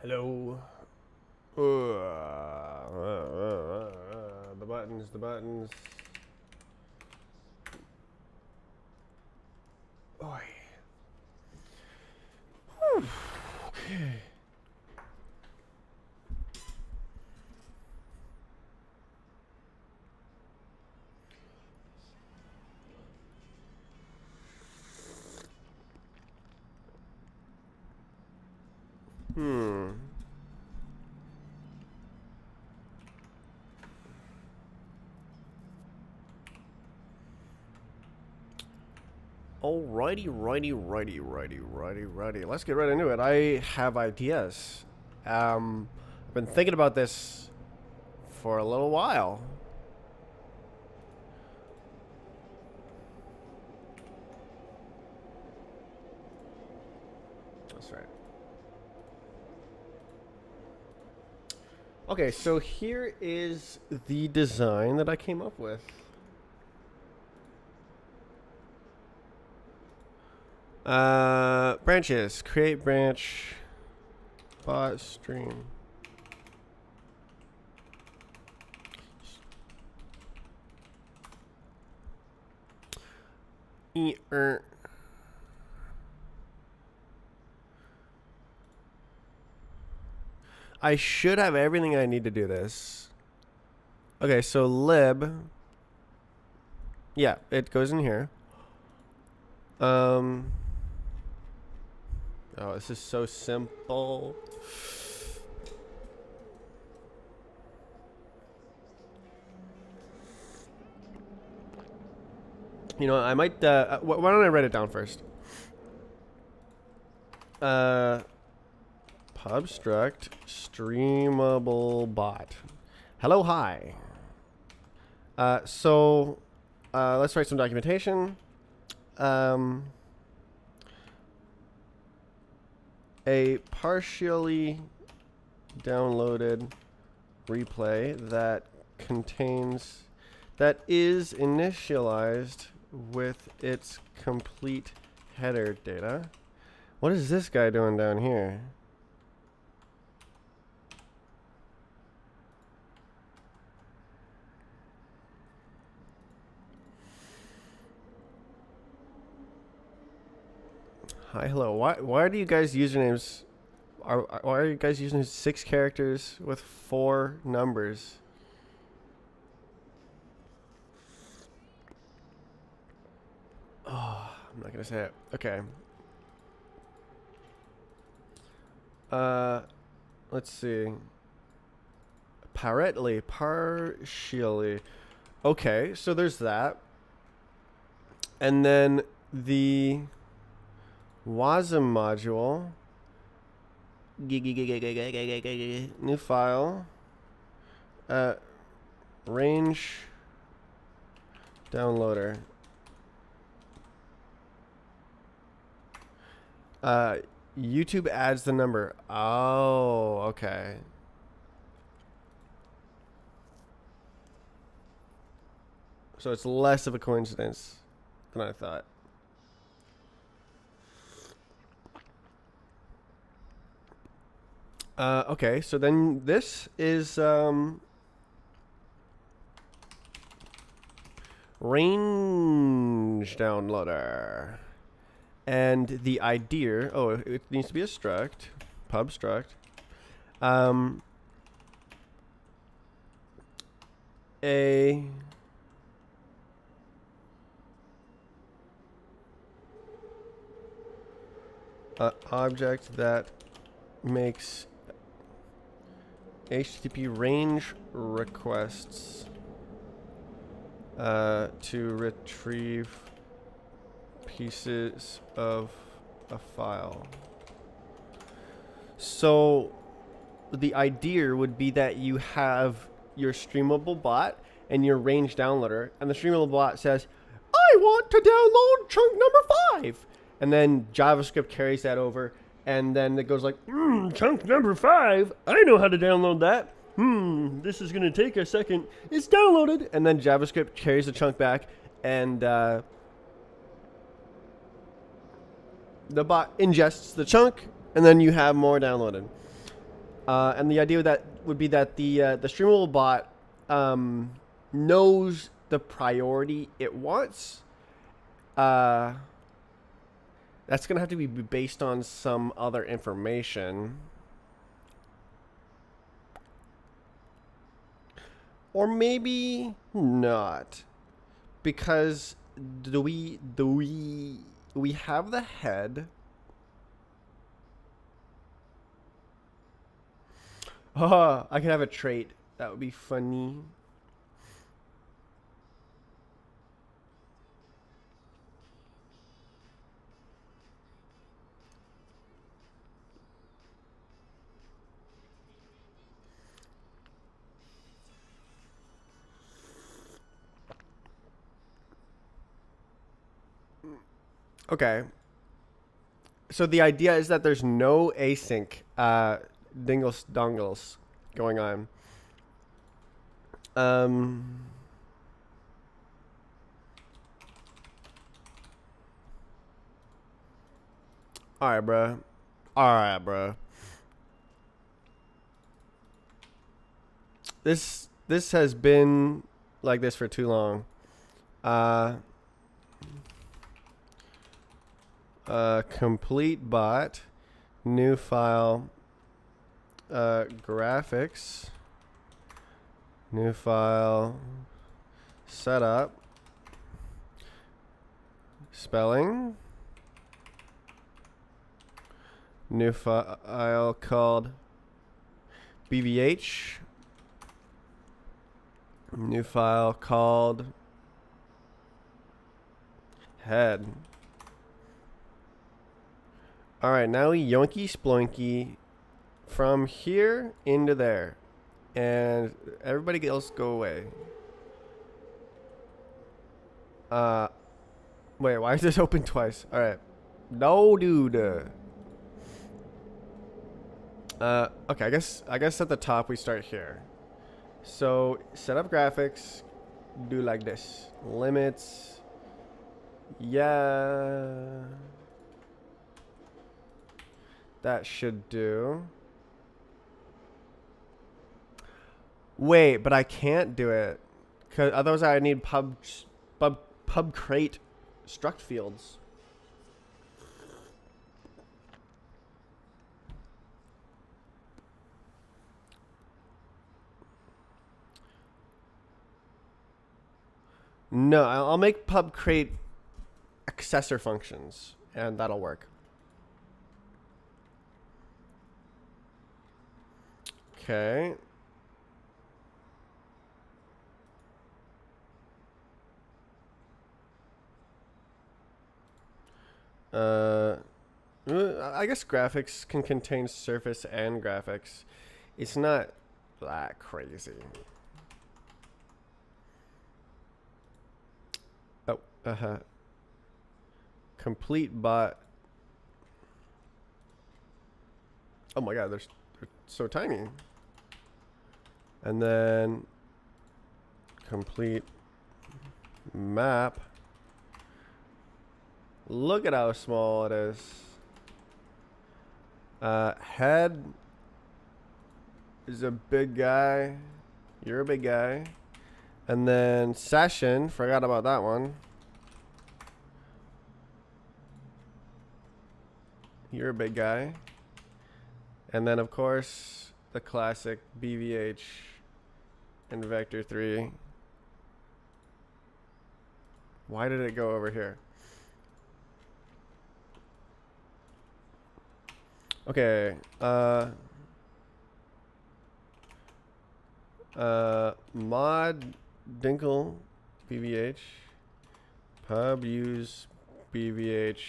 Hello. The buttons, the buttons. Oi. Okay. Hmm. Alrighty. Let's get right into it. I have ideas. I've been thinking about this for a little while. That's right. Okay, so here is the design that I came up with. Branches. Create branch. Bot stream. I should have everything I need to do this. Okay, so lib. Yeah, it goes in here. Oh, this is so simple. You know, I might. Why don't I write it down first? Pubstruct streamable bot. Hello, hi. So let's write some documentation. A partially downloaded replay that is initialized with its complete header data. What is this guy doing down here? Hi, hello. Why are you guys usernames? Why are you guys using 6 characters with 4 numbers? Oh, I'm not gonna say it. Okay. Let's see. Partially. Okay, so there's that. And then the WASM module. New file. Range downloader. YouTube adds the number. Oh, okay. So it's less of a coincidence than I thought. Okay, so then this is range downloader. And the idea, it needs to be a struct, pub struct. A object that makes HTTP range requests to retrieve pieces of a file. So the idea would be that you have your streamable bot and your range downloader, and the streamable bot says, I want to download chunk number 5. And then JavaScript carries that over, and then it goes like, chunk number 5, I know how to download that. This is going to take a second. It's downloaded. And then JavaScript carries the chunk back, and the bot ingests the chunk, and then you have more downloaded. And the idea that would be that the streamable bot knows the priority it wants. That's gonna have to be based on some other information, or maybe not, because do we have the head? Oh, I could have a trait. That would be funny. Okay. So the idea is that there's no async dingles dongles going on. Um. All right, bruh. All right, bruh. This has been like this for too long. Uh. Complete bot, new file, graphics, new file, setup, spelling, new file called BVH, new file called head. All right, now we yoinky sploinky from here into there, and everybody else go away. Wait, why is this open twice? All right, no, dude. Okay, I guess at the top we start here. So set up graphics, do like this, limits. Yeah. That should do. Wait, but I can't do it, cause otherwise I need pub crate struct fields. No, I'll make pub crate accessor functions, and that'll work. Okay. I guess graphics can contain surface and graphics. It's not that crazy. Oh, complete bot. Oh my god, they're so tiny. And then complete map. Look at how small it is. Head is a big guy. You're a big guy. And then session, forgot about that one. You're a big guy. And then of course the classic BVH and vector 3. Why did it go over here? Okay, mod dinkle BVH, pub use BVH,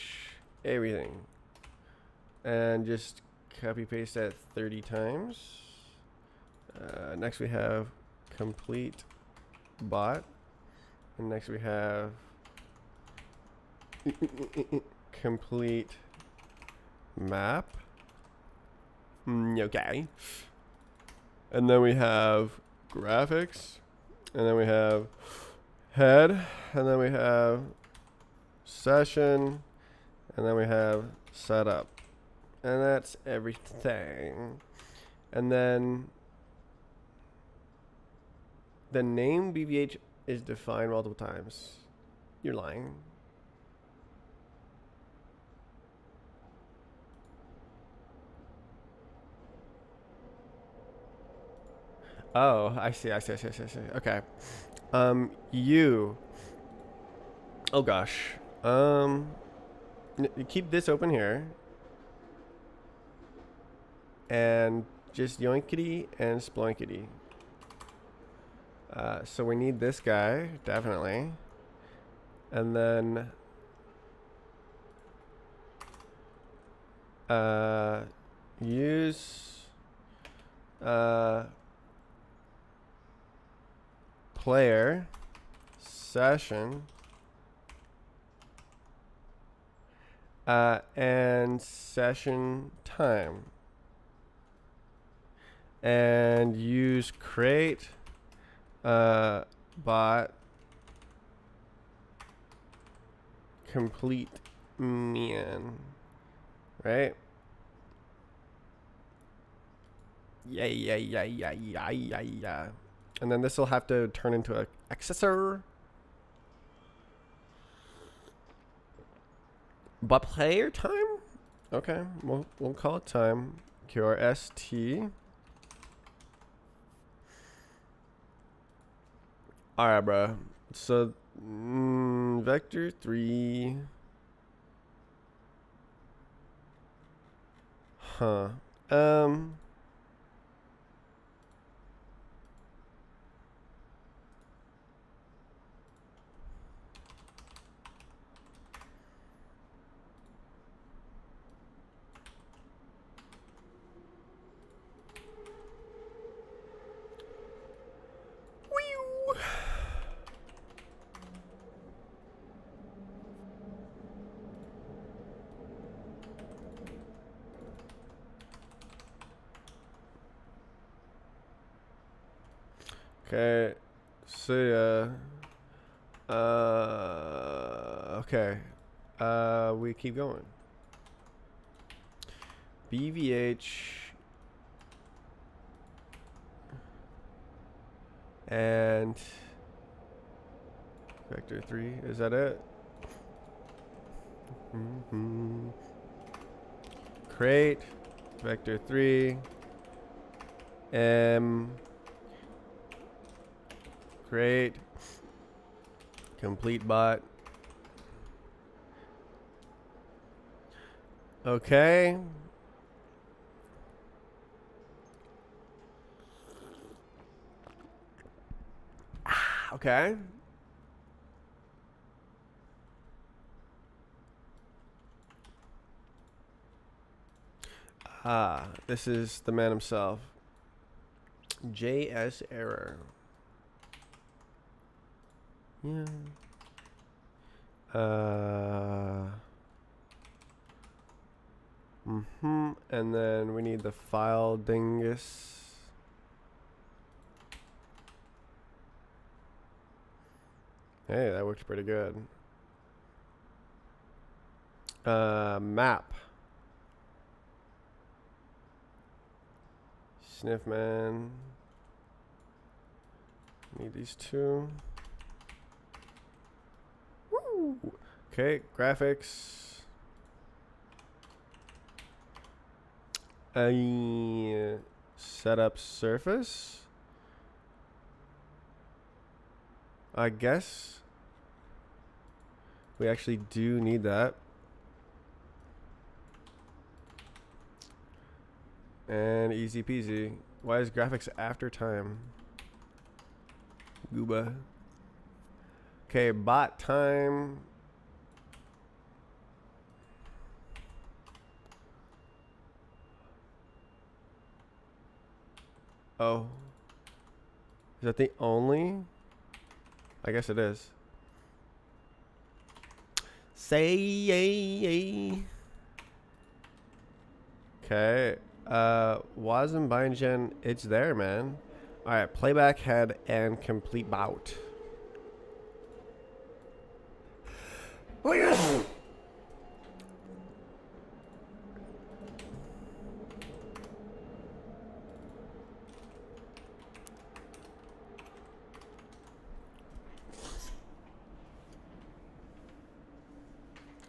everything. And just copy paste that 30 times. Next we have complete bot. And next we have complete map. Okay. And then we have graphics. And then we have head. And then we have session. And then we have setup. And that's everything. And then the name BVH is defined multiple times. You're lying. Oh, I see. Okay. You. Oh gosh. Keep this open here. And just yoinkity and sploinkity. So we need this guy, definitely. And then use player session and session time, and use create bot complete man, right? Yeah. And then this will have to turn into a accessor. But player time? Okay, we'll call it time. QRST. Alright, bro. So vector 3. Huh. Okay. So okay. We keep going. BVH and vector 3. Is that it? Create vector 3 create complete bot. Okay. Okay. This is the man himself. JS error. Yeah. And then we need the file dingus. Hey, that worked pretty good. Map. Sniffman. Need these two. Woo! Okay, graphics. Setup surface. I guess we actually do need that. And easy peasy. Why is graphics after time? Gooba. Okay, bot time. Oh. Is that the only? I guess it is. Say. Okay. Wasm Bindgen, it's there, man. Alright, playback head and complete bout.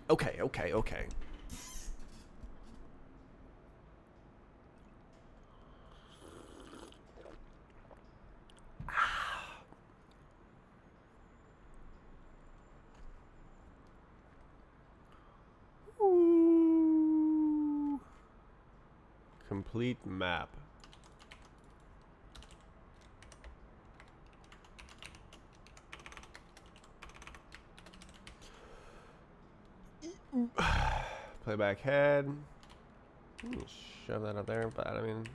Okay, okay, okay. Ooh. Complete map. Playback head. Shove that up there, but I mean,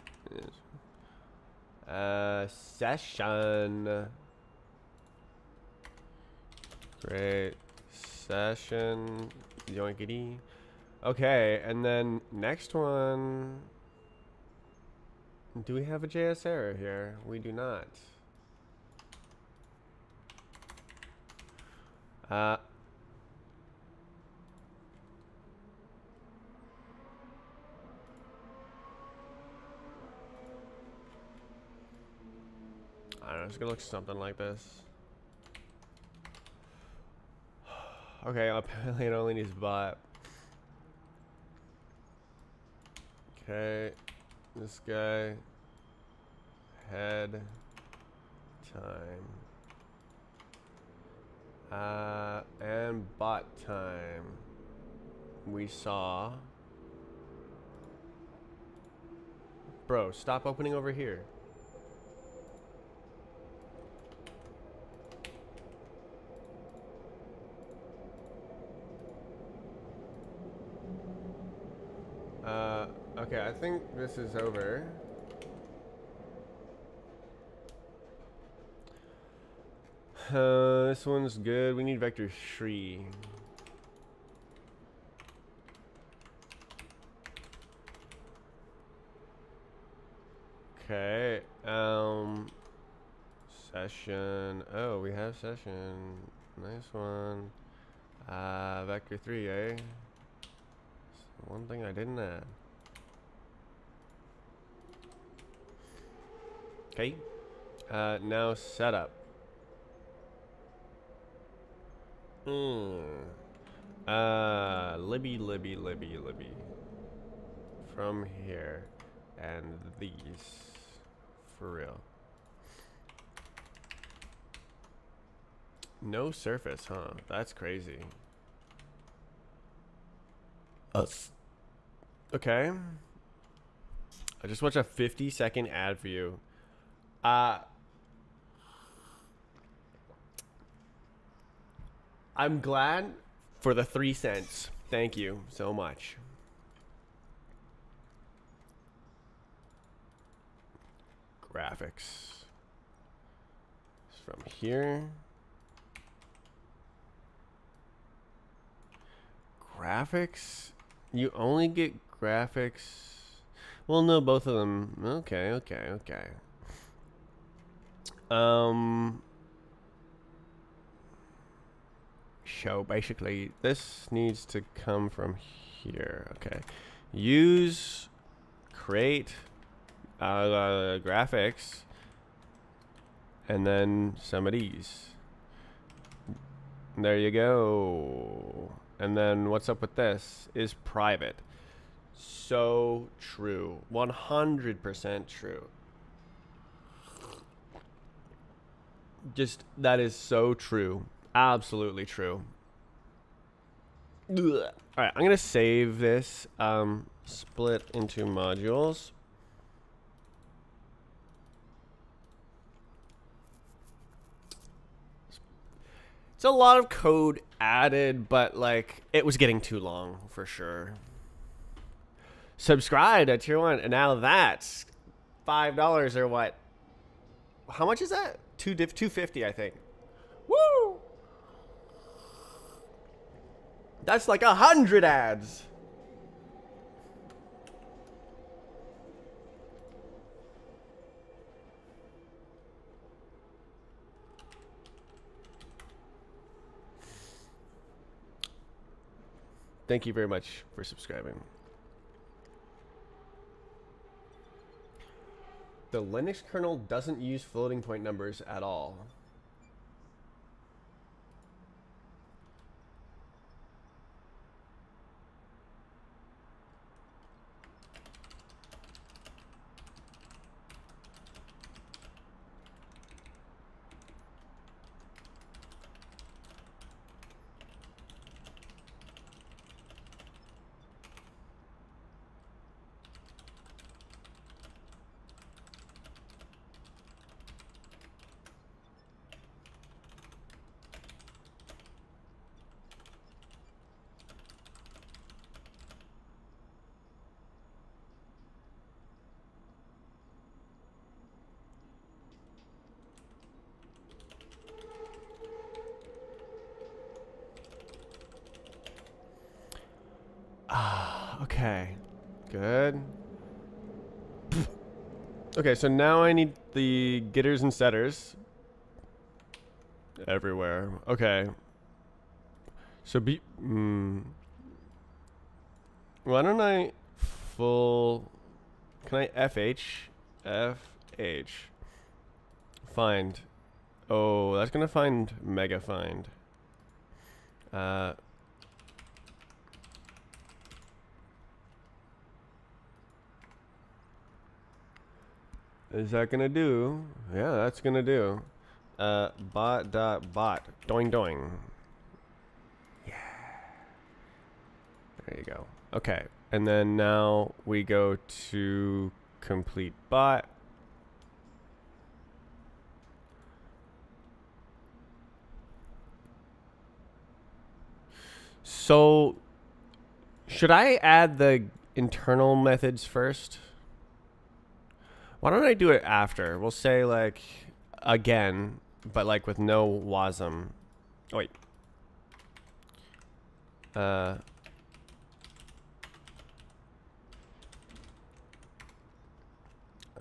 session. Great session. Yoinkity. Okay, and then next one. Do we have a JS error here? We do not. I don't know, it's gonna look something like this. Okay, apparently it only needs bot. Okay, this guy, head, time, and bot time. We saw. Bro, stop opening over here. Okay, I think this is over. This one's good. We need vector 3. Okay. Session. Oh, we have session. Nice one. Vector 3, eh? One thing I didn't add. Okay. Now setup. Libby. From here. And these. For real. No surface, huh? That's crazy. Us. Okay. I just watched a 50-second ad for you. I'm glad for the 3 cents. Thank you so much. Graphics. It's from here. Graphics? You only get graphics? Well, no, both of them. Okay. So basically, this needs to come from here. Okay. Use, create, graphics, and then some of these. There you go. And then what's up with this is private. So true. 100% true. Just, that is so true. Absolutely true. Ugh. All right, I'm going to save this. Split into modules. It's a lot of code added, but like it was getting too long for sure. Subscribe to Tier 1, and now that's $5 or what? How much is that? $2.50, I think. Woo! That's like 100 ads. Thank you very much for subscribing. The Linux kernel doesn't use floating point numbers at all. Okay. Good. Okay, so now I need the getters and setters everywhere. Okay. So why don't I full? Can I FH find? Oh, that's gonna find mega find. Uh. Is that gonna do? Yeah, that's gonna do. Bot. Doing doing. Yeah. There you go. Okay. And then now we go to complete bot. So should I add the internal methods first? Why don't I do it after? We'll say like again, but like with no wasm. Oh wait.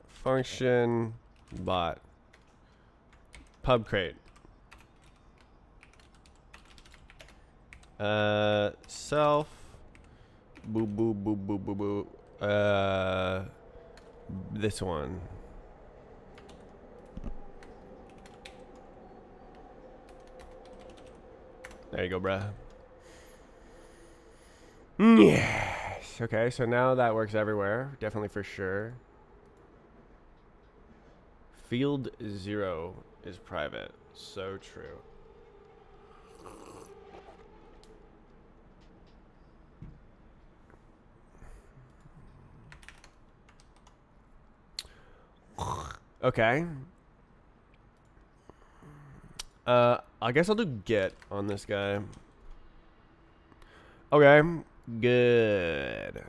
Function bot pub crate. Self boo boo boo boo boo boo. This one. There you go, bruh. Yes. Okay, so now that works everywhere. Definitely for sure. Field 0 is private. So true. Okay. I guess I'll do get on this guy. Okay, good.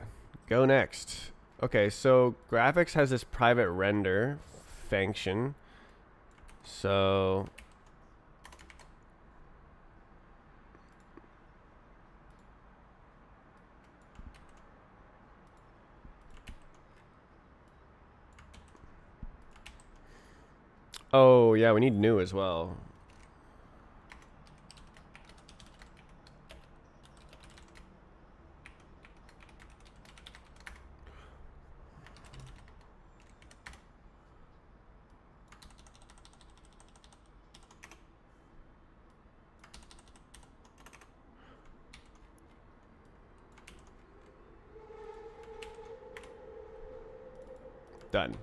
Go next. Okay, so graphics has this private render function. So oh yeah, we need new as well. Done.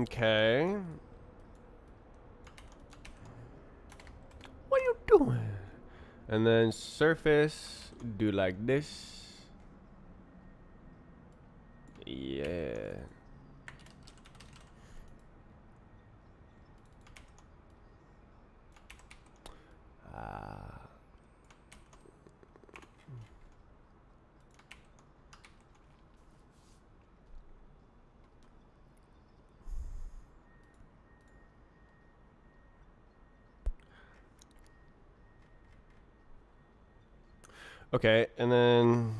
Okay. What are you doing? And then surface, do like this. Yeah. Okay, and then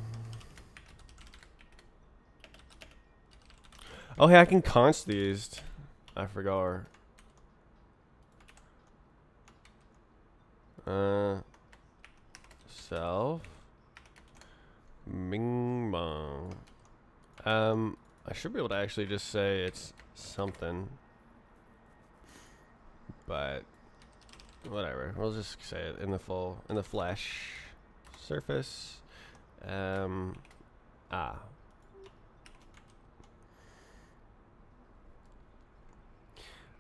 oh hey, I can const these. I forgot. Self Ming Bong. I should be able to actually just say it's something, but whatever. We'll just say it in the flesh surface.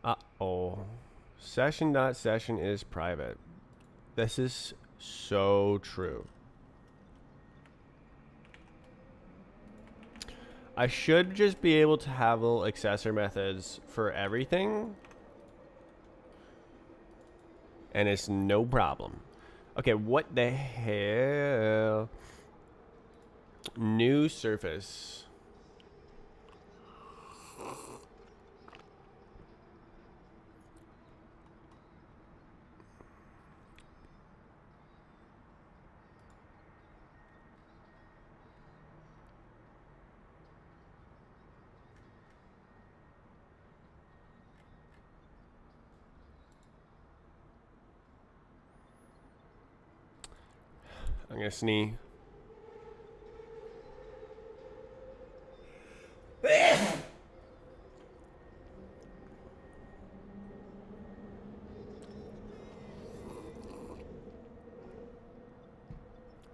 Uh-oh. Session.session is private. This is so true. I should just be able to have little accessor methods for everything. And it's no problem. Okay, what the hell? New surface. I'm gonna sneeze.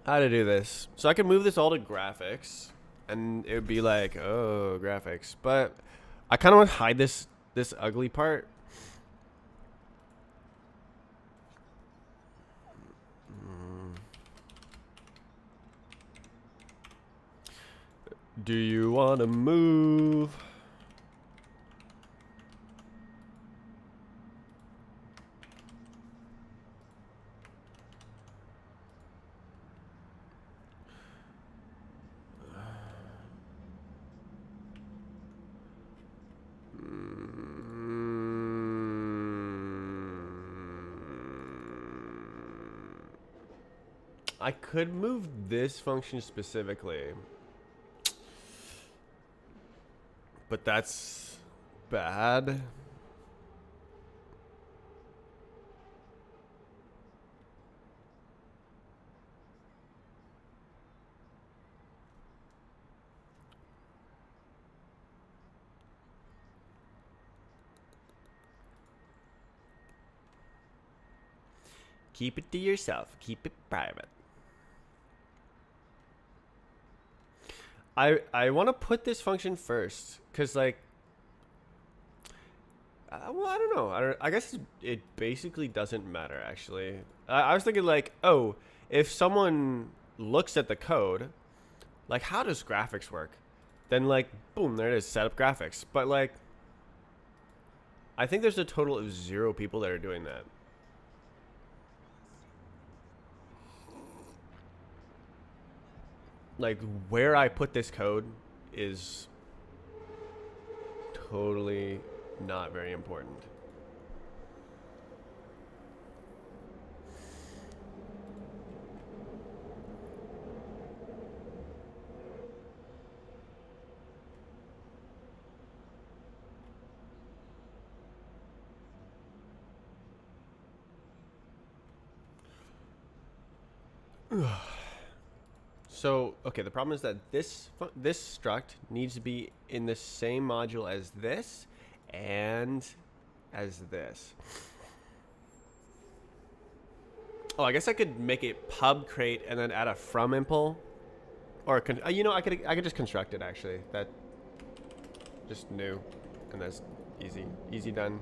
How to do this? So I can move this all to graphics, and it would be like, oh, graphics. But I kind of want to hide this ugly part. Do you want to move? I could move this function specifically, but that's bad. Keep it to yourself. Keep it private. I want to put this function first because like, well, I don't know. I guess it basically doesn't matter actually. I was thinking like, oh, if someone looks at the code, like how does graphics work? Then like, boom, there it is. Set up graphics. But like, I think there's a total of 0 people that are doing that. Like where I put this code is totally not very important. So, okay, the problem is that this struct needs to be in the same module as this and as this. Oh, I guess I could make it pub crate and then add a from impl, or you know, I could just construct it actually. That just new, and that's easy done.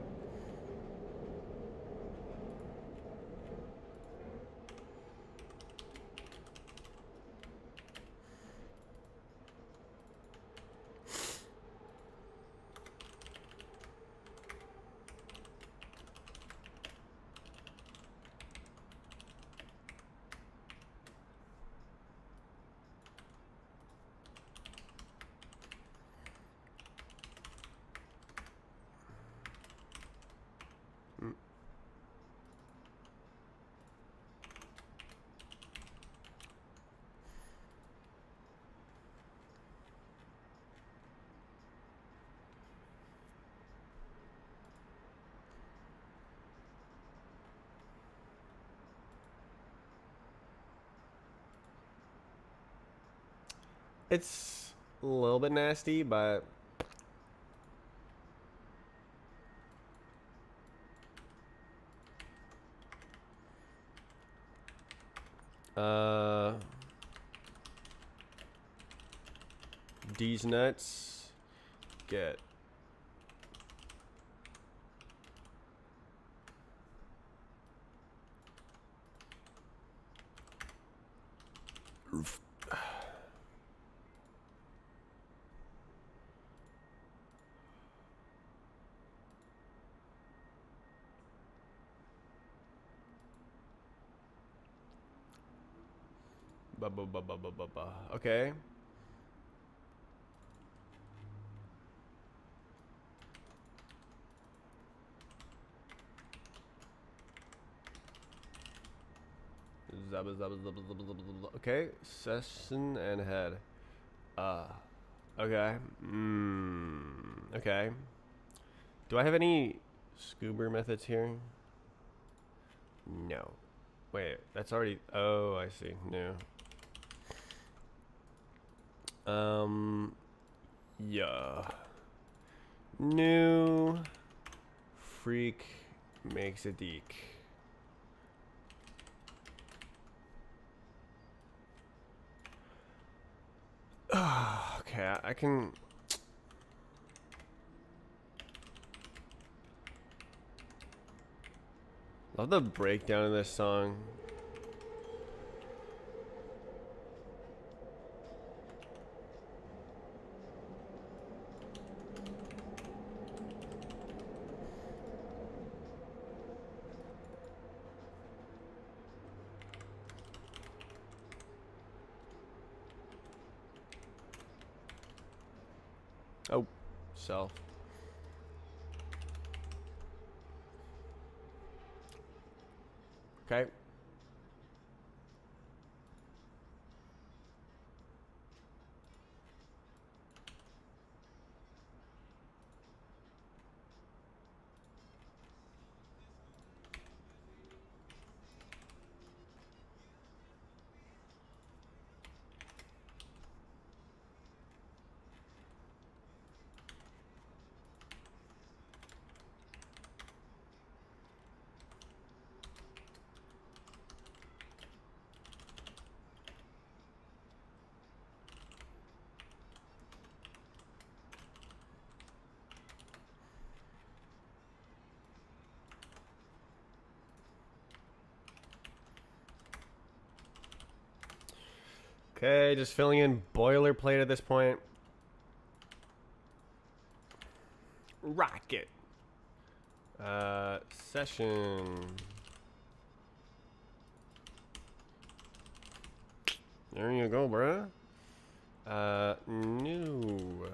It's a little bit nasty, but these nuts get okay. Okay, session and head. Okay. Okay. Do I have any scuba methods here? No. Wait, that's already. Oh, I see. New. Yeah. New freak makes a deek. Okay, I can. Love the breakdown of this song. Oh, self. Okay. Okay, just filling in boilerplate at this point. Rocket. Session. There you go, bruh. New.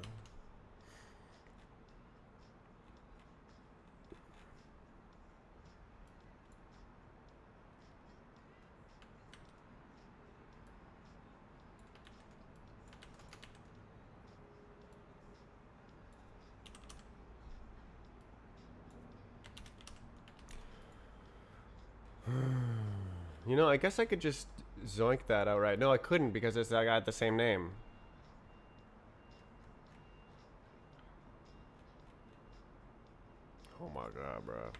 You know, I guess I could just zoink that outright. No, I couldn't because I got the same name. Oh my god, bro.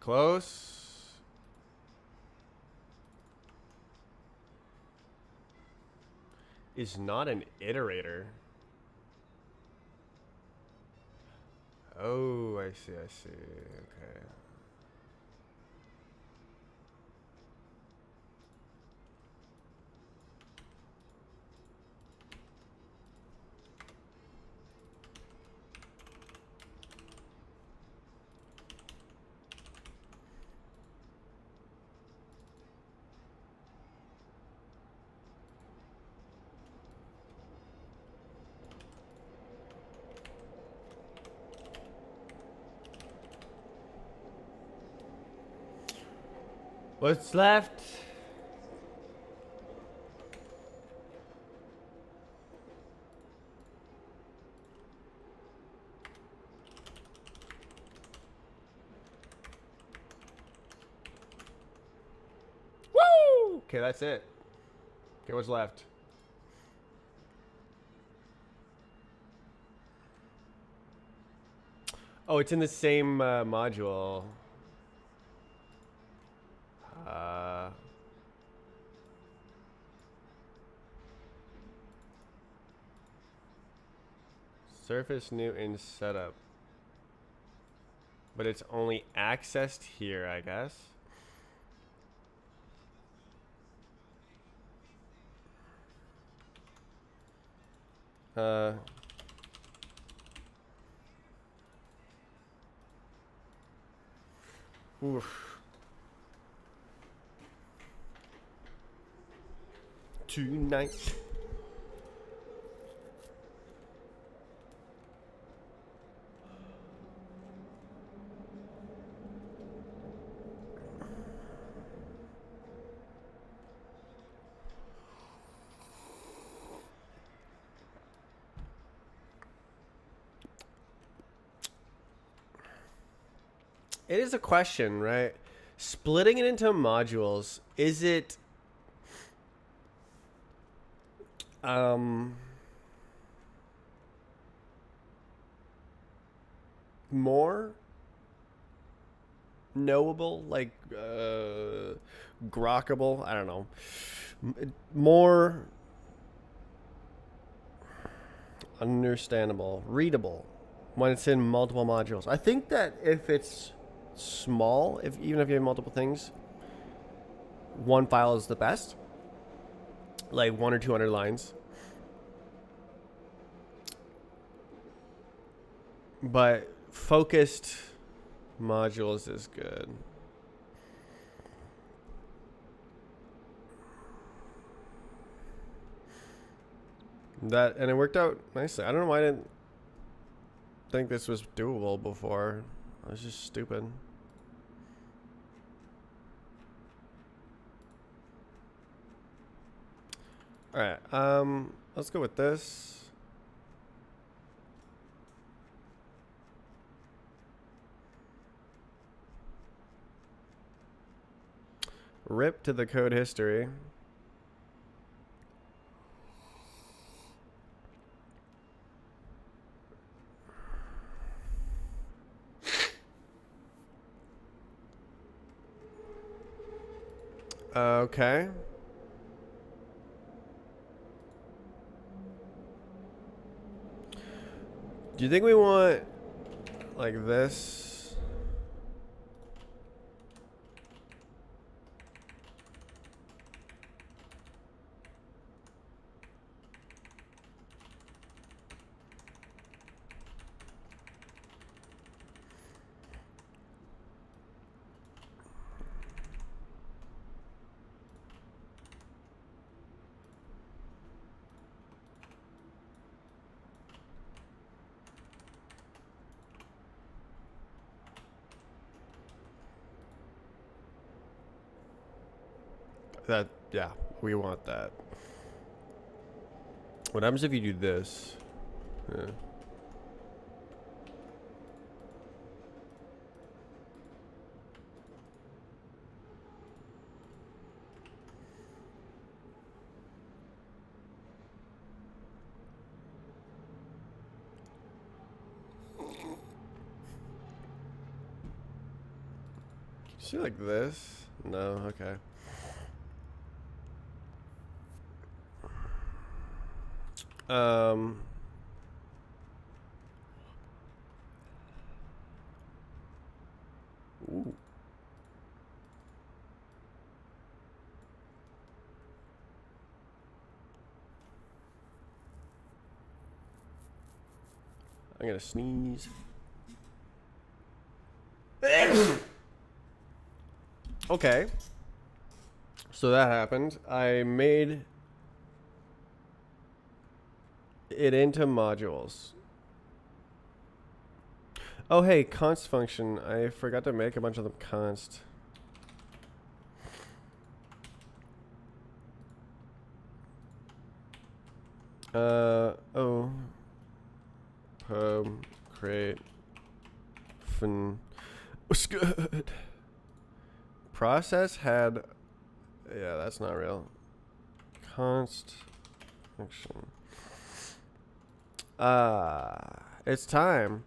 Close. Is not an iterator. Oh, I see, I see. Okay. What's left? Woo! Okay, that's it. Okay, what's left? Oh, it's in the same module. Uh, Surface new in setup. But it's only accessed here, I guess. Oof. Tonight. It is a question, right? Splitting it into modules, is it more knowable, like grokkable? I don't know. More understandable, readable when it's in multiple modules. I think that if it's small, if even if you have multiple things, one file is the best, like 1 or 200 lines. But focused modules is good. That, and it worked out nicely. I don't know why I didn't think this was doable before. I was just stupid. All right, let's go with this. Rip to the code history. Okay. Do you think we want like this? That, yeah, we want that. What happens if you do this? Yeah. See, like this? No, okay. Ooh. I'm gonna sneeze. Okay. So that happened. I made it into modules. Oh, hey, const function. I forgot to make a bunch of them const. Oh. Create. Fin. What's good? Process had. Yeah, that's not real. Const function. It's time.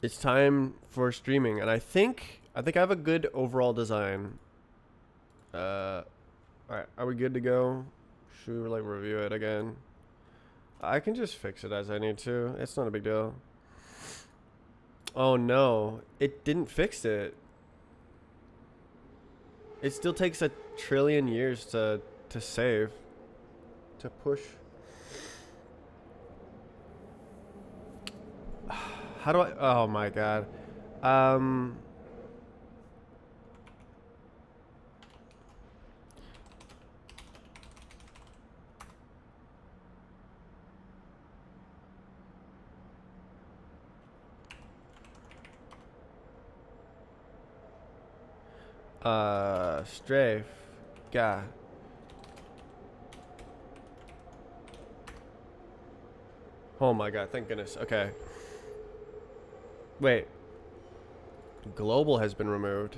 It's time for streaming, and I think I have a good overall design. All right, are we good to go? Should we like review it again? I can just fix it as I need to. It's not a big deal. Oh no, it didn't fix it. It still takes a trillion years to save, to push. How do I? Oh my god. Strafe. God. Oh my god, thank goodness. Okay. Wait. Global has been removed.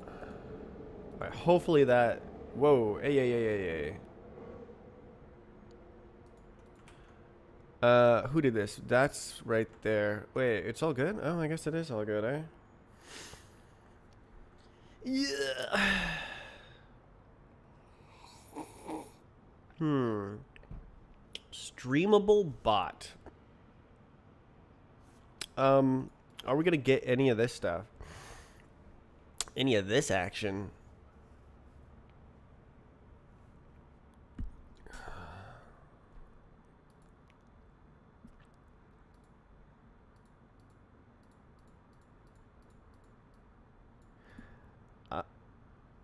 All right, hopefully that. Whoa! Hey, hey, hey, hey, hey. Who did this? That's right there. Wait, it's all good? Oh, I guess it is all good, eh? Yeah. Streamable bot. Are we gonna get any of this stuff? Any of this action?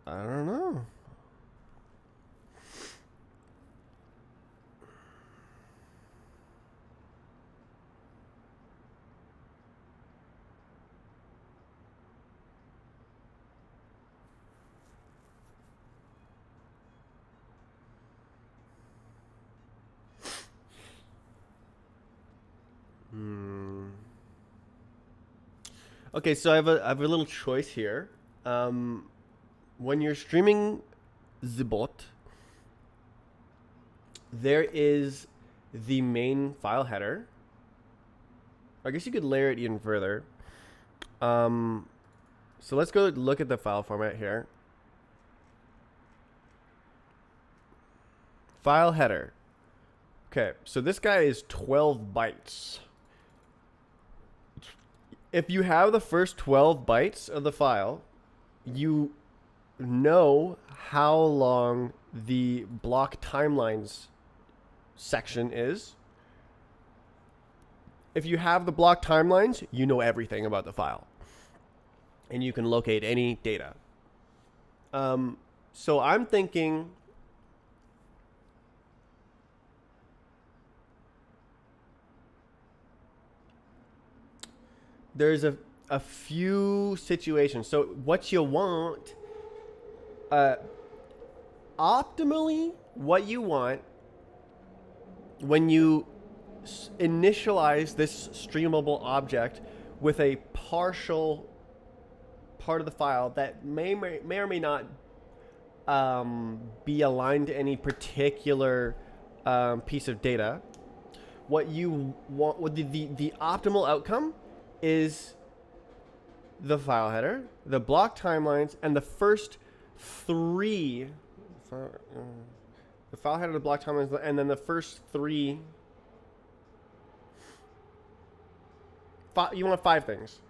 I don't know. Okay, so I have a little choice here. When you're streaming the bot, there is the main file header. I guess you could layer it even further. So let's go look at the file format here. File header. Okay, so this guy is 12 bytes. If you have the first 12 bytes of the file, you know how long the block timelines section is. If you have the block timelines, you know everything about the file. And you can locate any data. So I'm thinking there's a few situations. So what you want, optimally, what you want when you initialize this streamable object with a partial part of the file that may or may not be aligned to any particular piece of data. What you want, what the optimal outcome is the file header, the block timelines, and the first three. The file header, the block timelines, and then the first three. You want 5 things: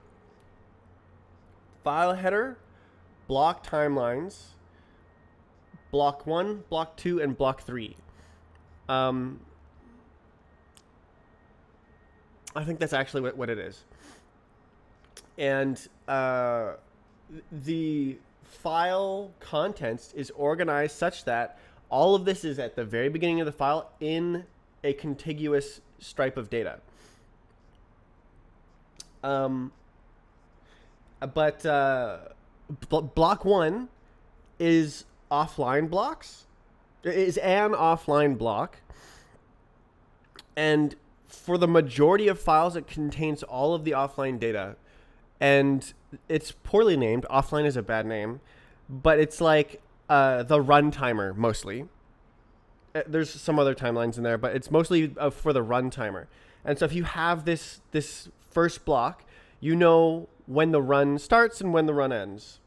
file header, block timelines, block 1, block 2, and block 3. I think that's actually what it is. And the file contents is organized such that all of this is at the very beginning of the file in a contiguous stripe of data. But block 1 is offline blocks. It is an offline block. And for the majority of files, it contains all of the offline data. And it's poorly named. Offline is a bad name. But it's like the run timer, mostly. There's some other timelines in there, but it's mostly for the run timer. And so if you have this first block, you know when the run starts and when the run ends.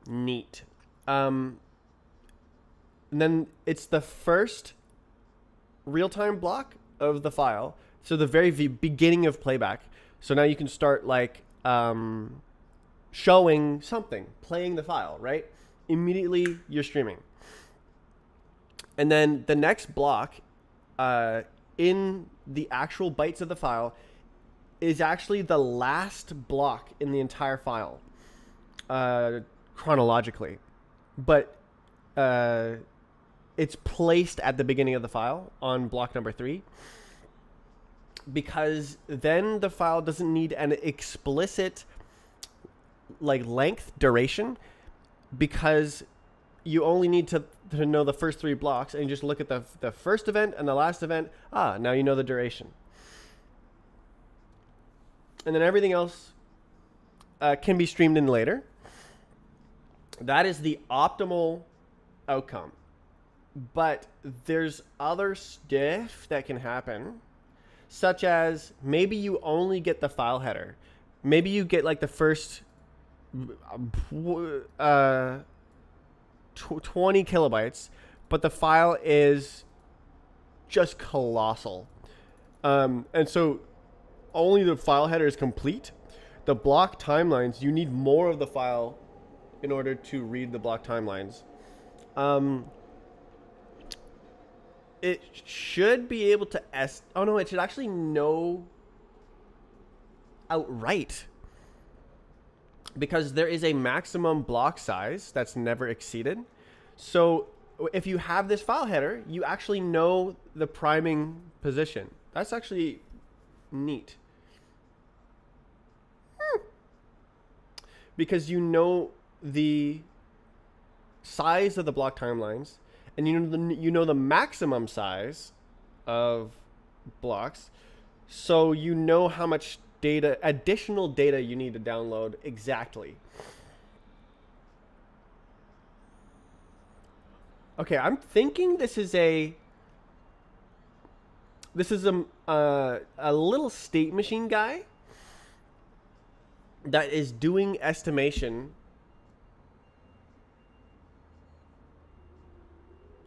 Neat. And then it's the first real-time block of the file. So the very beginning of playback. So now you can start like showing something, playing the file, right? Immediately you're streaming. And then the next block in the actual bytes of the file is actually the last block in the entire file chronologically. But it's placed at the beginning of the file on block number 3. Because then the file doesn't need an explicit like length duration, because you only need to know the first 3 blocks, and you just look at the first event and the last event. Now you know the duration. and then everything else can be streamed in later. That is the optimal outcome. But there's other stuff that can happen, such as maybe you only get the file header. Maybe you get like the first 20 kilobytes, but the file is just colossal. And so only the file header is complete. The block timelines, you need more of the file in order to read the block timelines. It should be able to oh no, it should actually know outright, because there is a maximum block size that's never exceeded. So if you have this file header, you actually know the priming position. That's actually neat. Because you know the size of the block timelines, and you know the maximum size of blocks, so you know how much additional data you need to download exactly. Okay, I'm thinking this is a little state machine guy that is doing estimation.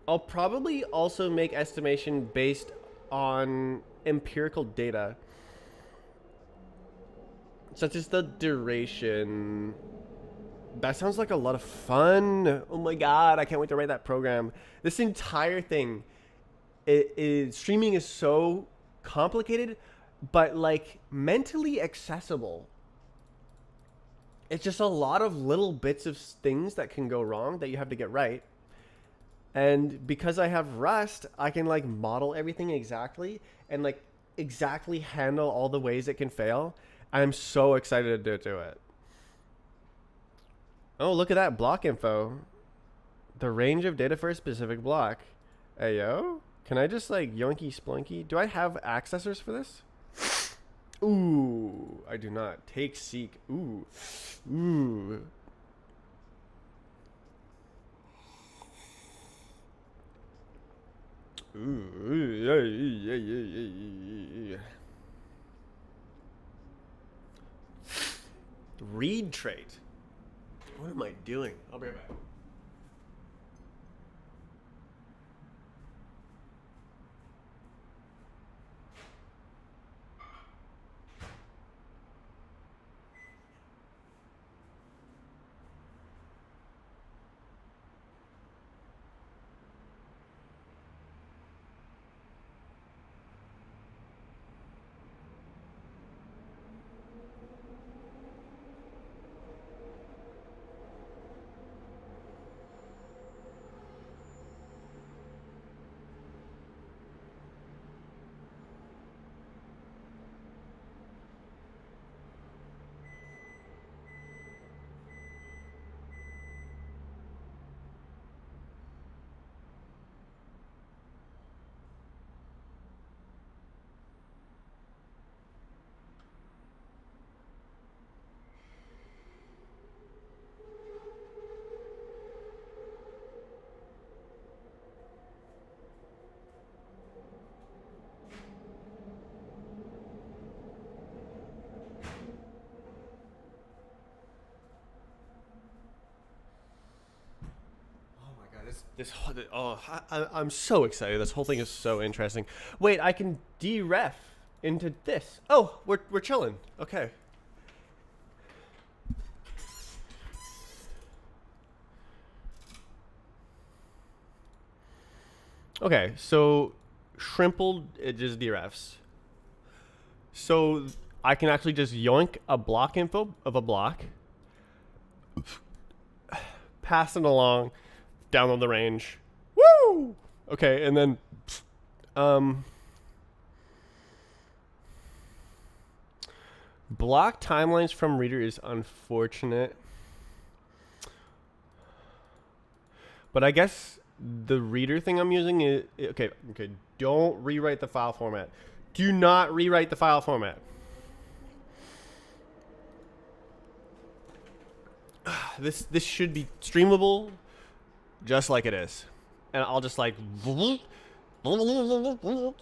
I'll probably also make estimation based on empirical data, such as the duration. That sounds like a lot of fun. Oh my god, I can't wait to write that program. This entire thing, streaming is so complicated, but like mentally accessible. It's just a lot of little bits of things that can go wrong that you have to get right. And because I have Rust, I can like model everything exactly and like exactly handle all the ways it can fail. I'm so excited to do it. Oh, look at that block info. The range of data for a specific block. Ayo? Can I just like yoinky splunky? Do I have accessors for this? Ooh, I do not. Take seek. Ooh. Ooh. Read trait. What am I doing? I'll be right back. I'm so excited. This whole thing is so interesting. Wait, I can deref into this. Oh, we're chilling. Okay. Okay, so shrimpled, it just derefs. So I can actually just yoink a block info of a block, pass it along, download the range. Woo! Okay, and then block timelines from reader is unfortunate. But I guess the reader thing I'm using is okay, don't rewrite the file format. Do not rewrite the file format. this should be streamable just like it is. And I'll just like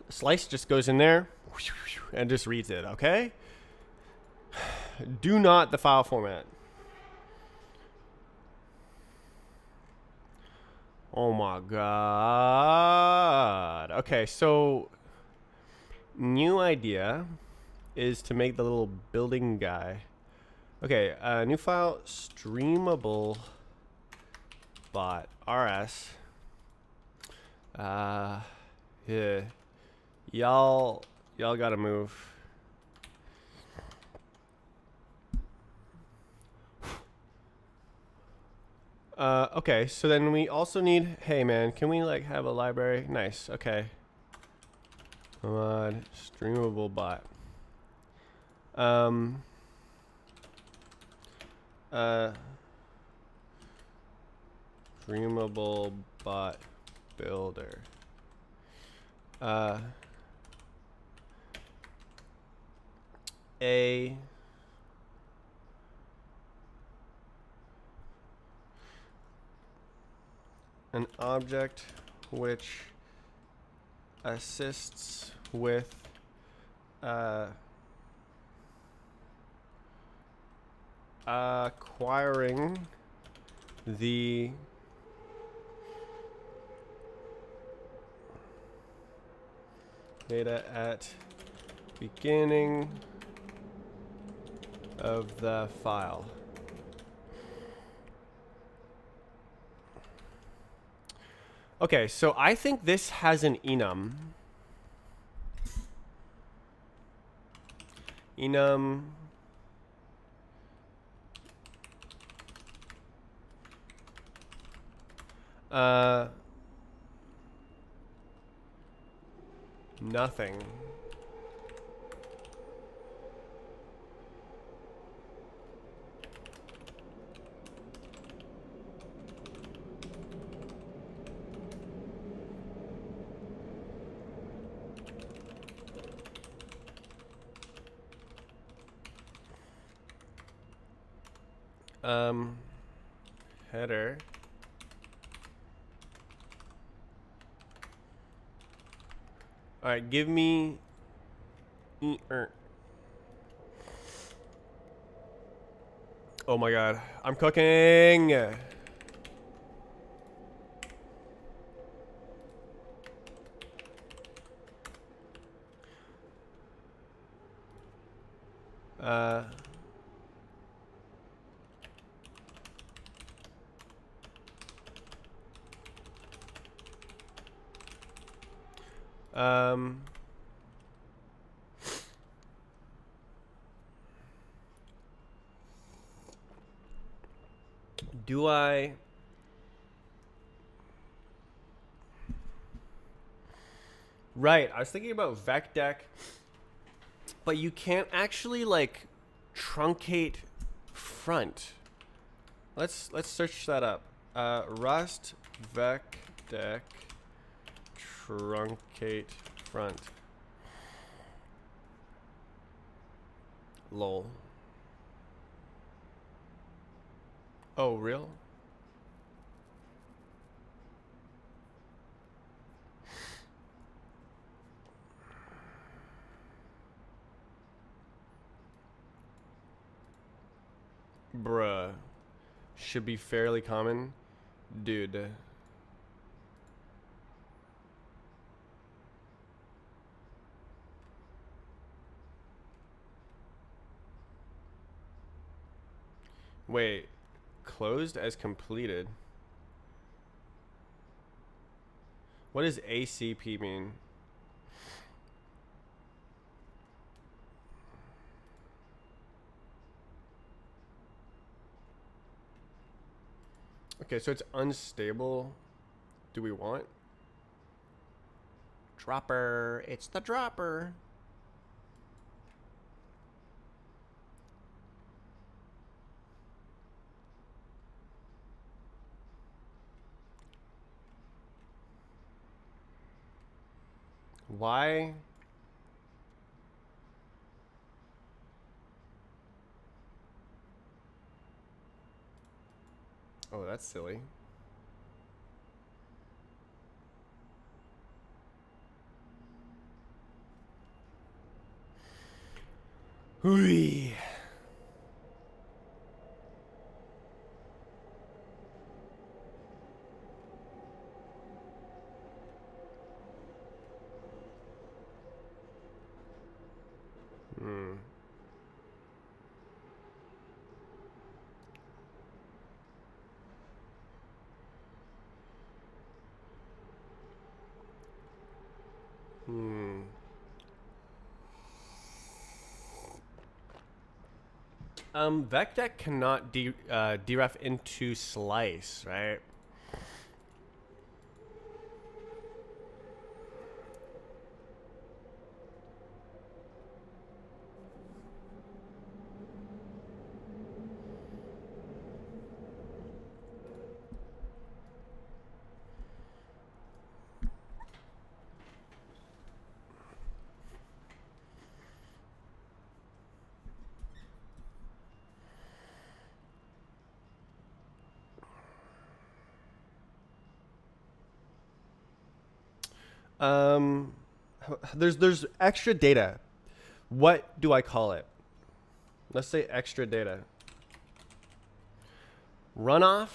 slice just goes in there and just reads it, okay? Do not the file format. Oh my god. Okay, so new idea is to make the little building guy. Okay, new file, streamable bot, rs. Yeah. Y'all gotta move. Okay, so then we also need, hey man, can we like have a library? Nice, okay. Come on, streamable bot. Streamable bot builder. An object which assists with acquiring the data at beginning of the file. Okay, so I think this has an enum. Enum nothing. Header. All right, give me oh my god, I'm cooking. Do I right, I was thinking about vecdeck, but you can't actually like truncate front. Let's search that up. Rust vecdeck truncate front. Lol. Oh, real? Bruh. Should be fairly common. Dude. Wait. Closed as completed. What does ACP mean? Okay, so it's unstable. Do we want? Dropper. It's the dropper. Why? Oh, that's silly. Hooey. Hmm. Hmm. VecDeck cannot deref into slice, right? Um, there's extra data. What do I call it? Let's say extra data. Runoff.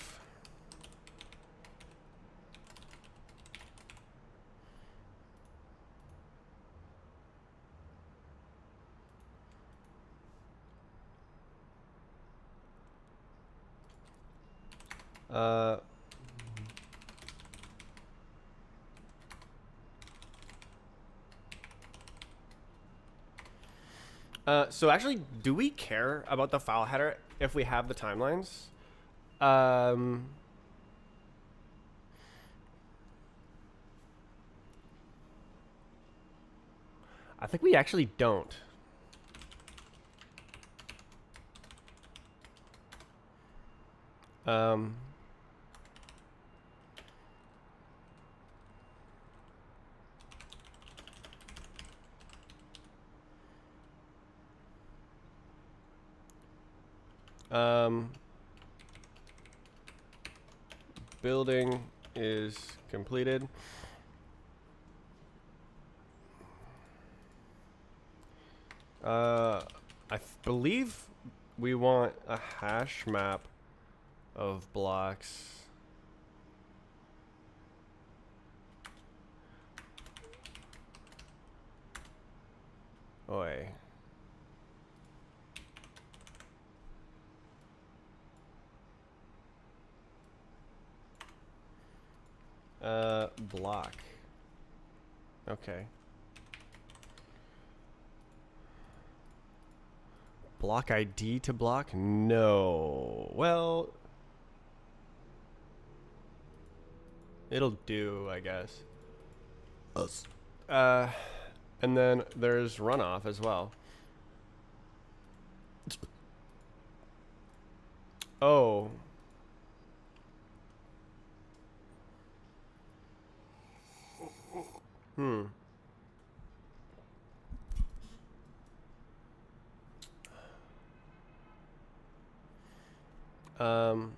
Uh, so actually, do we care about the file header if we have the timelines? Um, I think we actually don't. Um, um, building is completed. I believe we want a hash map of blocks. Oi. Block. Okay. Block ID to block? No. Well, it'll do, I guess. Us. And then there's runoff as well. Oh. Hmm. Um.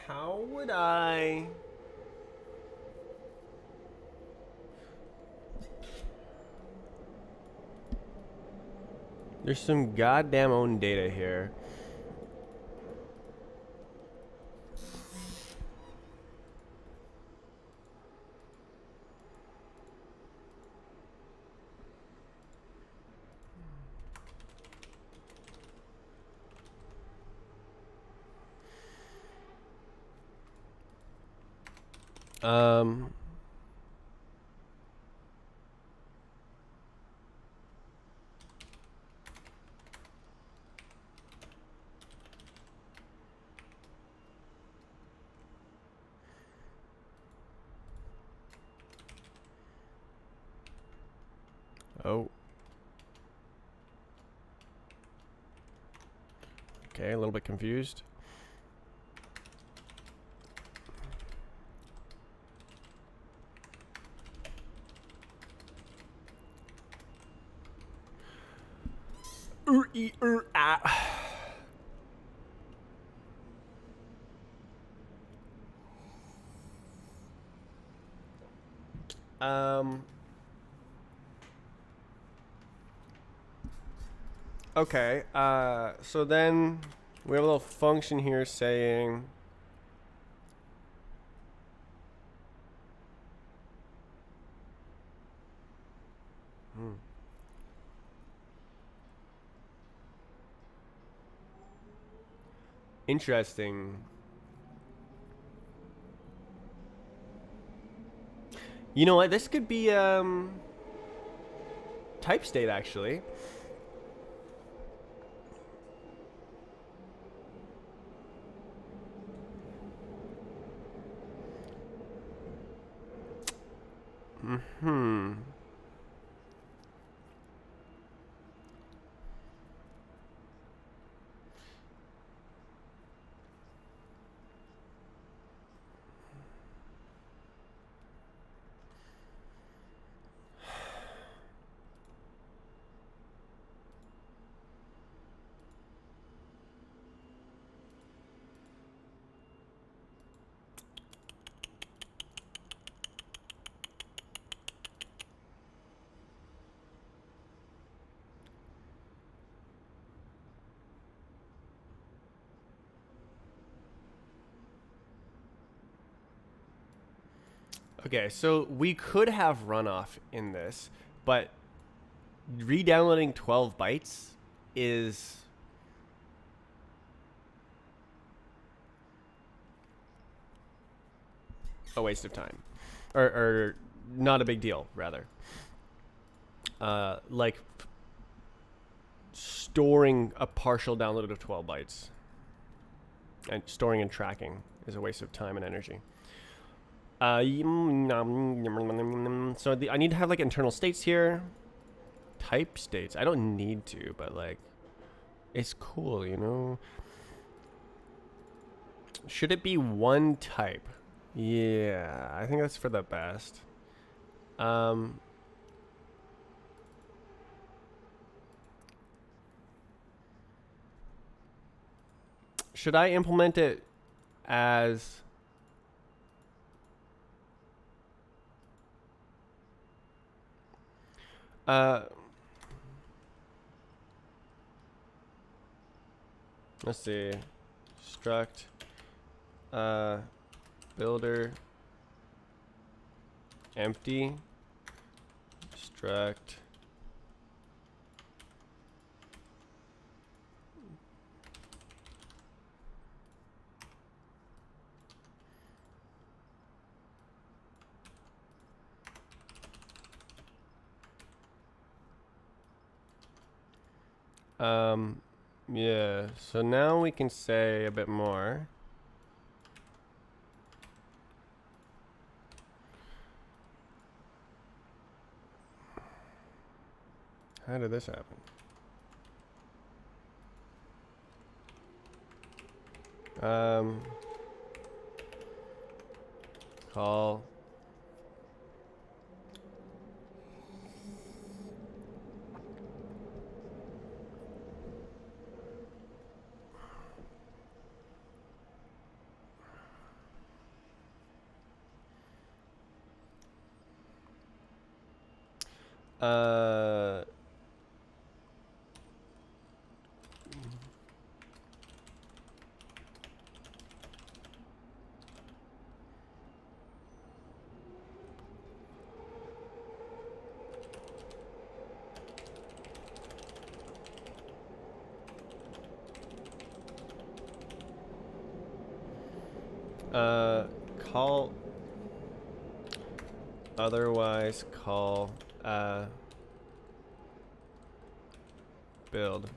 How would I? There's some goddamn own data here. Um. Oh. Okay, a little bit confused. Ah. Okay. So then we have a little function here saying. Interesting. You know what? This could be type state actually. Hmm. Okay, so we could have runoff in this, but re-downloading 12 bytes is a waste of time, or not a big deal, rather. Like storing a partial download of 12 bytes and storing and tracking is a waste of time and energy. So I need to have like internal states here. Type states. I don't need to, but like, it's cool, you know? Should it be one type? Yeah, I think that's for the best. Should I implement it as let's see, struct builder empty struct yeah, so now we can say a bit more. How did this happen? Call uh call otherwise call build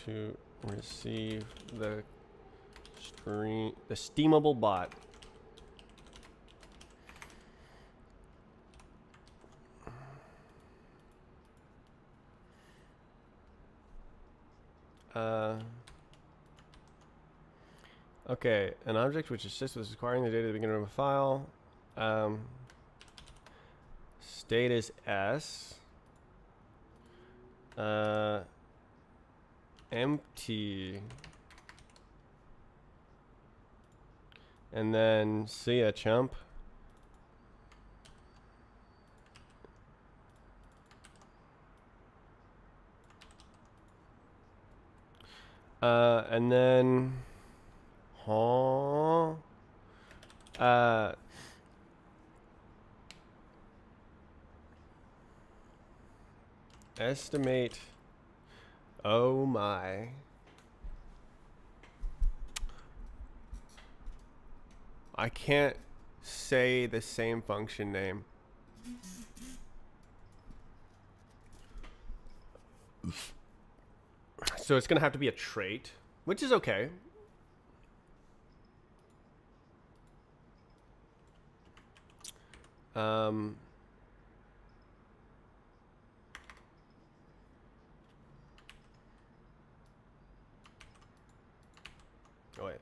to receive the steamable bot. Okay, an object which assists with acquiring the data at the beginning of a file. State is S. Empty. And then see ya, chump. And then, estimate. Oh my. I can't say the same function name. So it's going to have to be a trait, which is okay. Oh, wait.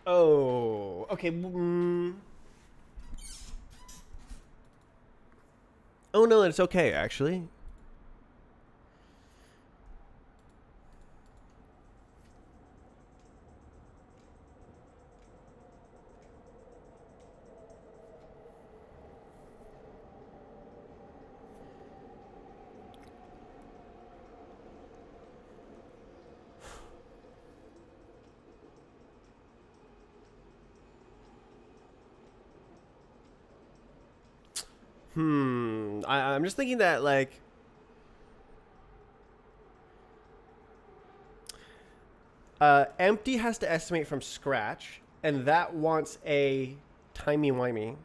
Oh, okay. Oh no, it's okay actually. I'm just thinking that like empty has to estimate from scratch, and that wants a timey-wimey.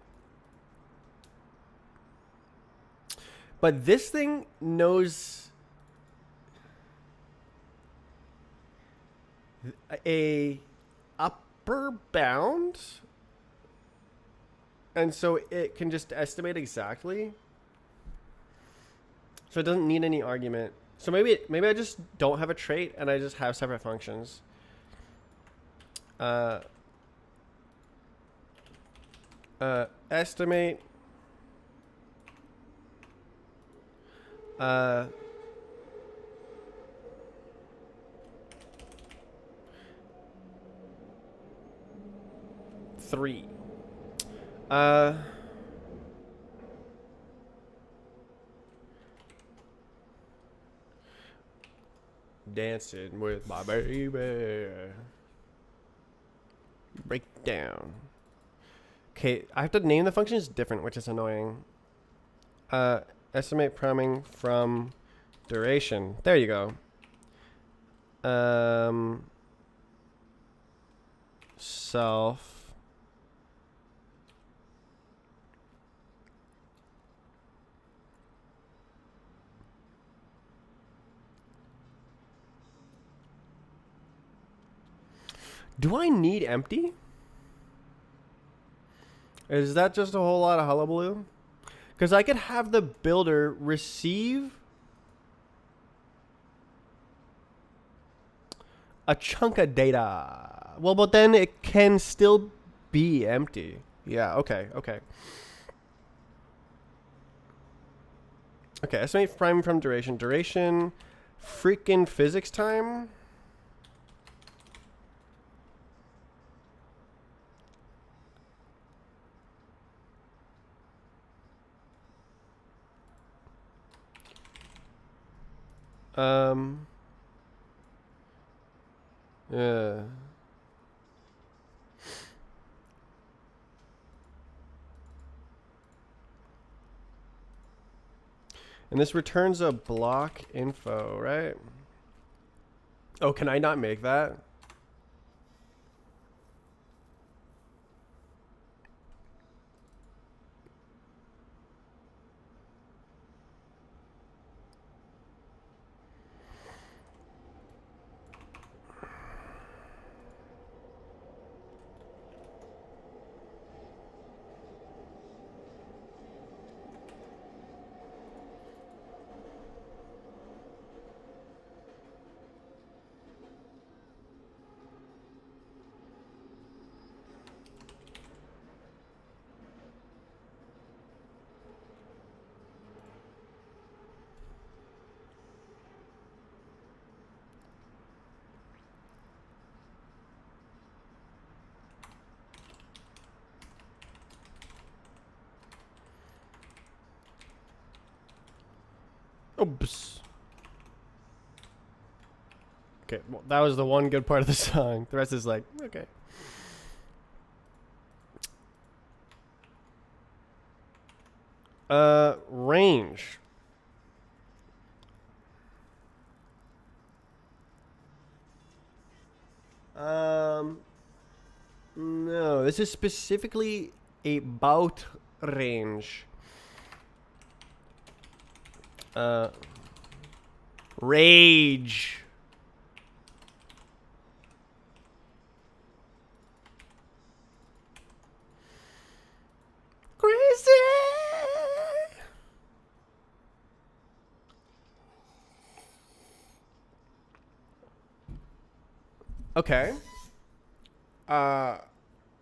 But this thing knows a upper bound, and so it can just estimate exactly. So it doesn't need any argument. So maybe I just don't have a trait and I just have separate functions. Estimate. Three. Dancing with my baby. Breakdown. Okay, I have to name the functions different, which is annoying. Estimate priming from duration. There you go. Self. Do I need empty? Is that just a whole lot of hullabaloo? Because I could have the builder receive a chunk of data. Well, but then it can still be empty. Yeah, okay. Okay, estimate prime from duration. Duration, freaking physics time. Yeah. And this returns a block info, right? Oh, can I not make that? boobs. Okay, well, that was the one good part of the song. The rest is like, okay. Range. No, this is specifically a bout range. Rage. Crazy. Okay.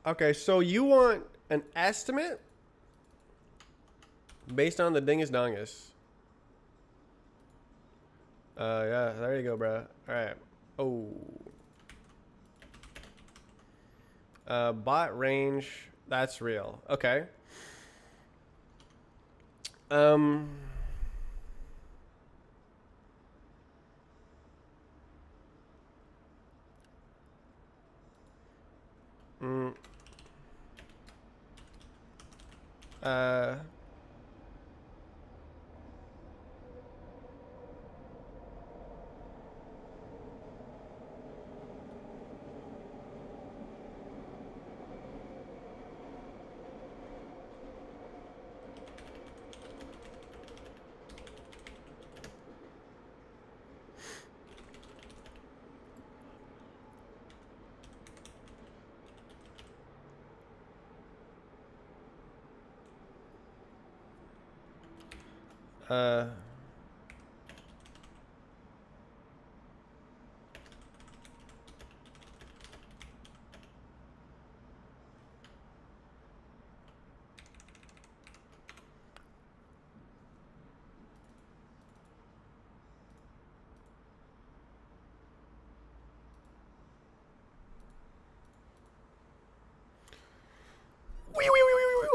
Okay, so you want an estimate based on the dingus dongus. Yeah, there you go, bro. All right. Oh. Bot range. That's real. Okay. Um. Mm, uh. Uh.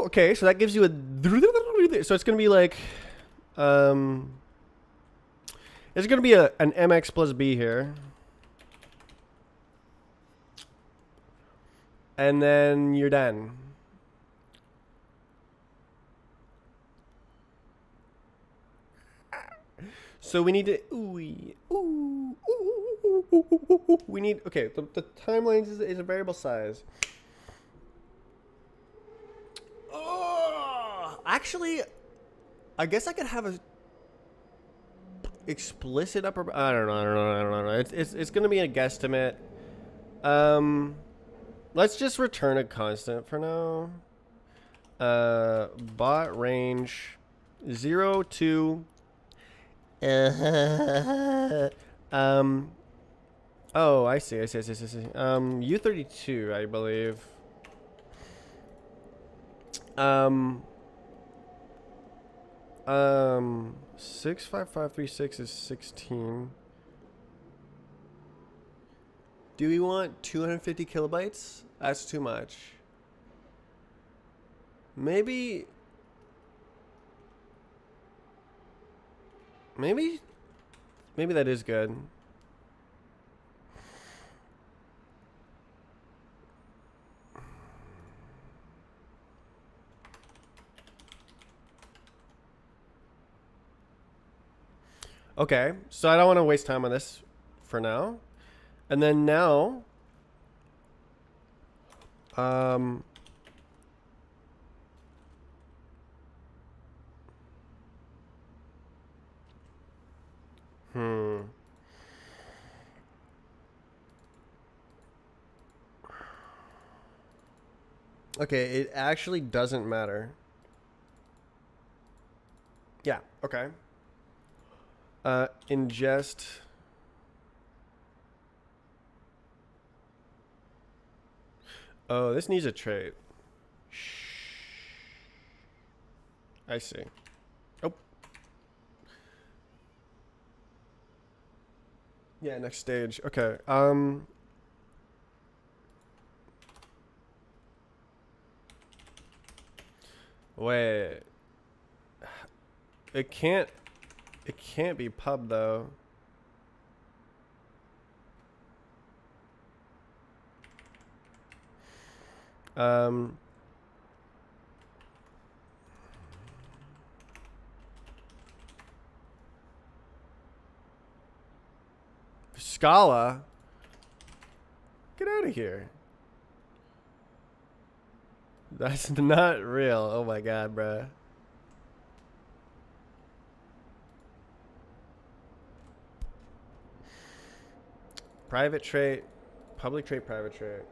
Okay, so that gives you a. So it's gonna be like, um, it's gonna be an MX plus B here, and then you're done. So we need to. We need. Okay, the timeline is a variable size. Oh, actually, I guess I could have a explicit upper. I don't know. It's gonna be a guesstimate. Let's just return a constant for now. Bot range 0 to. Oh, I see. U32, I believe. Um. 65536 is 16. Do we want 250 kilobytes? That's too much. Maybe that is good. Okay, so I don't want to waste time on this for now. And then now, okay, it actually doesn't matter. Yeah, okay. Ingest. Oh, this needs a trait. I see. Oh. Yeah, next stage. Okay. Wait. It can't. It can't be pub though. Scala? Get out of here. That's not real. Oh my god, bruh. Private trait, public trait, private trait.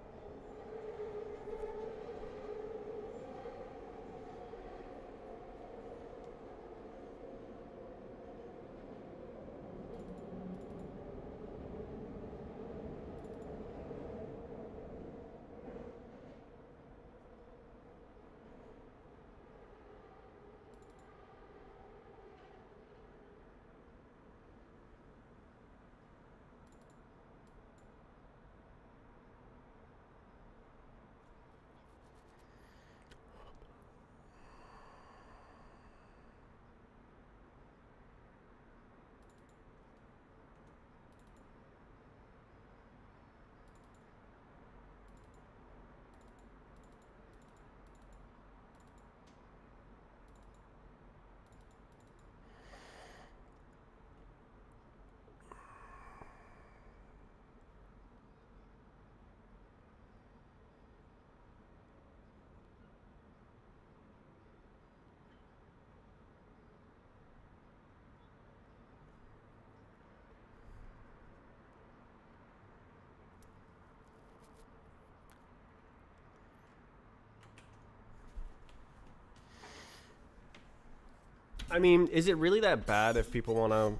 I mean, is it really that bad if people want to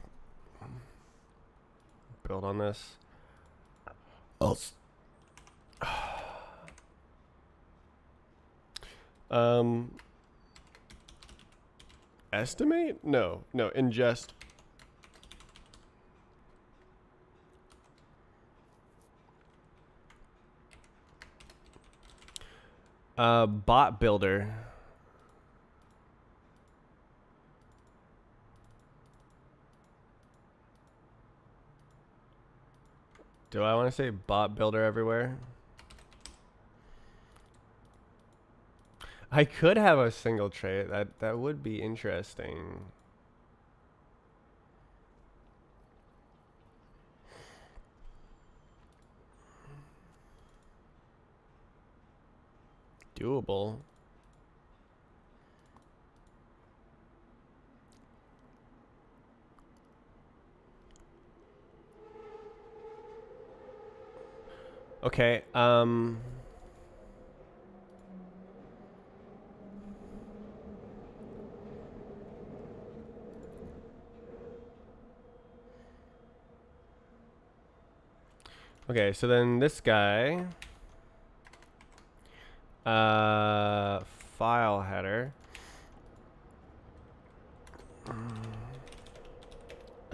build on this? Um, estimate? No, ingest. Bot builder. Do I want to say bot builder everywhere? I could have a single trait. That would be interesting. Doable. Okay, okay, so then this guy, file header,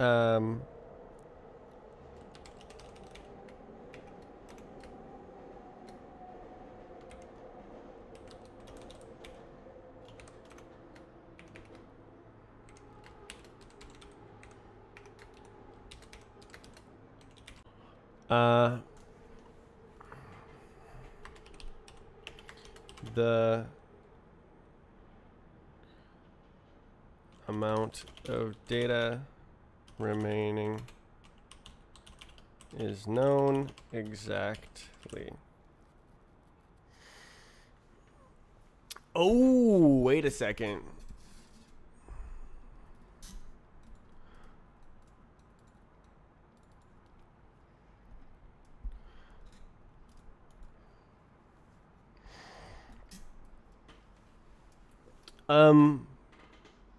um, the amount of data remaining is known exactly. Oh, wait a second.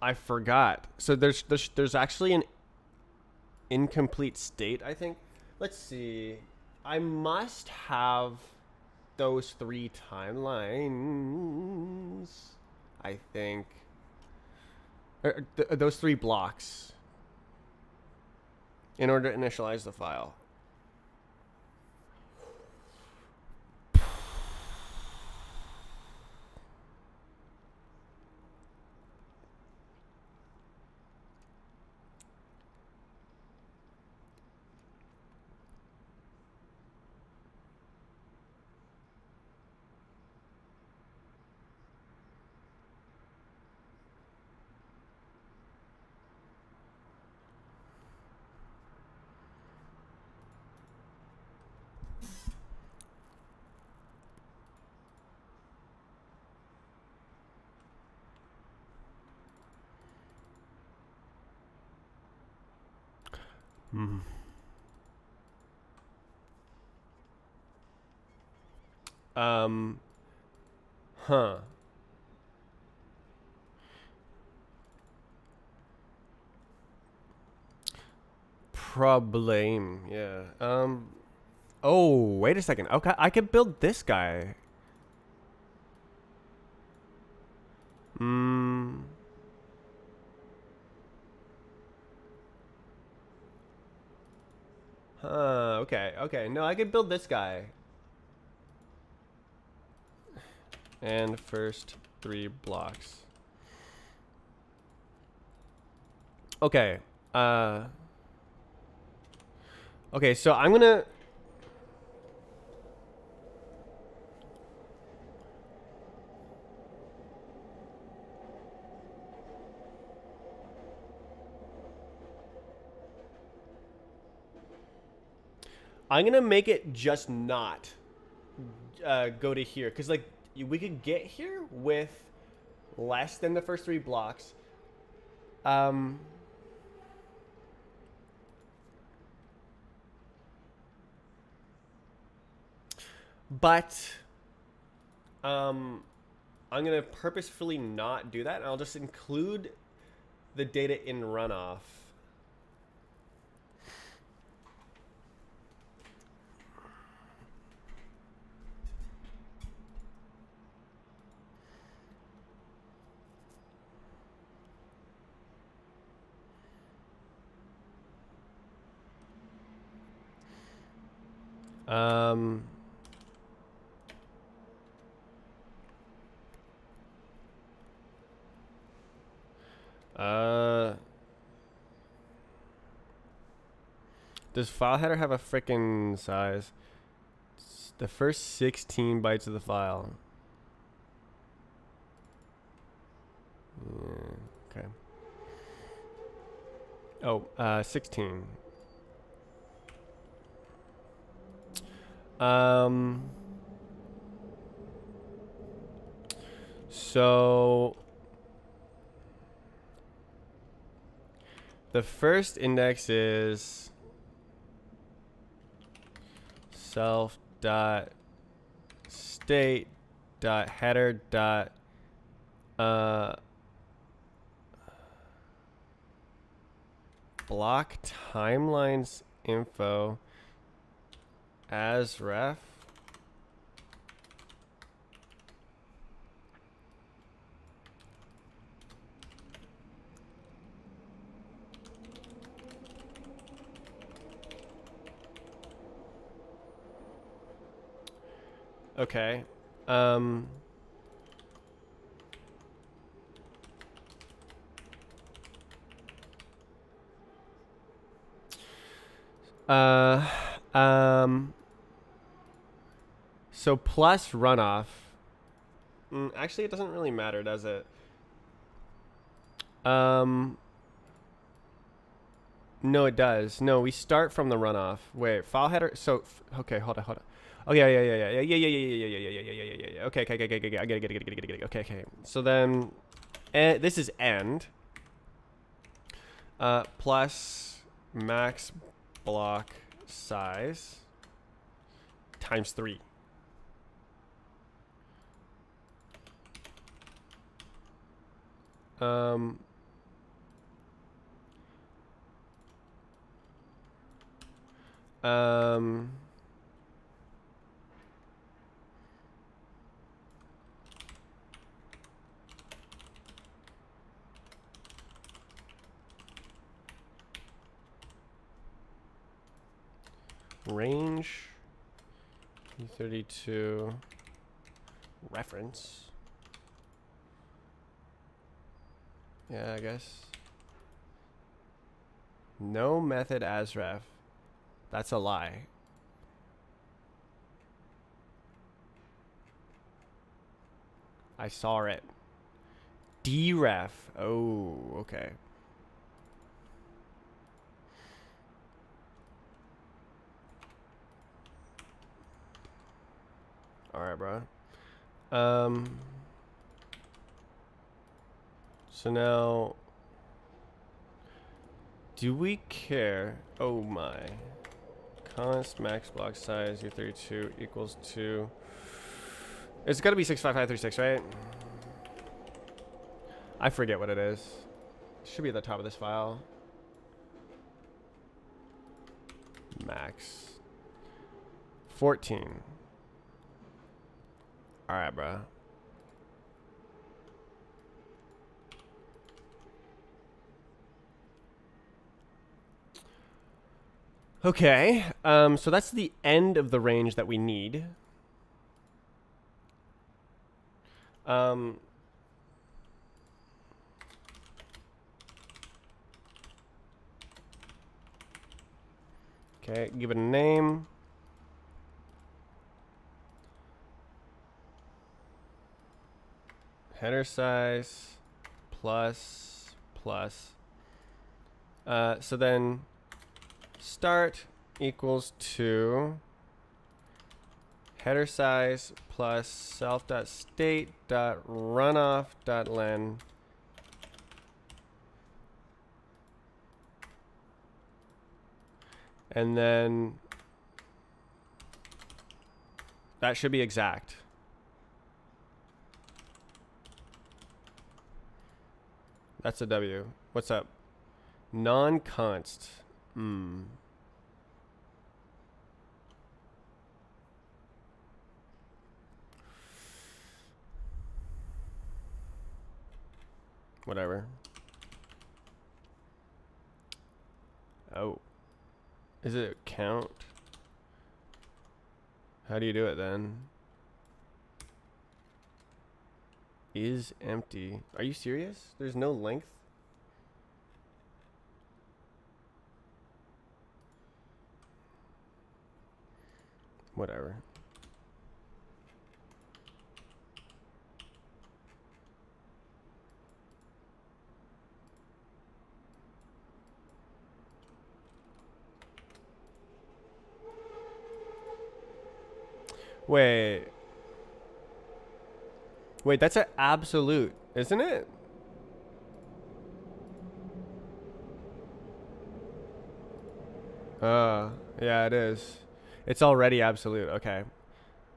I forgot. So there's actually an incomplete state, I think. Let's see. I must have those 3 timelines, I think. Those 3 blocks in order to initialize the file. Hmm. Um. Huh. Problem. Yeah. Oh, wait a second. Okay, I could build this guy. Hmm. Huh. Okay. Okay. No, I could build this guy. And first 3 blocks. Okay. Uh. Okay. So I'm gonna make it just not go to here, because like we could get here with less than the first 3 blocks. Um. But um, I'm gonna purposefully not do that, and I'll just include the data in runoff. Um, uh, does file header have a freaking size? It's the first 16 bytes of the file. Yeah, okay. Oh, 16. Um, so the first index is self dot state dot header dot uh block timelines info as ref. Okay. Um, uh, um, so plus runoff. Actually, it doesn't really matter, does it? Um, no, it does. No, we start from the runoff. Wait, file header. So, okay, hold on, hold on. Oh yeah, yeah, yeah, yeah, yeah, yeah, yeah, yeah, yeah, yeah, yeah, yeah, yeah, yeah, yeah. Okay, okay, okay, okay, okay. I get it. Okay, okay. So then, this is end. Plus max block size times 3. Um, um, range 32 reference. Yeah, I guess. No method as ref. That's a lie. I saw it. Dref. Oh, okay. All right, bro. So now Do we care? Oh my. Const max block size U32 equals to. It's got to be 65536, right? I forget what it is. It should be at the top of this file. Max 14. All right, bro. Okay, so that's the end of the range that we need. Okay, give it a name. Header size plus. So then start equals to header size plus self.state.runoff.len. And then that should be exact. That's a W. What's up? Non-const. Whatever. Oh. Is it count? How do you do it then? Is empty. Are you serious? There's no length? Whatever. Wait. Wait, that's an absolute, isn't it? Yeah, it is. It's already absolute. Okay.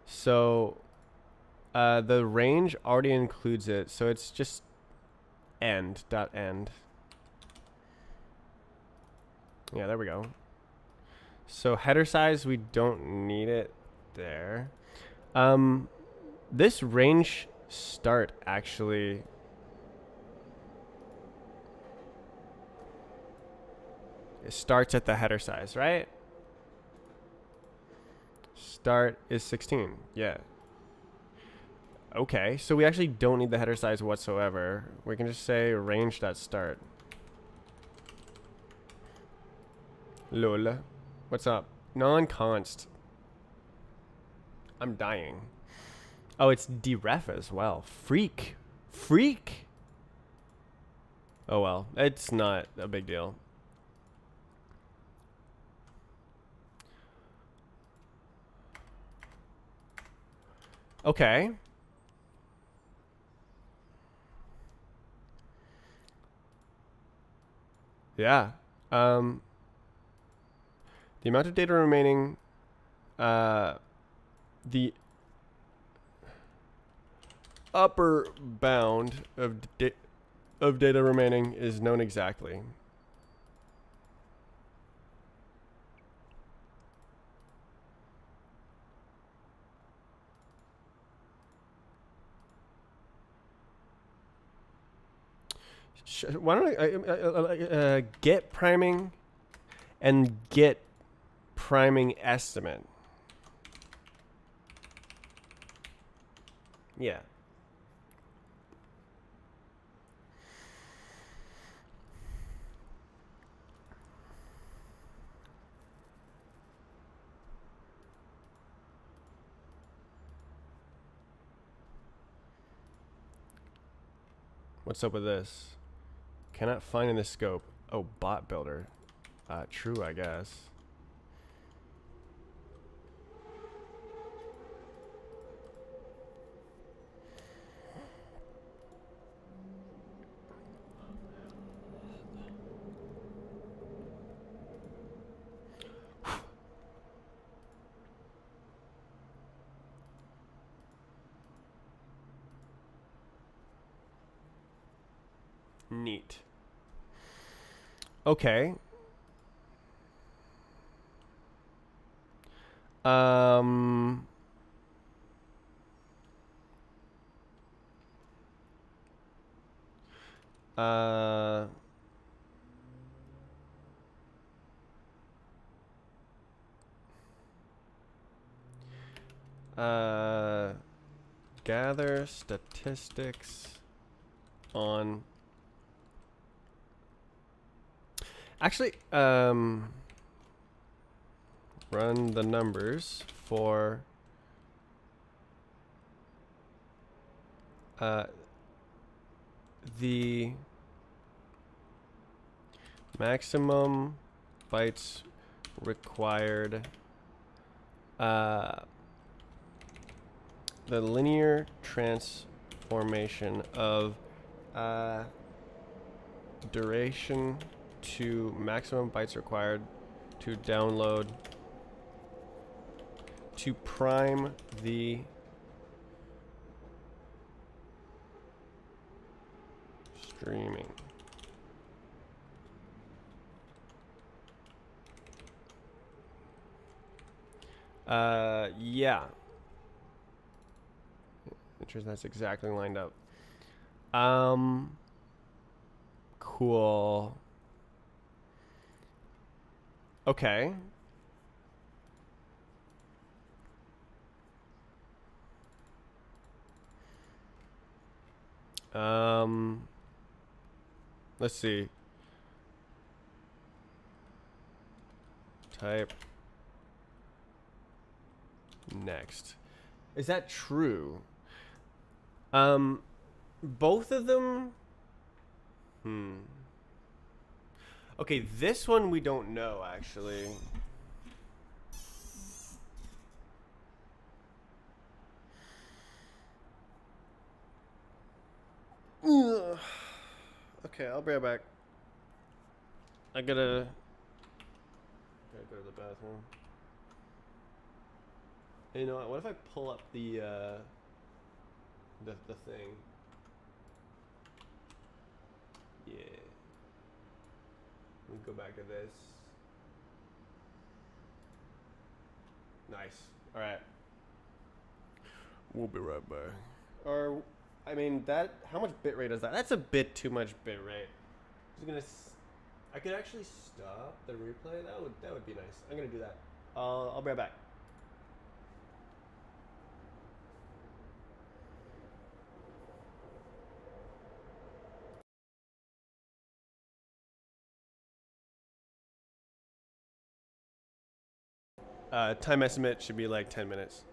So, the range already includes it, so it's just end. Yeah, there we go. So header size, we don't need it there. This range start actually. It starts at the header size, right? Start is 16. Yeah. Okay, so we actually don't need the header size whatsoever. We can just say range.start. Lol. What's up? Non-const. I'm dying. Oh, it's deref as well. Freak. Oh well, it's not a big deal. Okay. Yeah. The amount of data remaining, the upper bound of data remaining is known exactly. Why don't I get priming and get priming estimate? Yeah. What's up with this? Cannot find in the scope. Oh, bot builder. True, I guess. Neat. Okay. Um. Uh. Uh. Gather statistics on. Actually, run the numbers for the maximum bytes required, uh, the linear transformation of duration to maximum bytes required to download to prime the streaming. Yeah. Interesting. That's exactly lined up. Cool. Okay. Let's see. Type next. Is that true? Both of them. Okay, this one we don't know actually. Ugh. Okay, I'll be right back. I gotta go to the bathroom. Hey, you know what? What if I pull up the thing? Yeah. Let me go back to this. Nice. All right. We'll be right back. Or, I mean, that. How much bitrate is that? That's a bit too much bitrate. I'm gonna. I could actually stop the replay. That would be nice. I'm gonna do that. I'll be right back. Time estimate should be like 10 minutes.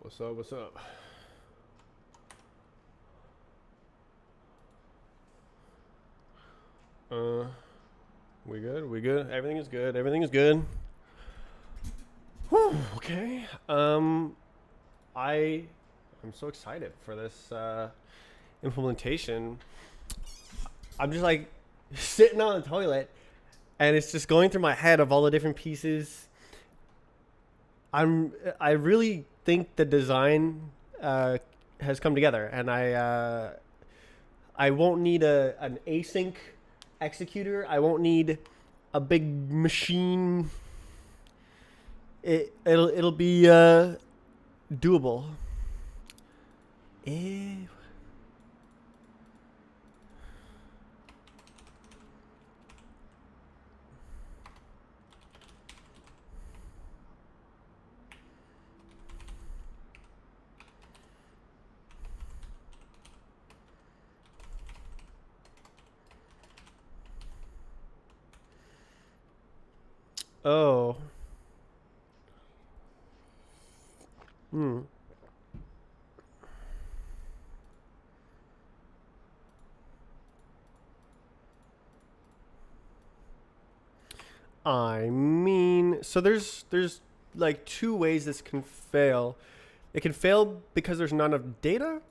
What's up? What's up? We good? We good? Everything is good. Everything is good. Whew, okay. I'm so excited for this implementation. I'm just like sitting on the toilet, and it's just going through my head of all the different pieces. I really think the design has come together, and I won't need an async executor. I won't need a big machine. It'll be doable. Oh. Hmm. I mean, so there's like two ways this can fail. It can fail because there's not enough data.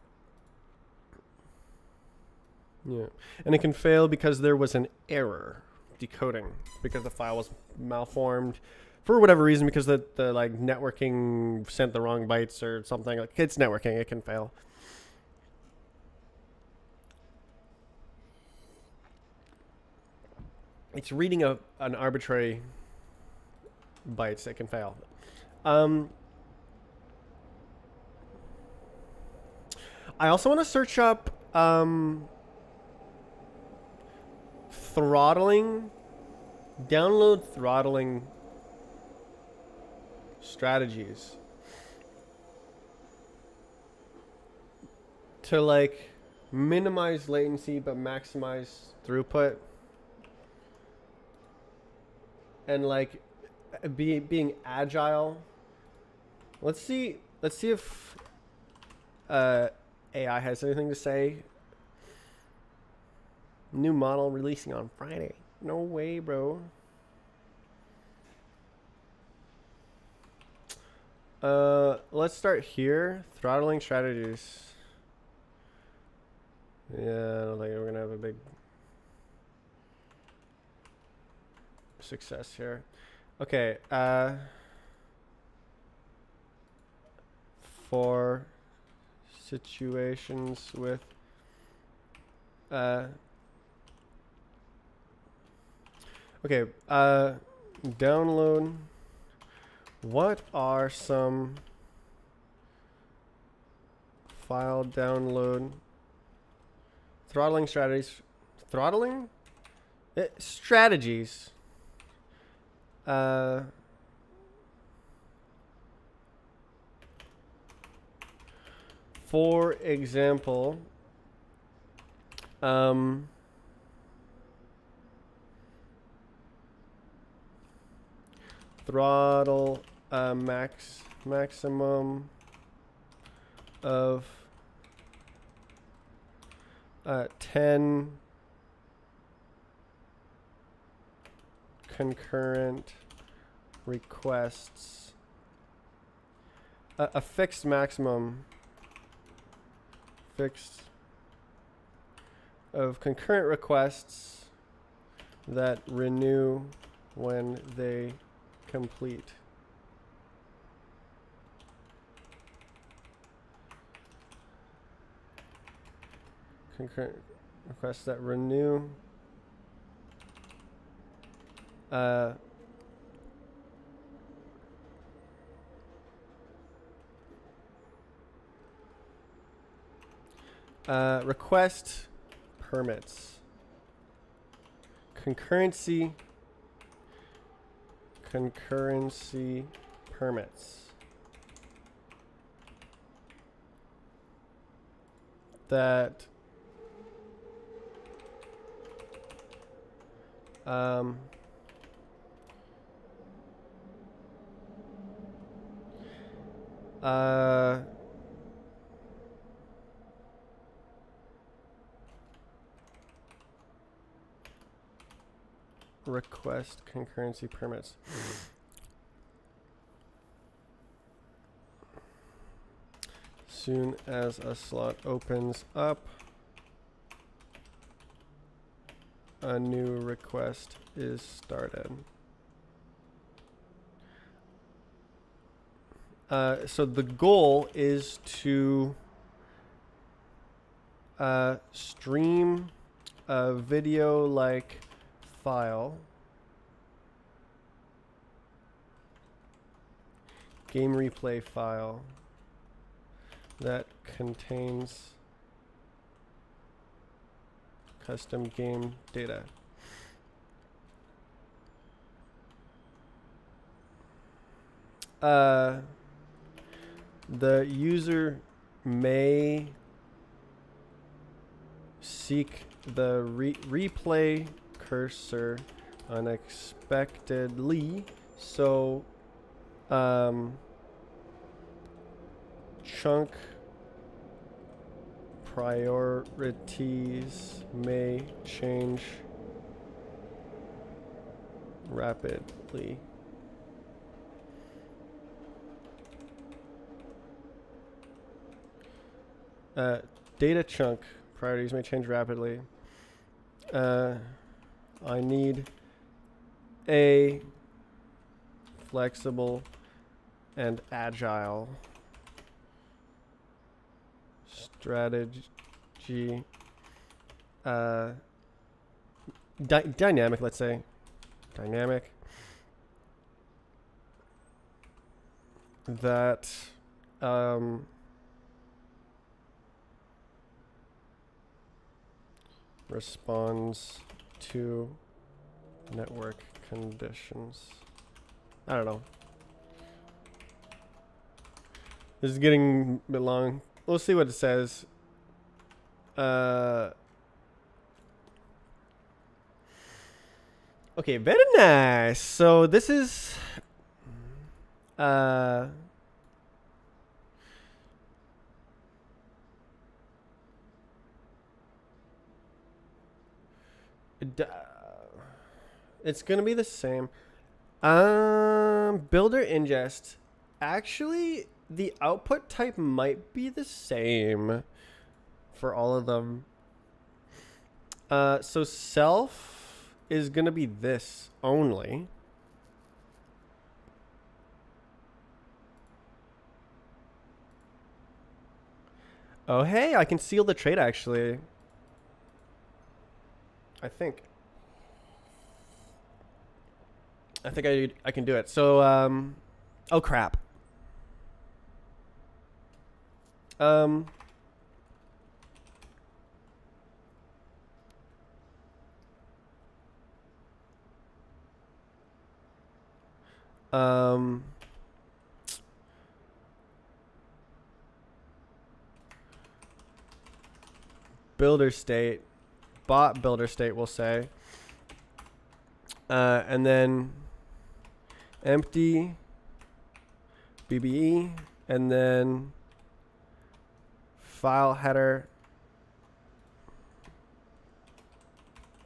Yeah. And it can fail because there was an error decoding because the file was malformed for whatever reason, because the like networking sent the wrong bytes or something. Like, it's networking, it can fail. It's reading an arbitrary bytes that can fail. I also want to search up throttling, download throttling strategies to like minimize latency but maximize throughput, and like being agile. Let's see if AI has anything to say. New model releasing on Friday. No way, bro. Let's start here. Throttling strategies. Yeah, I don't think we're gonna have a big success here. Okay, for situations with okay, download. What are some file download throttling strategies? Throttling strategies. For example, throttle maximum of 10 concurrent requests, a fixed maximum of concurrent requests that renew when they complete. Concurrent requests that renew request permits. Concurrency permits that Uh, request concurrency permits. Soon as a slot opens up, a new request is started. So the goal is to stream a video-like file, game replay file, that contains custom game data. The user may seek the replay cursor unexpectedly, so chunk priorities may change rapidly. Data chunk priorities may change rapidly. I need a flexible and agile strategy. Dynamic, let's say. Dynamic. That responds to network conditions. I don't know. This is getting a bit long. We'll see what it says. Okay, very nice. So this is it's gonna be the same. Builder ingest. Actually, the output type might be the same for all of them. So self is gonna be this only. Oh, hey, I can seal the trait actually. I think I can do it. So, oh crap. Builder state, bot builder state, we'll say. And then empty BBE, and then file header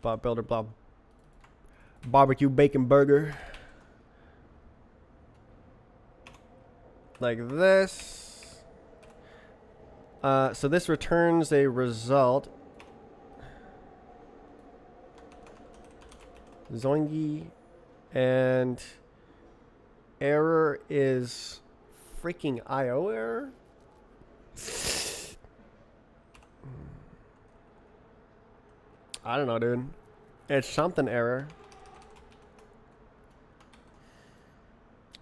bot builder blah barbecue bacon burger, like this. So this returns a result. Zoingy, and error is freaking IO error. I don't know, dude. It's something error.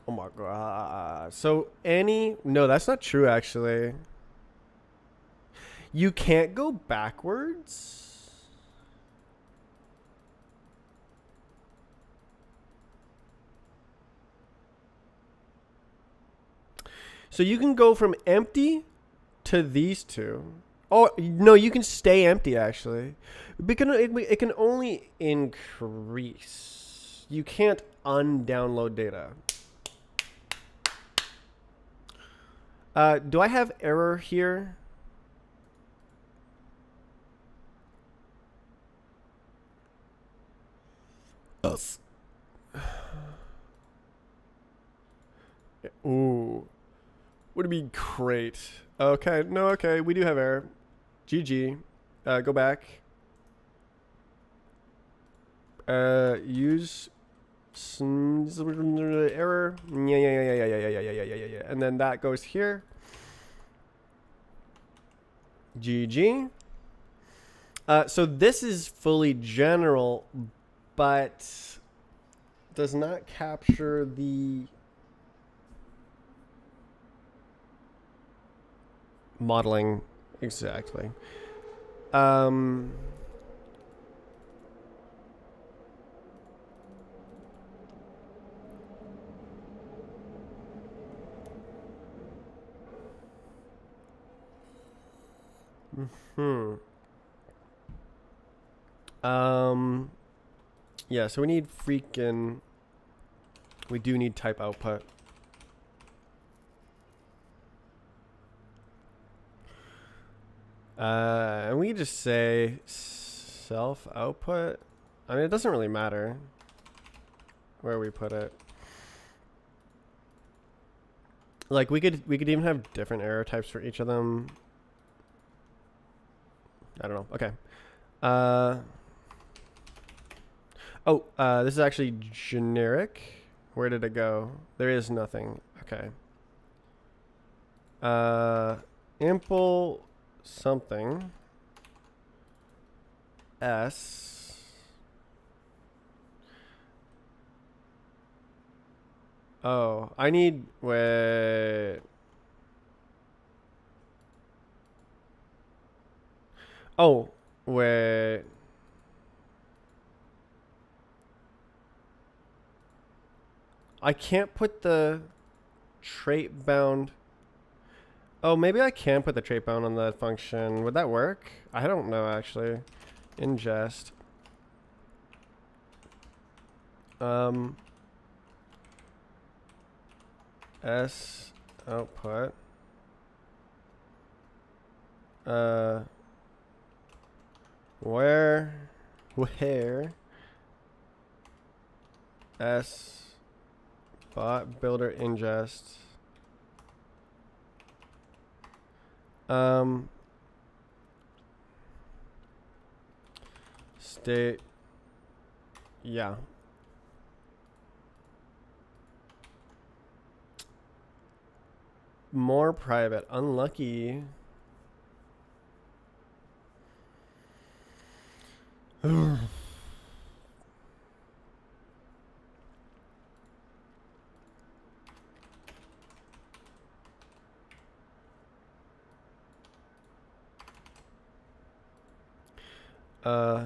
Oh my god. So no, that's not true actually. You can't go backwards. So you can go from empty to these two. Oh, no, you can stay empty, actually. Because it can only increase. You can't undownload data. Do I have error here? Us. Ooh. Would be great. Okay, no, okay, we do have error. GG. Go back. Use error. Yeah. And then that goes here. GG. So this is fully general, but does not capture the modeling exactly. Yeah, so we need freaking, we do need type output. And we just say self output. I mean, it doesn't really matter where we put it. Like we could even have different error types for each of them. I don't know. Okay. This is actually generic. Where did it go? There is nothing. Okay. Ample something. S. Oh, I need, wait. Oh, wait. I can't put the trait bound. Oh, maybe I can put the trait bound on the function. Would that work? I don't know, actually. Ingest. S output. Where S bot builder ingest. State. Yeah. More private. Unlucky. uh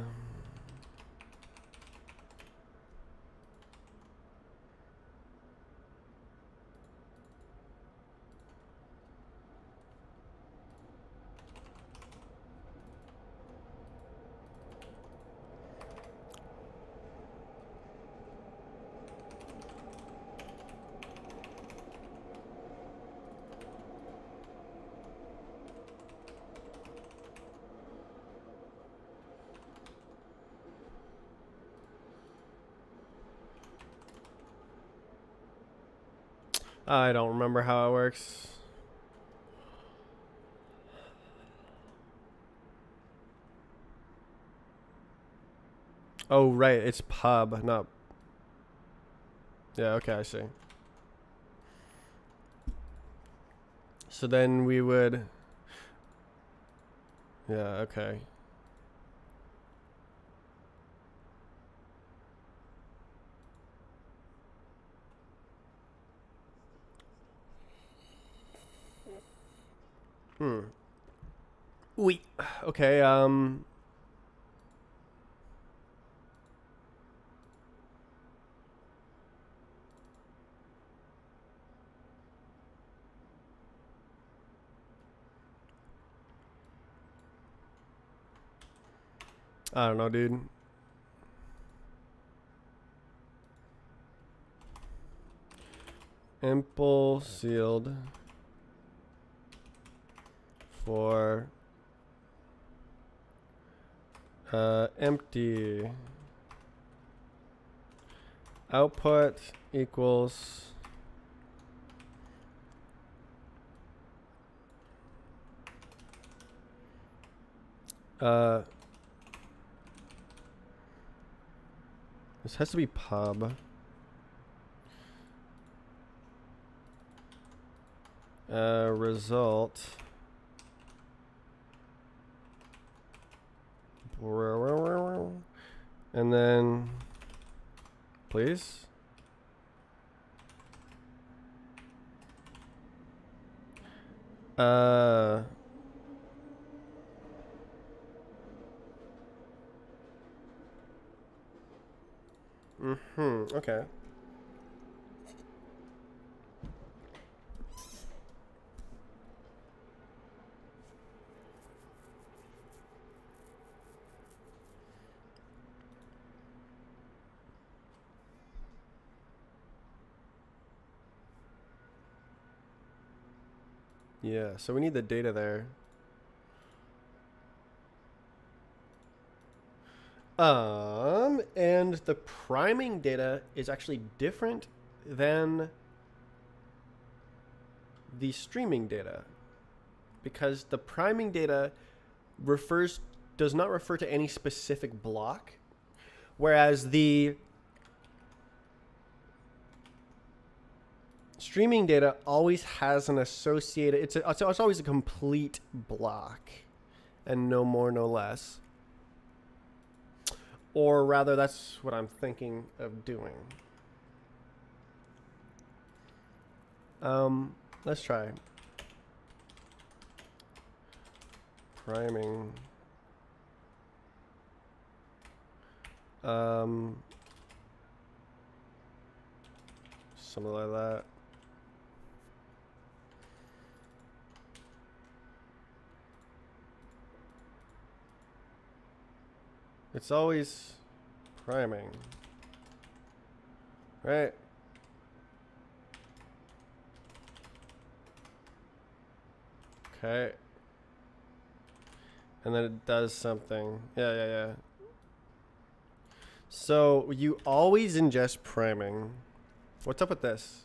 I don't remember how it works. Oh, right. It's pub, not. Yeah, okay, I see. So then we would. Yeah, okay. Oui. Okay, I don't know, dude. Ample sealed. for empty output equals this has to be pub. Result. And then, please. Okay. Yeah, so we need the data there. And the priming data is actually different than the streaming data, because the priming data does not refer to any specific block, whereas the streaming data always has an associated, it's always a complete block, and no more, no less. Or rather, that's what I'm thinking of doing. Let's try priming. Something like that. It's always priming, right? Okay. And then it does something. Yeah. So you always ingest priming. What's up with this?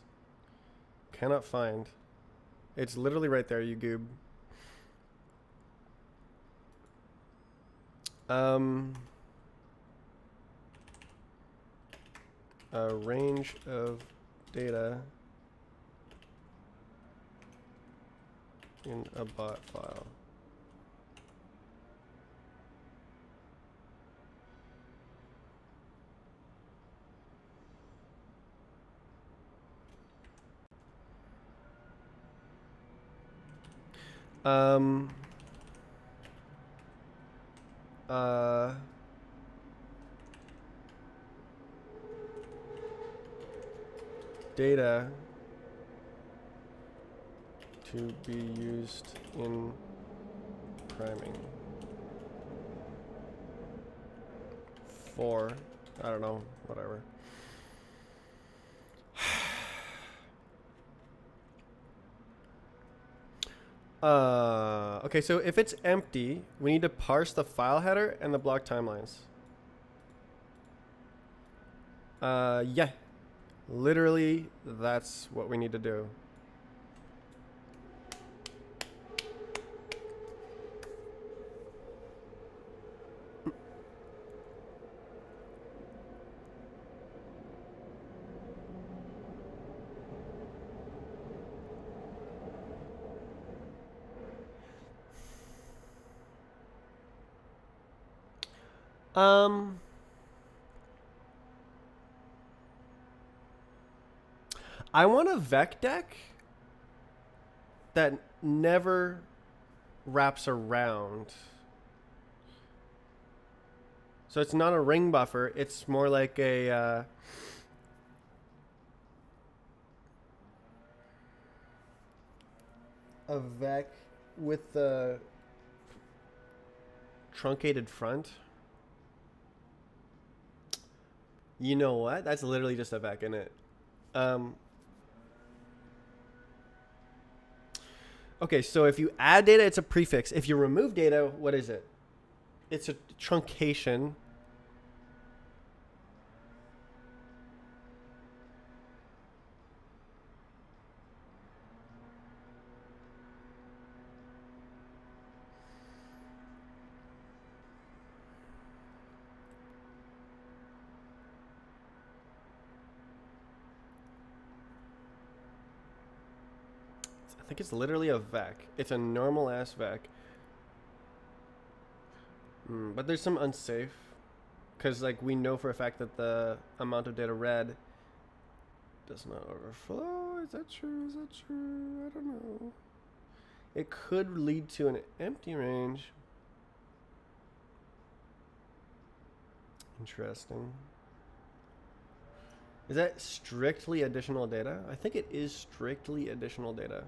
Cannot find. It's literally right there, you goob. A range of data in a bot file. Data to be used in priming for, I don't know, whatever. Okay, so if it's empty, we need to parse the file header and the block timelines. Yeah. Literally, that's what we need to do. I want a vec deck that never wraps around. So it's not a ring buffer. It's more like a vec with the truncated front. You know what? That's literally just a vec in it. Okay, so if you add data, it's a prefix. If you remove data, what is it? It's a truncation. I think it's literally a vec. It's a normal ass vec. But there's some unsafe. Because like we know for a fact that the amount of data read does not overflow. Is that true? Is that true? I don't know. It could lead to an empty range. Interesting. Is that strictly additional data? I think it is strictly additional data.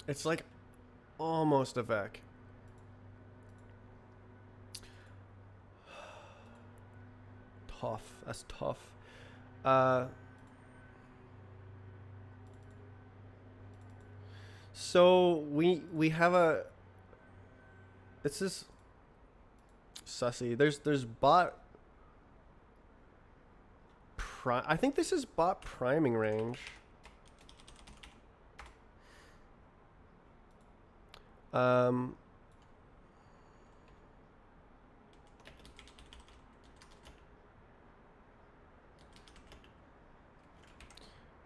It's like almost a vec. Tough. That's tough. So we have a. It's this sussy. There's bot. I think this is bot priming range. Um.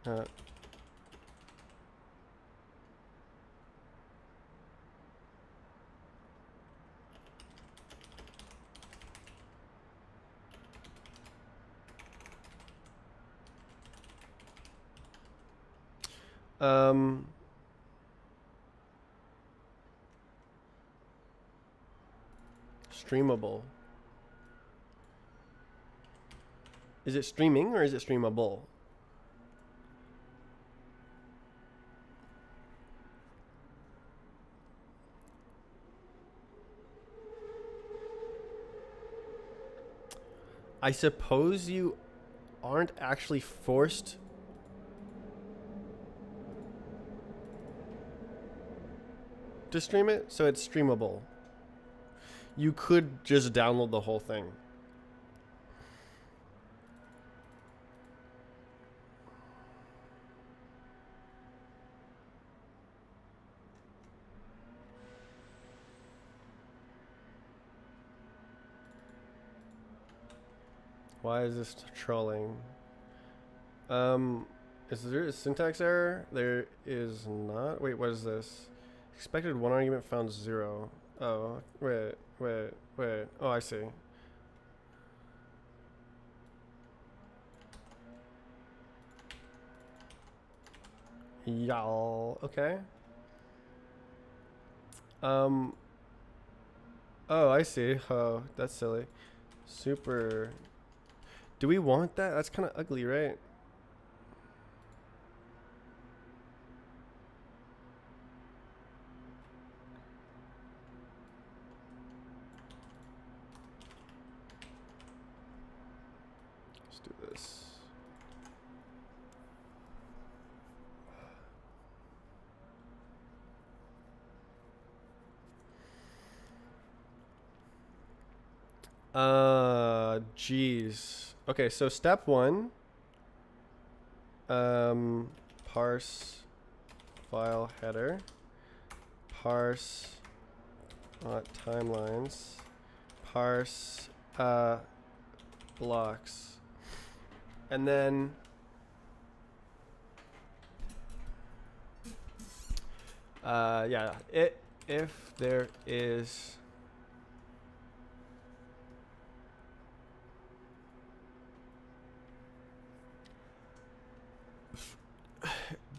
Uh, um. Streamable. Is it streaming or is it streamable? I suppose you aren't actually forced to stream it, so it's streamable. You could just download the whole thing. Why is this trolling? Is there a syntax error? There is not. Wait, what is this? Expected one argument found 0. Oh, wait. Oh, I see. Y'all. Okay. Oh, I see. Oh, that's silly. Super. Do we want that? That's kind of ugly, right? Let's do this. Geez. Okay, so step 1. Parse file header. Parse timelines. Parse blocks. And then yeah, if there is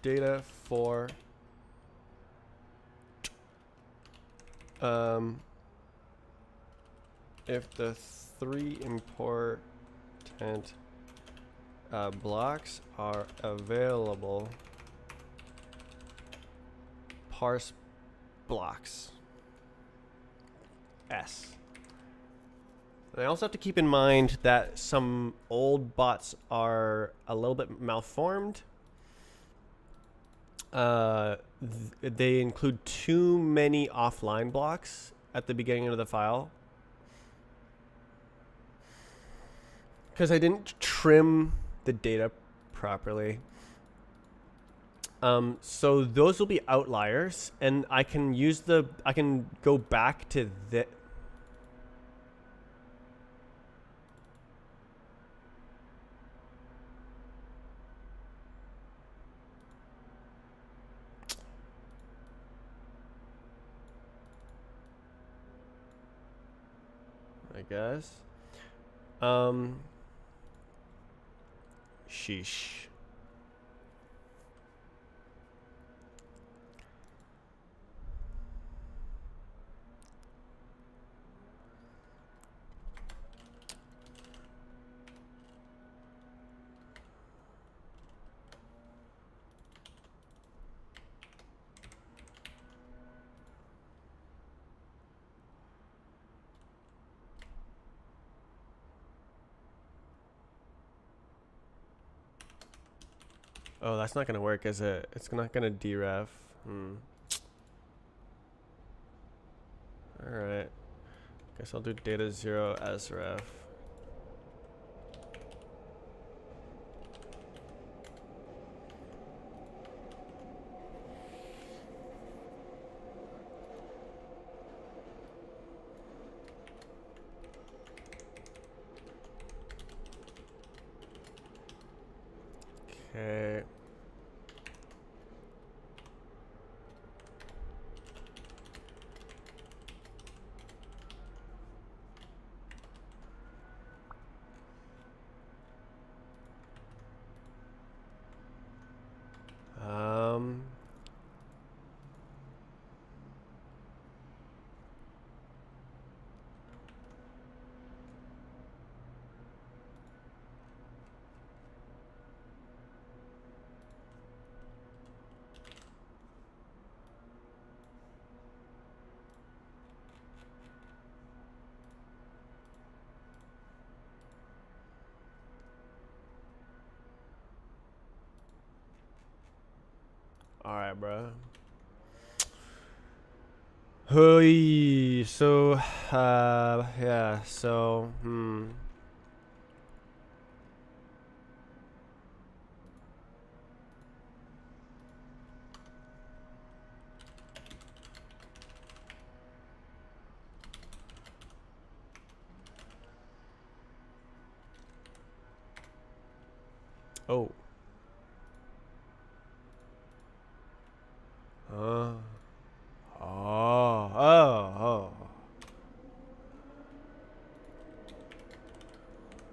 data for If the three important blocks are available, parse blocks. S. And I also have to keep in mind that some old bots are a little bit malformed. They include too many offline blocks at the beginning of the file. Because I didn't trim the data properly. So those will be outliers, and I can use I can go back to the. I guess. Sheesh. Oh, that's not gonna work, is it? It's not gonna deref. Alright. Guess I'll do data 0 as ref. Okay. Alright, bro. Hey, so, yeah, so, Oh.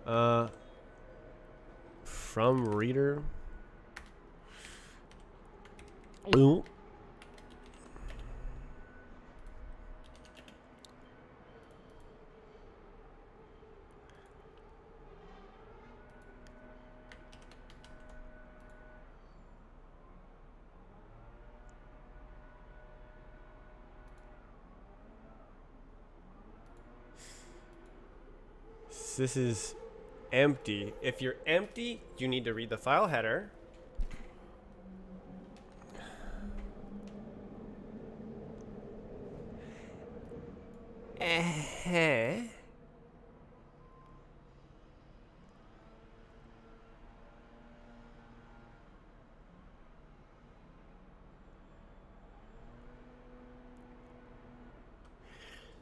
Oh. From reader. Ooh. This is empty. If you're empty, you need to read the file header.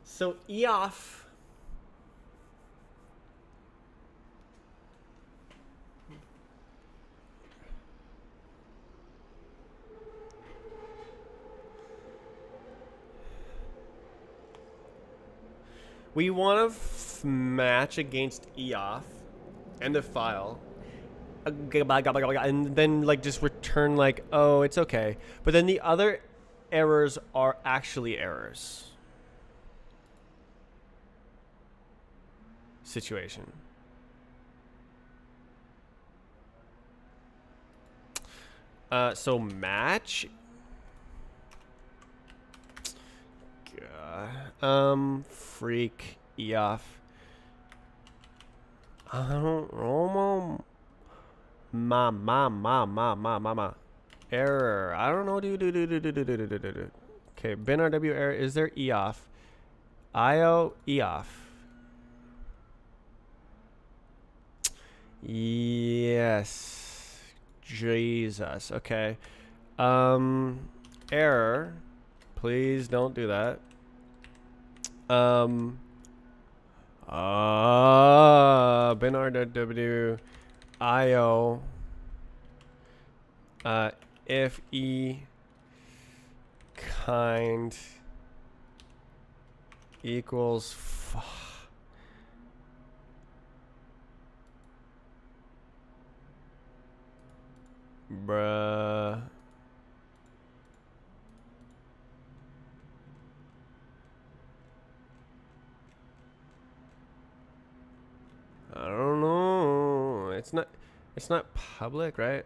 So EOF. We want to match against EOF and the file. And then like just return like, oh, it's okay. But then the other errors are actually errors. situation. So match. Freak EOF. I don't know. Ma. Error. I don't know. Okay, bin RW error. Is there EOF? IO EOF. Yes. Jesus. Okay. Error. Please don't do that. Bin RW IO. If E kind equals bruh. I don't know. It's not public, right?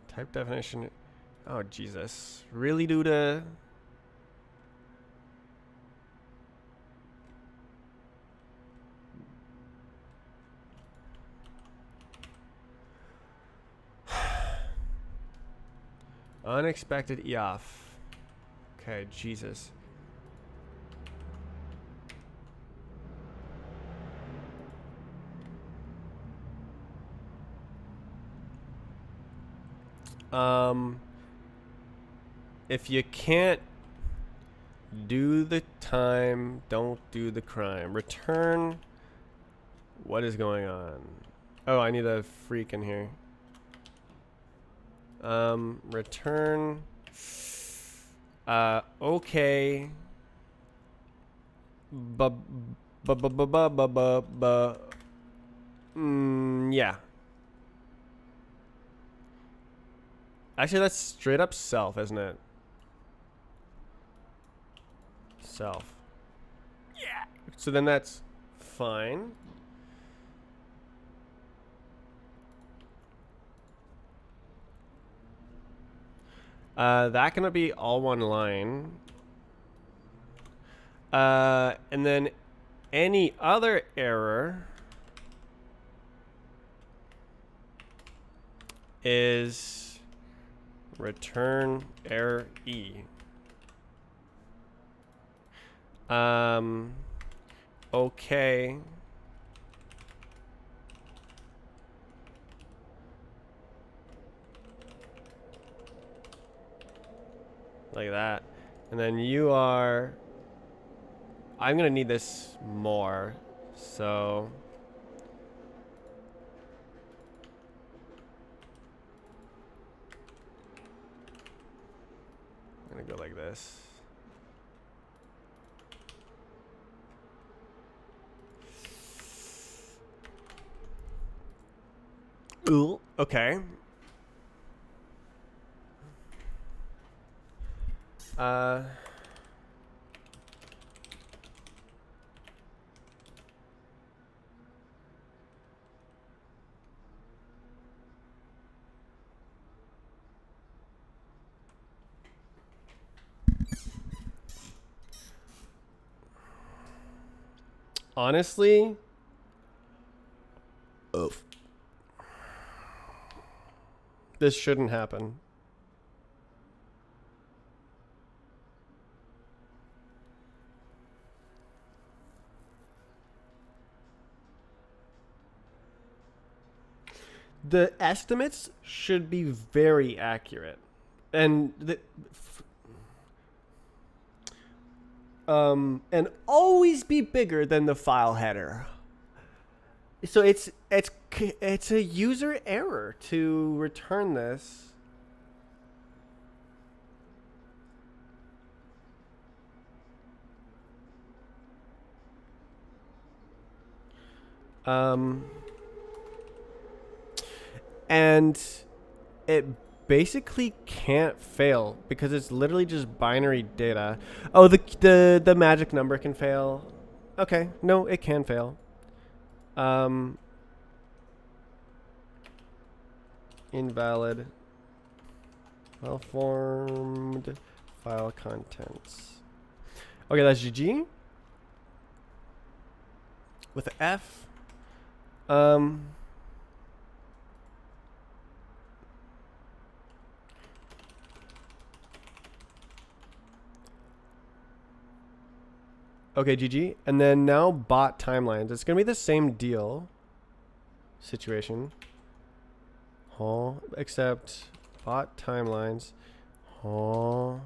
Type definition. Oh Jesus. Really, dude? Unexpected EOF. Okay, Jesus. If you can't do the time, don't do the crime. Return. What is going on? Oh, I need a freak in here. Return. Okay. Yeah. Actually, that's straight up self, isn't it? Self. Yeah. So then that's fine. That gonna be all one line. And then any other error is return error E. Okay. Like that. And then you are... I'm going to need this more. So... I'm going to go like this. Ooh, okay. Honestly, this shouldn't happen. The estimates should be very accurate, and and always be bigger than the file header. So it's a user error to return this. And it basically can't fail because it's literally just binary data. Oh, the magic number can fail. Okay, no, it can fail. Invalid. Malformed file contents. Okay, that's GG. With an F. Okay, GG. And then now bot timelines. It's going to be the same deal. Situation. Except bot timelines. Oh,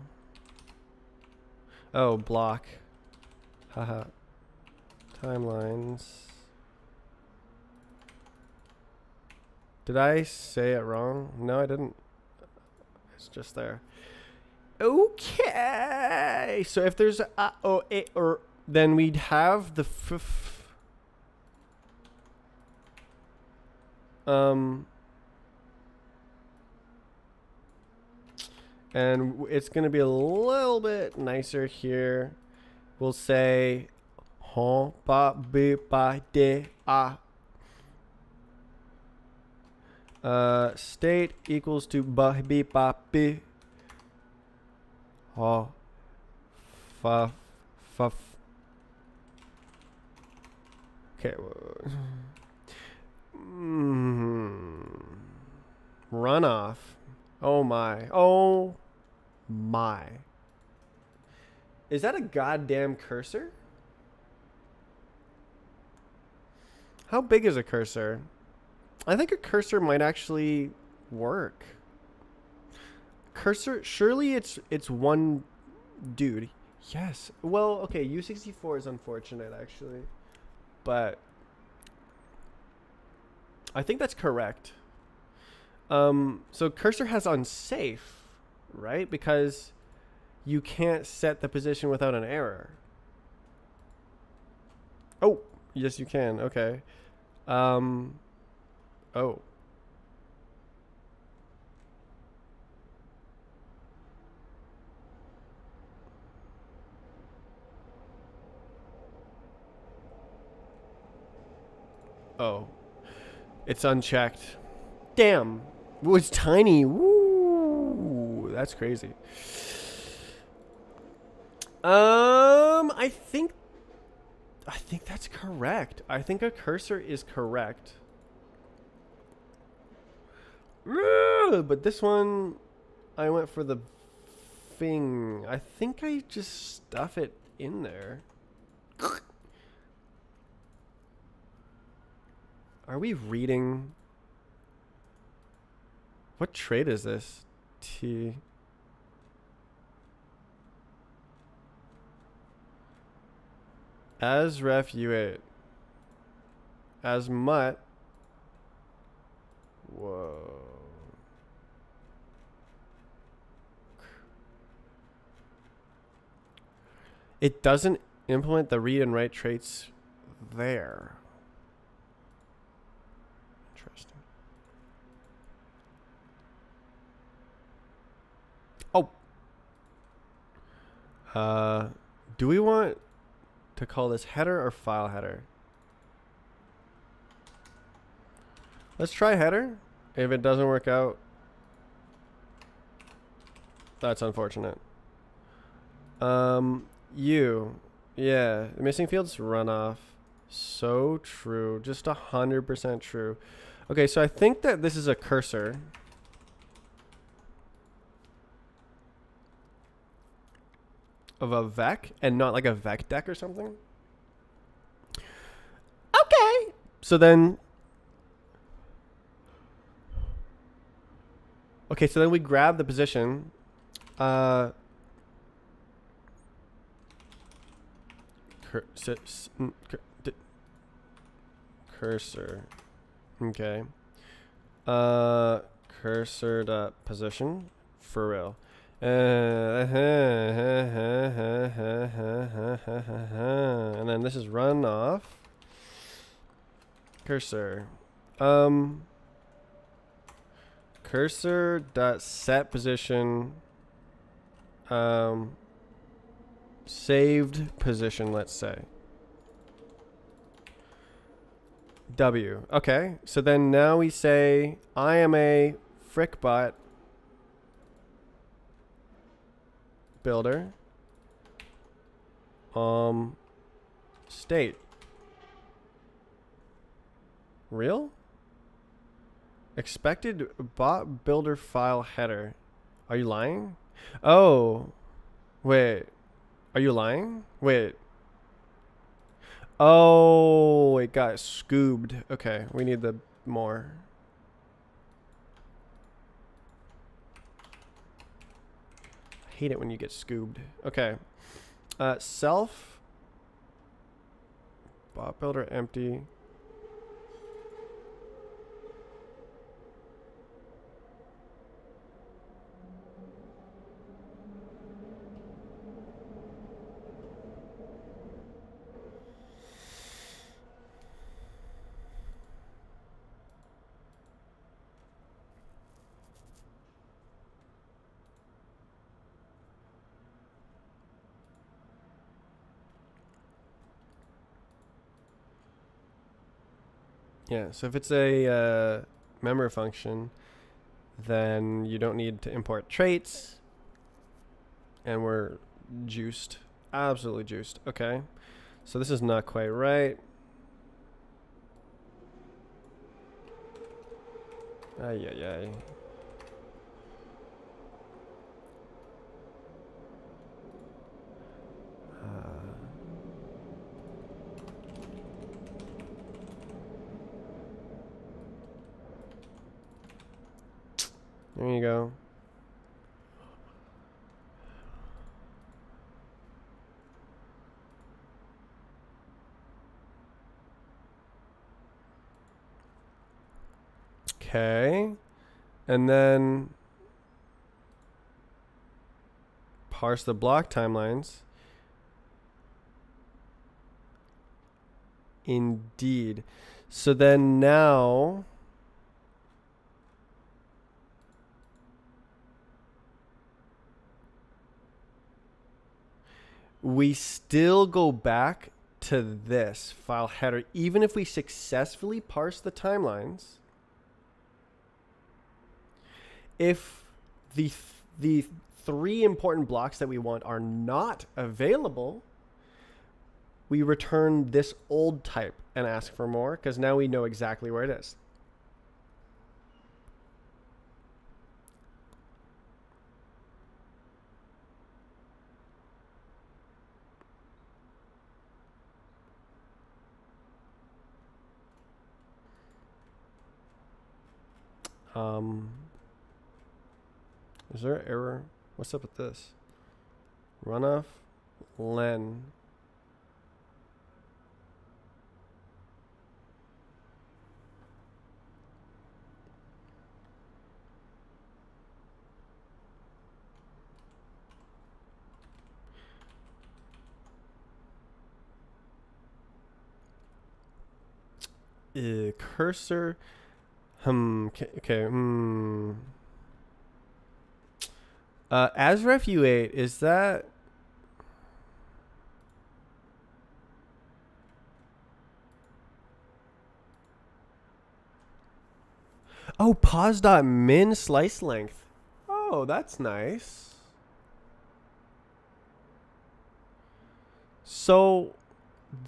block. Haha. Timelines. Did I say it wrong? No, I didn't. It's just there. Okay. So if there's a or then we'd have the and it's going to be a little bit nicer here. We'll say ba bi ba de a. State equals to ba bi ba bi. Fa fa. Okay. Runoff. Oh my. Oh my. Is that a goddamn cursor? How big is a cursor? I think a cursor might actually work. Cursor, surely it's one dude. Yes. Well, okay, U64 is unfortunate actually. But I think that's correct. So cursor has unsafe, right? Because you can't set the position without an error. Oh, yes you can. Okay. Oh. Oh. It's unchecked. Damn. It was tiny. Woo. That's crazy. I think that's correct. I think a cursor is correct. But this one, I went for the thing. I think I just stuff it in there. Are we reading? What trait is this? T. As ref U8. As mutt. Whoa. It doesn't implement the read and write traits there. Interesting. Oh. Do we want to call this header or file header? Let's try header. If it doesn't work out, that's unfortunate. Yeah, the missing fields runoff. So true. Just 100% true. Okay, so I think that this is a cursor. Of a vec and not like a vec deck or something. Okay. So then. Okay, so then we grab the position. Cursor. Okay. Cursor dot position for real. And then this is run off. Cursor. Cursor dot set position. Saved position, let's say. W. Okay. So then now we say I am a frickbot builder. State. Real? Expected bot builder file header. Are you lying? Oh, wait. Are you lying? Wait. Oh, it got scoobed. Okay, we need the more. I hate it when you get scoobed. Okay. Self. Bot builder empty. Yeah, so if it's a member function, then you don't need to import traits. And we're juiced. Absolutely juiced. Okay. So this is not quite right. Ay, ay, ay. There you go. Okay. And then parse the block timelines. Indeed. So then now we still go back to this file header, even if we successfully parse the timelines. If the three important blocks that we want are not available, we return this old type and ask for more, because now we know exactly where it is. Is there an error? What's up with this? Runoff, len. Cursor. Okay. As ref U8, is that? Oh, pause.min slice length. Oh, that's nice. So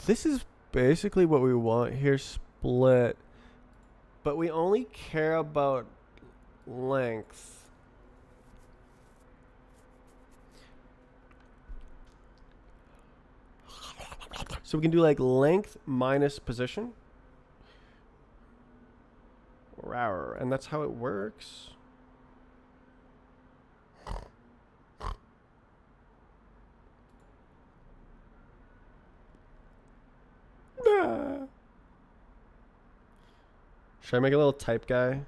this is basically what we want here, split. But we only care about length. So we can do like length minus position. And that's how it works. Should I make a little type guy?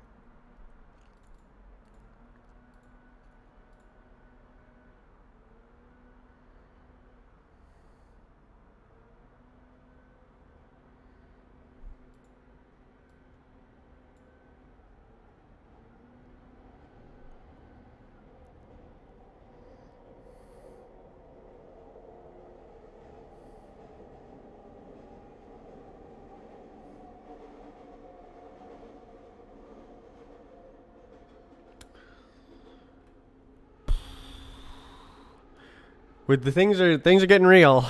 With the things are getting real.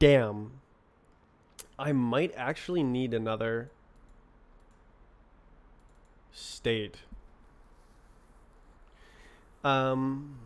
Damn. I might actually need another state. Um,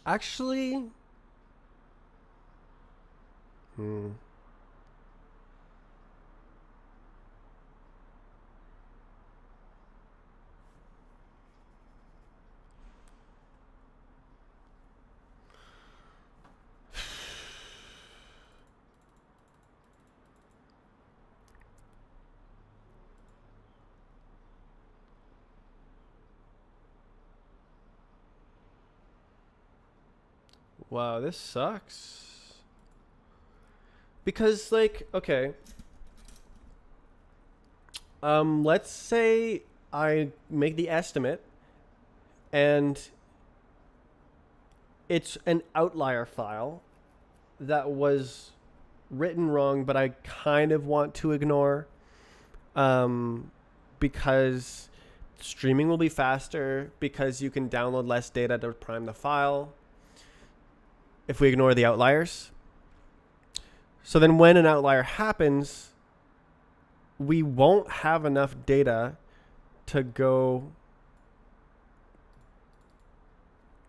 actually, hmm. Wow, this sucks. Because, like, okay, let's say I make the estimate and it's an outlier file that was written wrong, but I kind of want to ignore, um, because streaming will be faster because you can download less data to prime the file if we ignore the outliers. So then when an outlier happens, we won't have enough data to go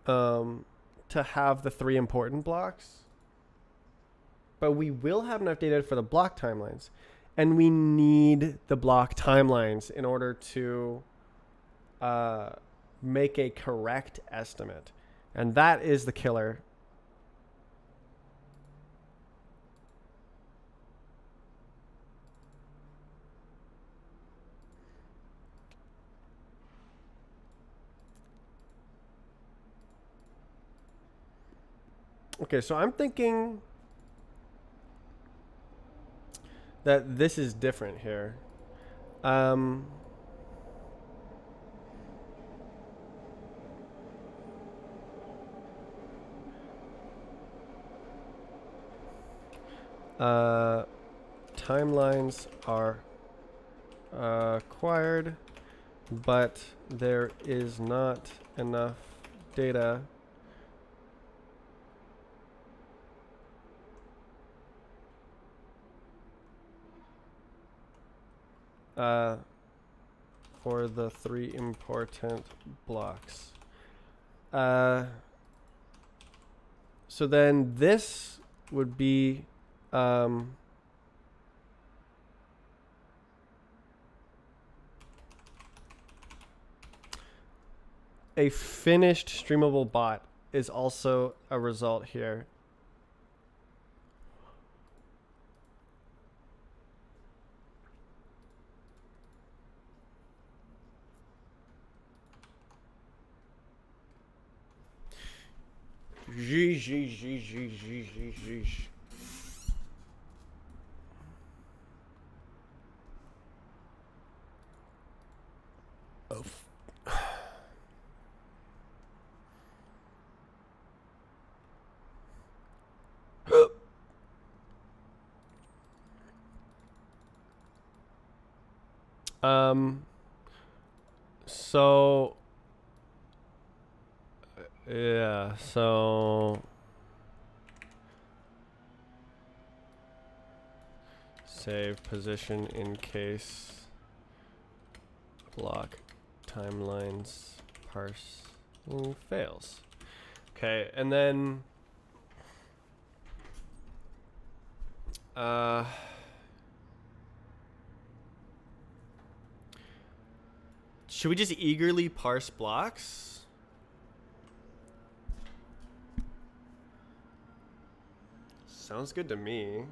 to have the 3 important blocks. But we will have enough data for the block timelines. And we need the block timelines in order to make a correct estimate. And that is the killer. Okay, so I'm thinking that this is different here. Um, timelines are acquired, but there is not enough data for the 3 important blocks. So then this would be a finished streamable bot is also a result here. Oh. So yeah, so save position in case block timelines parse fails. Okay, and then should we just eagerly parse blocks? Sounds good to me.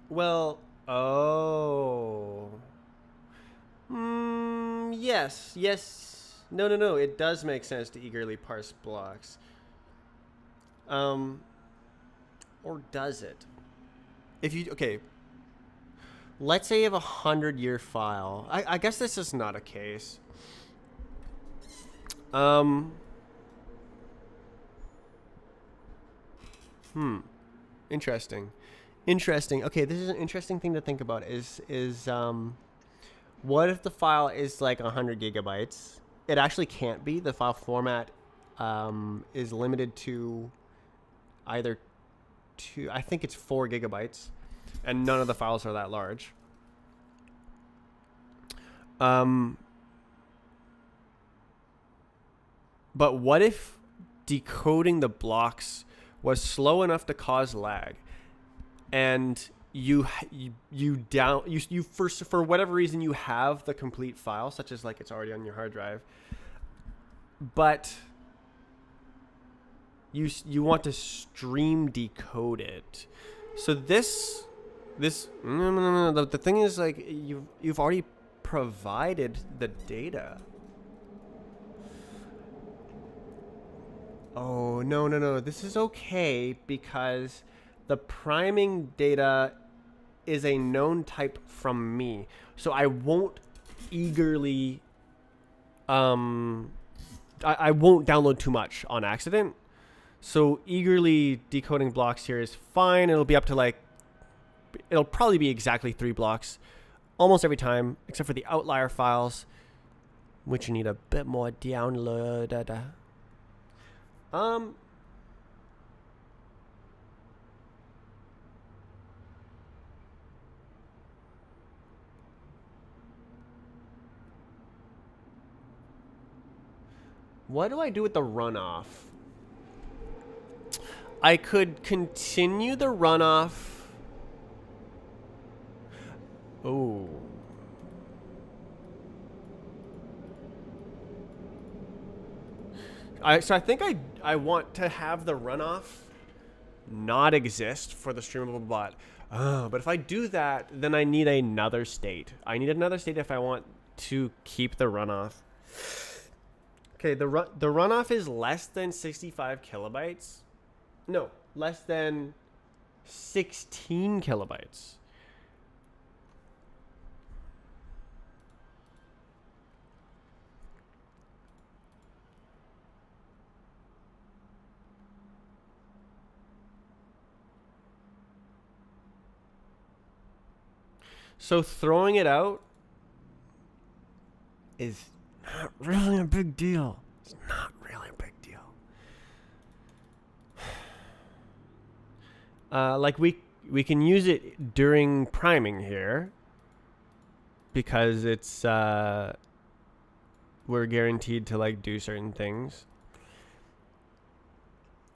Well, oh. Yes, yes. No. It does make sense to eagerly parse blocks. Or does it? If you, okay, let's say you have 100-year file. I guess this is not a case. Interesting. Okay, this is an interesting thing to think about. What if the file is like 100 gigabytes? It actually can't be. The file format is limited to either I think it's 4 gigabytes, and none of the files are that large. But what if decoding the blocks was slow enough to cause lag, and you first, for whatever reason, you have the complete file, such as like it's already on your hard drive, but you want to stream decode it. So this no. The thing is, like, you've already provided the data. Oh, no. This is okay because the priming data is a known type from me. So I won't eagerly I won't download too much on accident. So eagerly decoding blocks here is fine. It'll be up to it'll probably be exactly 3 blocks almost every time, except for the outlier files, which you need a bit more download. What do I do with the runoff? I could continue the runoff. Oh. So I think I want to have the runoff not exist for the streamable bot. But if I do that, then I need another state. I need another state if I want to keep the runoff. Okay, the runoff is less than 65 kilobytes. No, less than 16 kilobytes. So throwing it out is not really a big deal. It's not really a big deal. Like we can use it during priming here because it's we're guaranteed to like do certain things,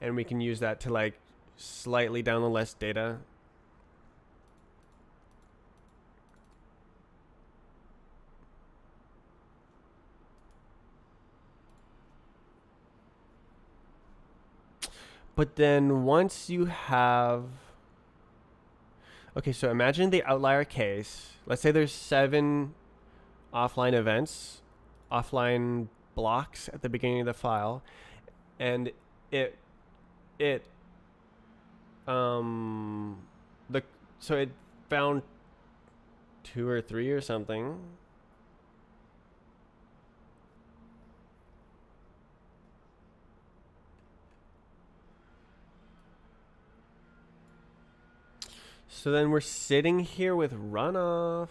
and we can use that to like slightly download less data. But then once you have... Okay, so imagine the outlier case. Let's say there's 7 offline events. Offline blocks at the beginning of the file, and it so it found 2 or 3 or something. So then we're sitting here with runoff.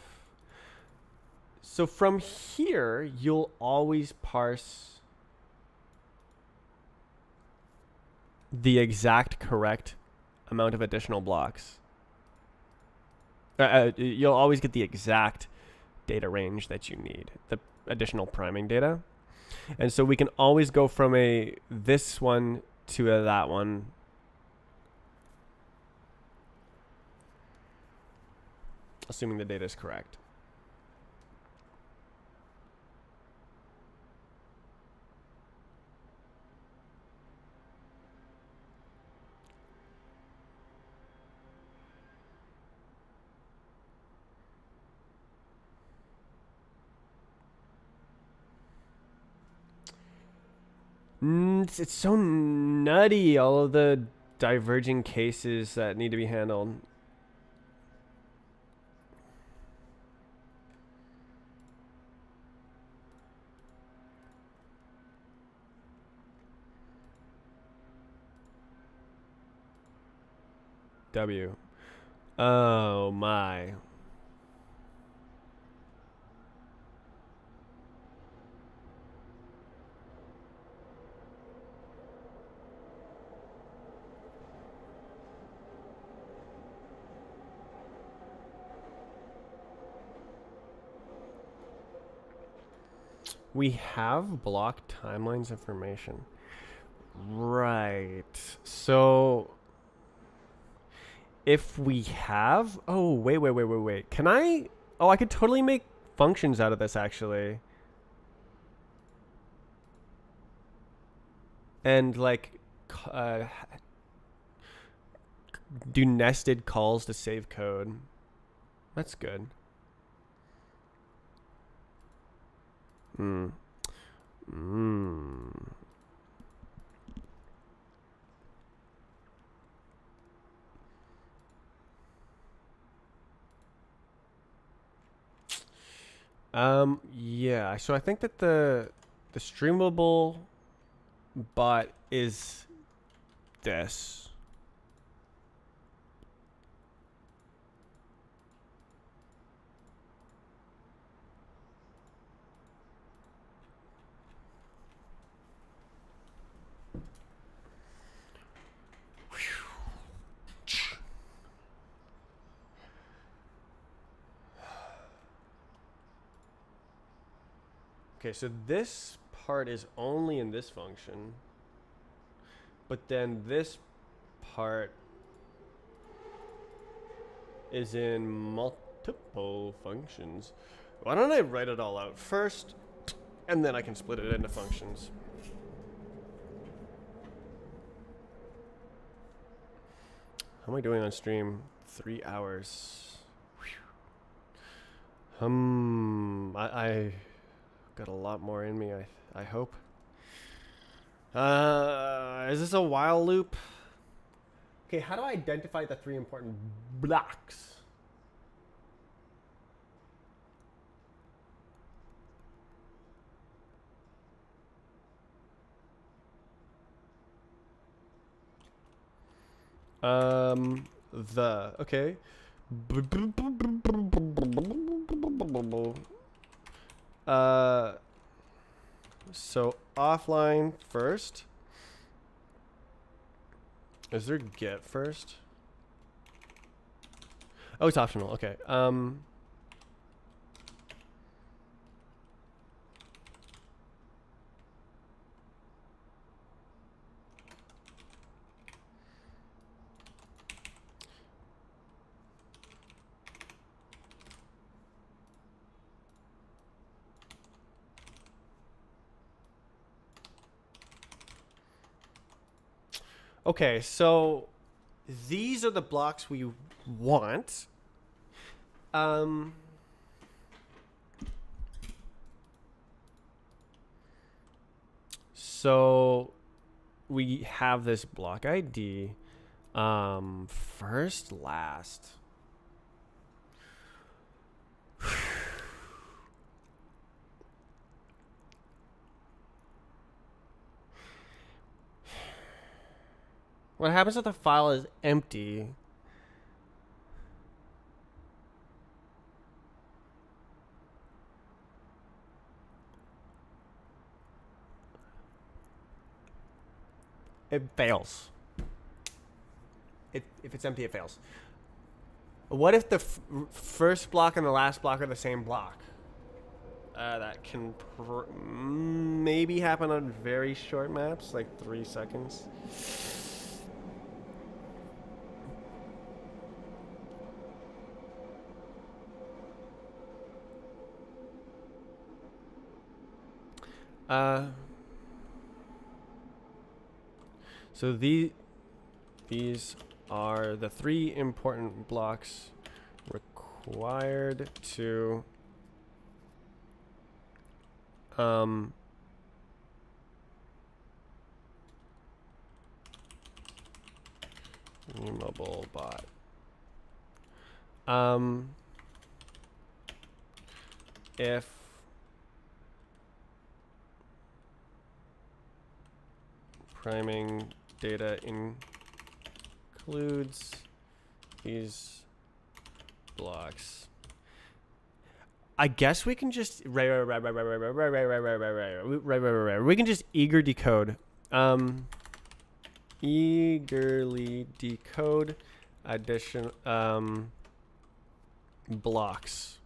So from here, you'll always parse the exact correct amount of additional blocks. You'll always get the exact data range that you need, the additional priming data. And so we can always go from this one to that one. Assuming the data is correct. It's so nutty, all of the diverging cases that need to be handled. W. Oh my. We have block timelines information. Right. So if we have, oh, wait. Can I, I could totally make functions out of this actually. And like, do nested calls to save code. That's good. Yeah, so I think that the streamable bot is this. Okay, so this part is only in this function, but then this part is in multiple functions. Why don't I write it all out first, and then I can split it into functions. How am I doing on stream? 3 hours. I got a lot more in me, I hope. Is this a while loop? Okay, how do I identify the 3 important blocks? Okay. So offline first. Is there get first? Oh, it's optional. Okay. Okay, so these are the blocks we want. So we have this block ID. First, last. What happens if the file is empty? It fails. If it's empty, it fails. What if the first block and the last block are the same block? That can maybe happen on very short maps, like 3 seconds. So these are the 3 important blocks required to mobile bot. If priming data includes these blocks, I guess we can just we can just eager decode, eagerly decode addition blocks.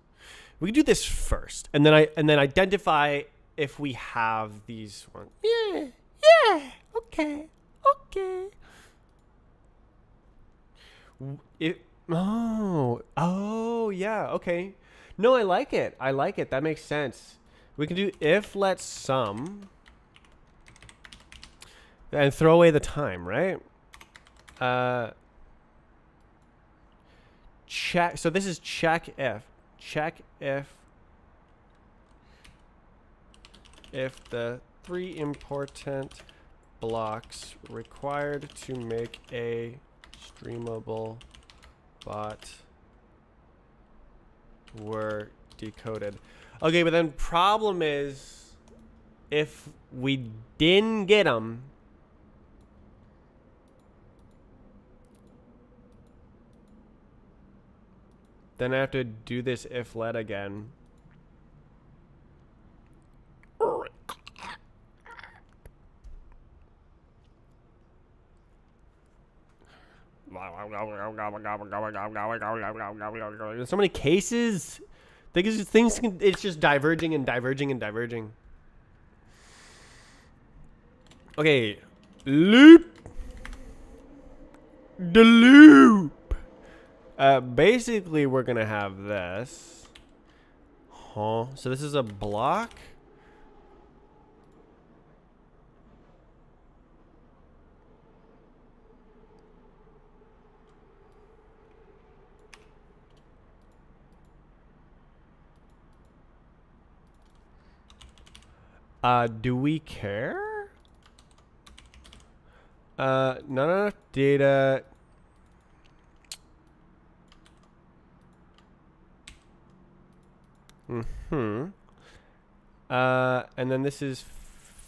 We can do this first, and then identify if we have these ones. Yeah, okay. Oh, yeah, okay. No, I like it. That makes sense. We can do if let sum and throw away the time, right? Check. So this is check if. Check if the 3 important blocks required to make a streamable bot were decoded. Okay, but then problem is if we didn't get them, then I have to do this if let again. There's so many cases. It's just diverging and diverging and diverging. Okay, loop. The loop. Basically, we're gonna have this. Huh? So this is a block. Do we care? Not enough data. And then this is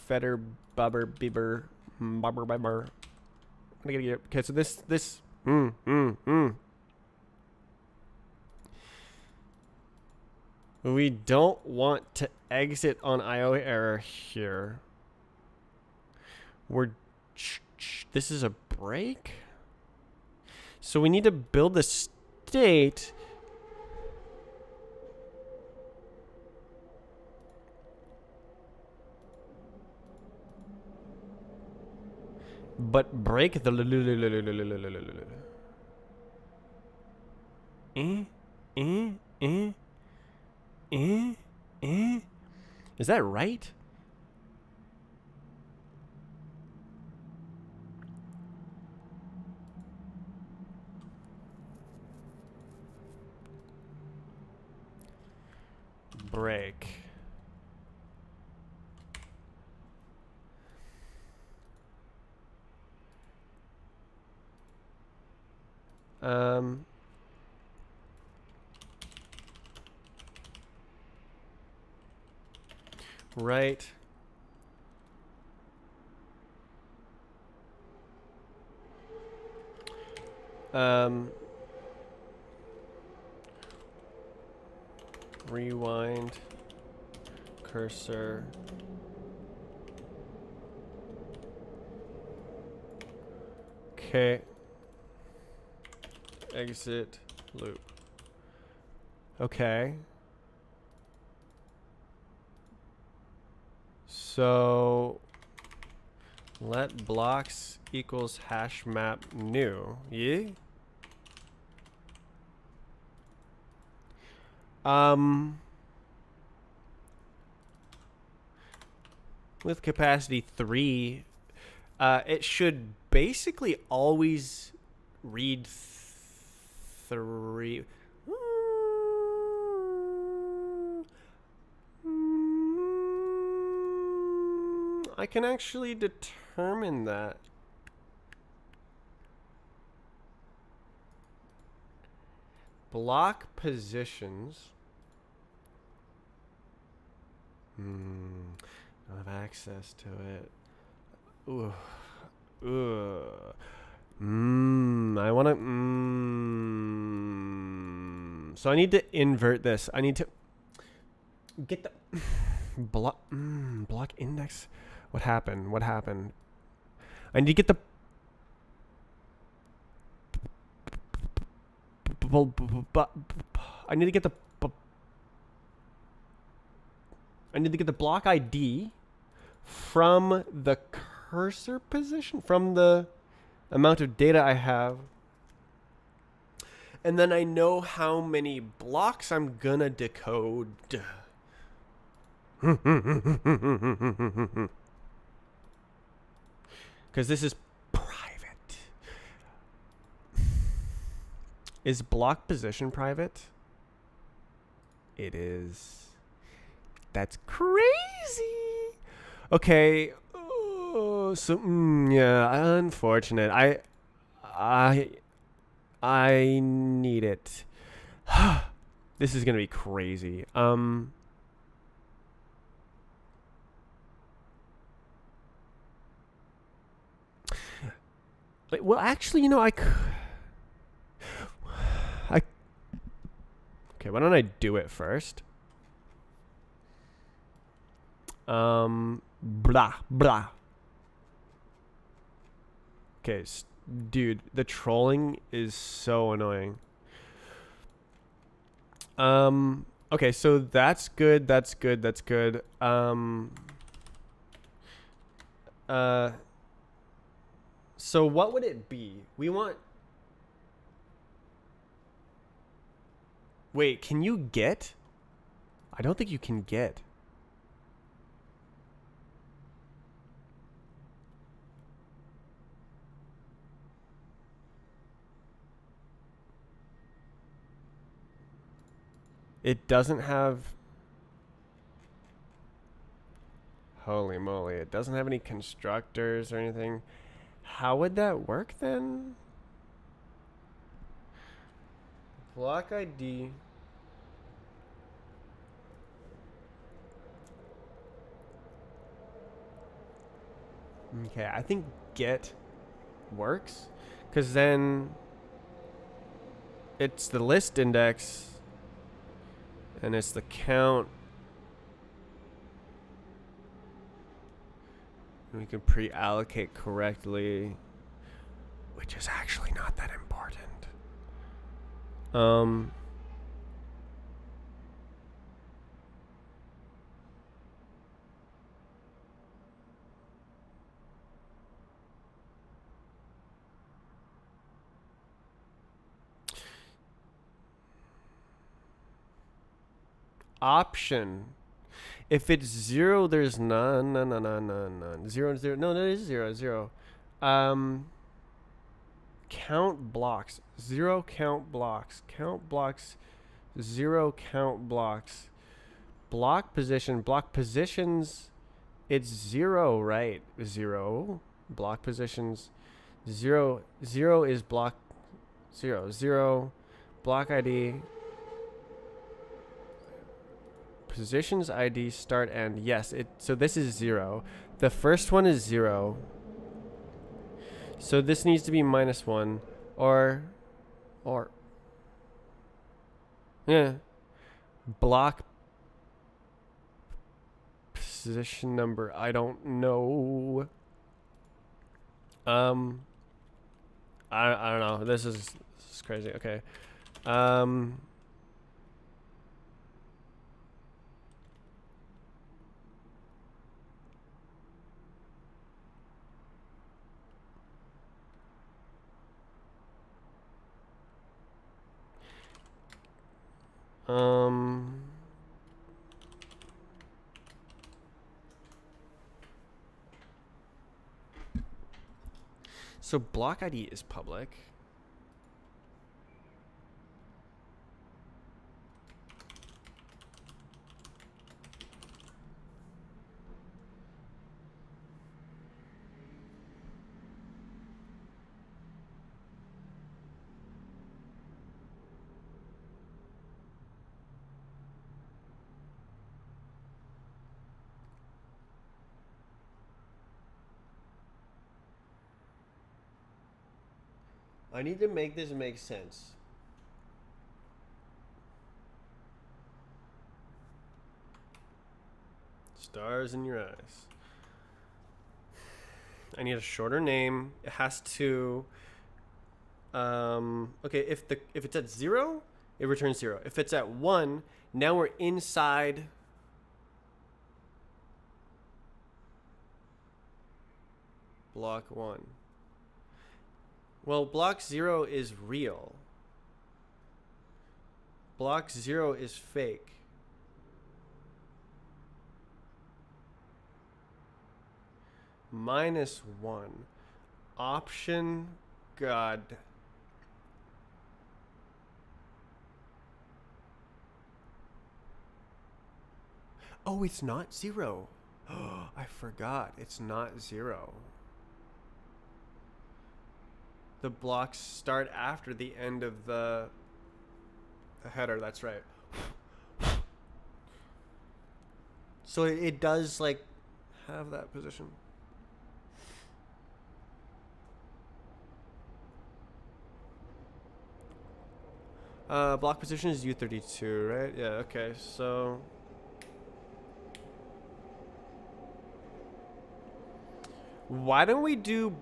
Fetter Bubber Bieber Bubber Bubber. I'm gonna get okay, so this we don't want to exit on IO error here. This is a break. So we need to build the state. But break the Is that right? Break. Right. Rewind cursor. Okay. Exit loop. Okay. So let blocks equals hash map new. Yeah. With capacity 3, it should basically always read 3. I can actually determine that. Block positions. Don't have access to it. Ooh. Ugh. I want to. So I need to invert this. I need to get the block index. What happened? What happened? I need to get the. I need to get the. I need to get the block ID from the cursor position, from the amount of data I have. And then I know how many blocks I'm gonna decode. Because this is private. Is block position private? It is. That's crazy. Okay. Oh, so yeah, unfortunate. I need it. This is gonna be crazy. Well, actually, okay, why don't I do it first? Blah. Okay, dude, the trolling is so annoying. Okay, so that's good. So what would it be? We want. Wait, can you get? I don't think you can get. It doesn't have. Holy moly, it doesn't have any constructors or anything. How would that work then? Block ID. Okay, I think get works, because then it's the list index and it's the count. We can pre-allocate correctly, which is actually not that important. Option. If it's 0, there's none. 0, 0. No, there is 0, 0. Count blocks. 0 count blocks. Count blocks. 0 count blocks. Block position. Block positions. It's 0, right? 0. Block positions. 0. 0 is block. 0. Block ID. Positions ID start end. Yes, so this is 0. The first one is 0. So this needs to be -1 or yeah. Block position number. I don't know. I don't know. This is crazy. Okay. So block ID is public. I need to make this make sense. Stars in your eyes. I need a shorter name. It has to. Okay, if it's at 0, it returns 0. If it's at 1, now we're inside. Block 1. Well, block 0 is real. Block 0 is fake. -1. Option. God. Oh, it's not 0. Oh, I forgot. It's not 0. The blocks start after the end of the header. That's right. So it does like have that position. Block position is U32, right? Yeah. Okay. So. Why don't we do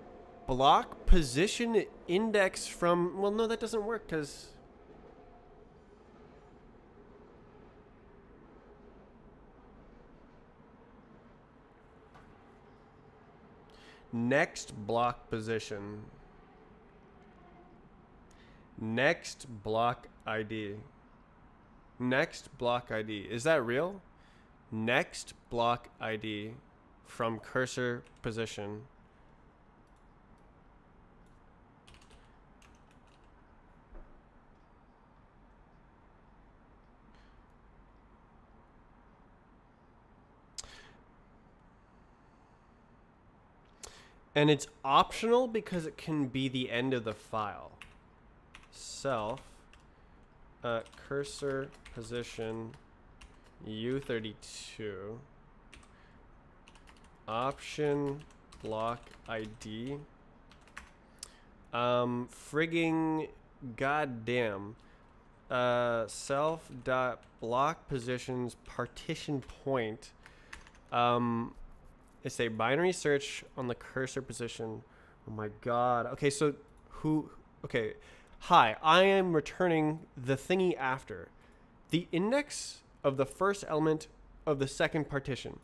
block position index from... Well, no, that doesn't work because... Next block position. Next block ID. Next block ID. Is that real? Next block ID from cursor position. And it's optional because it can be the end of the file. Self cursor position U32 option block ID frigging goddamn self dot block positions partition point it's a binary search on the cursor position. Oh my god. Okay, so okay, hi, I am returning the thingy after the index of the first element of the second partition.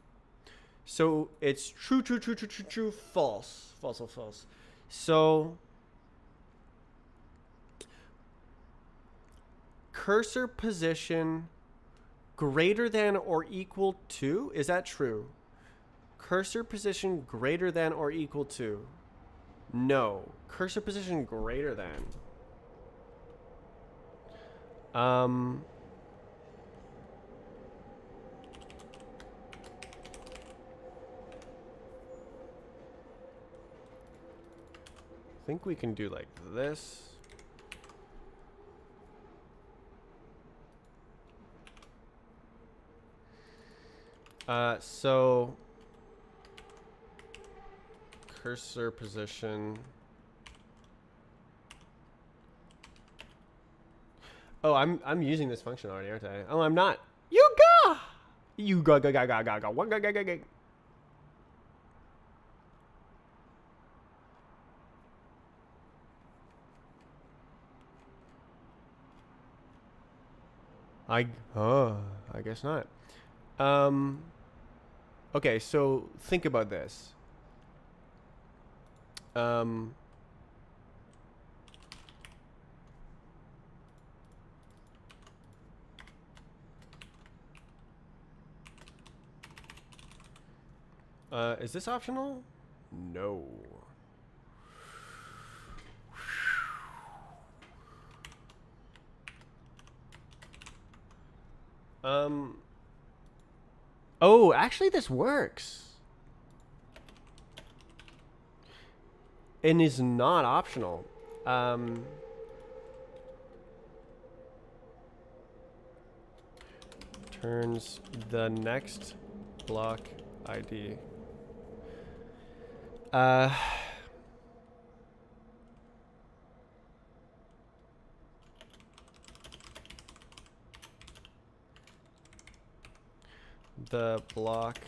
So it's true, false. So cursor position greater than or equal to, is that true? Cursor position greater than or equal to. No. Cursor position greater than. I think we can do like this. So cursor position. Oh, I'm using this function already, aren't I? Oh, I'm not. You go. You go. What go. I guess not. Um. Okay, so think about this. Um. Is this optional? No. Um. Oh, actually, this works. And is not optional. Turns the next block ID. The block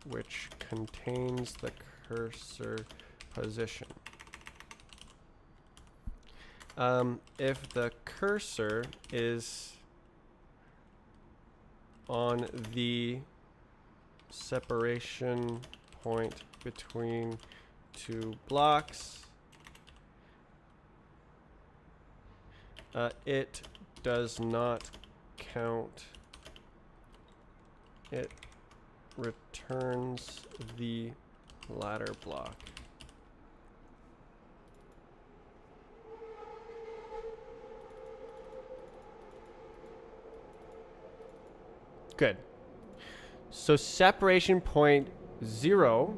which contains the cursor position. If the cursor is on the separation point between two blocks, it does not count. It returns the ladder block. Good. So separation point 0.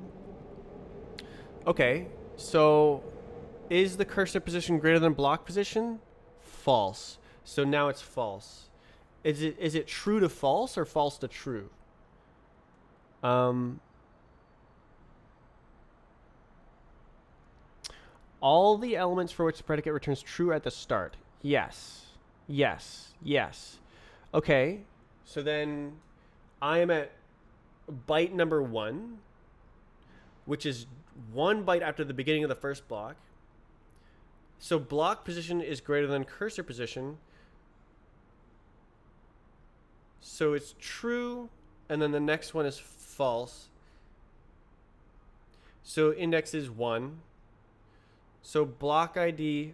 Okay, so is the cursor position greater than block position? False. So now it's false. Is it true to false or false to true? All the elements for which the predicate returns true at the start. Yes. Yes. Yes. Okay. So then I am at byte number 1, which is 1 byte after the beginning of the first block. So block position is greater than cursor position. So it's true, and then the next one is false. So index is 1. So block ID.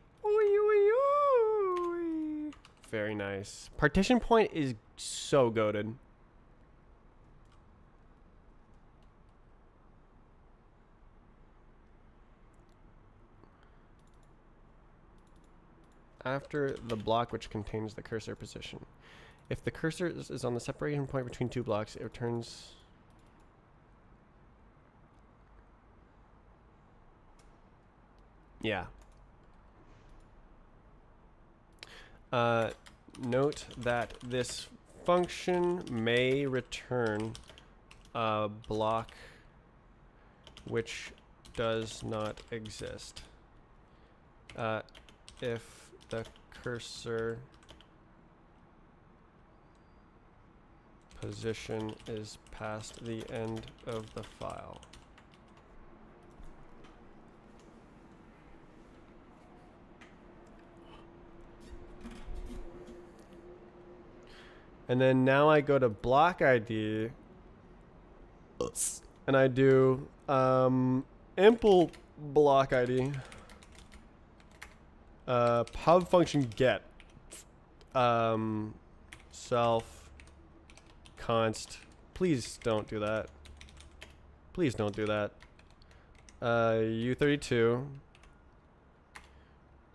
Very nice. Partition point is so goated. After the block which contains the cursor position. If the cursor is on the separation point between two blocks, it returns... Yeah. Note that this function may return a block which does not exist. If the cursor position is past the end of the file. And then now I go to block ID and I do impl block ID pub function get self const. Please don't do that. Please don't do that. U32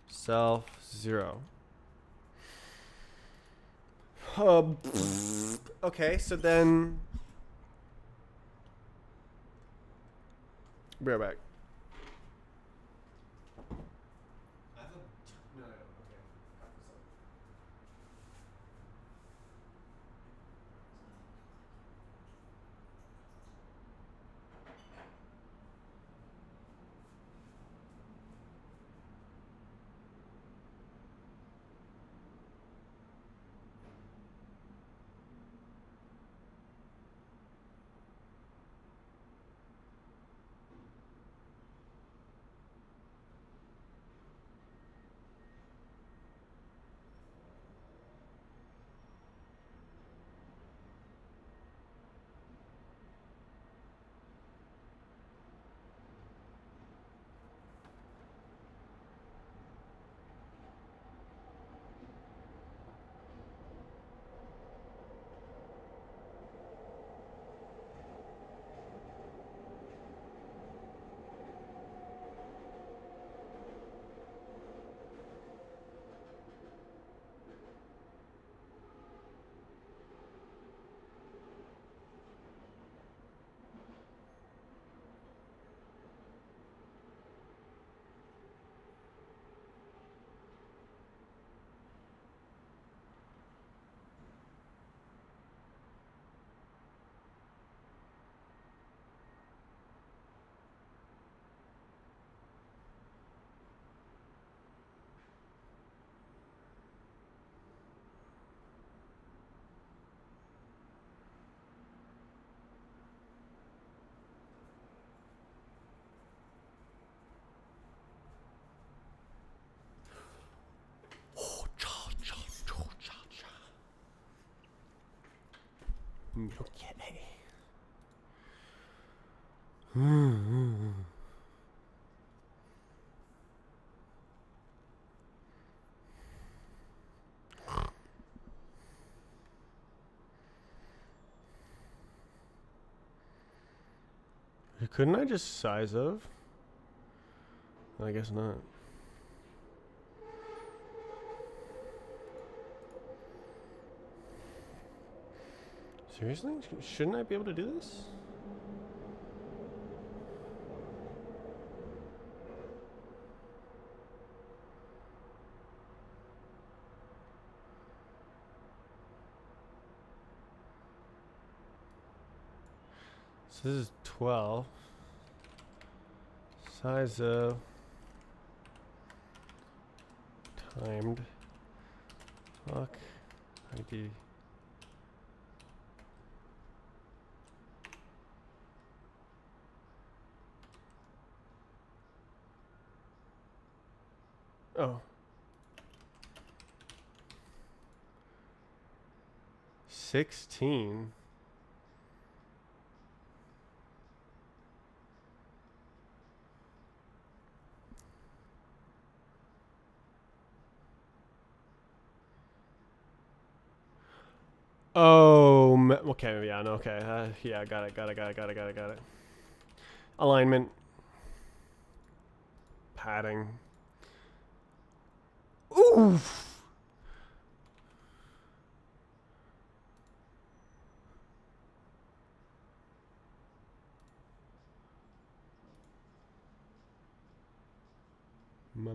self 0. Okay, so then be right back. Okay. Couldn't I just size of? I guess not. Seriously? Shouldn't I be able to do this? So this is 12. Size of timed clock ID. Oh. 16. Oh, okay, yeah, no, okay. Yeah, got it. Alignment. Padding. Oof! Ma.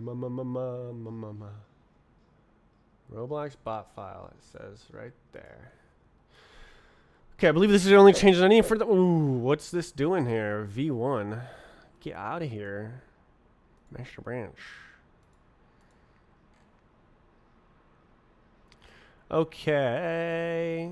Roblox bot file, it says right there. Okay, I believe this is the only changes I need for the... Ooh, what's this doing here? V1. Get out of here. Master branch. Okay.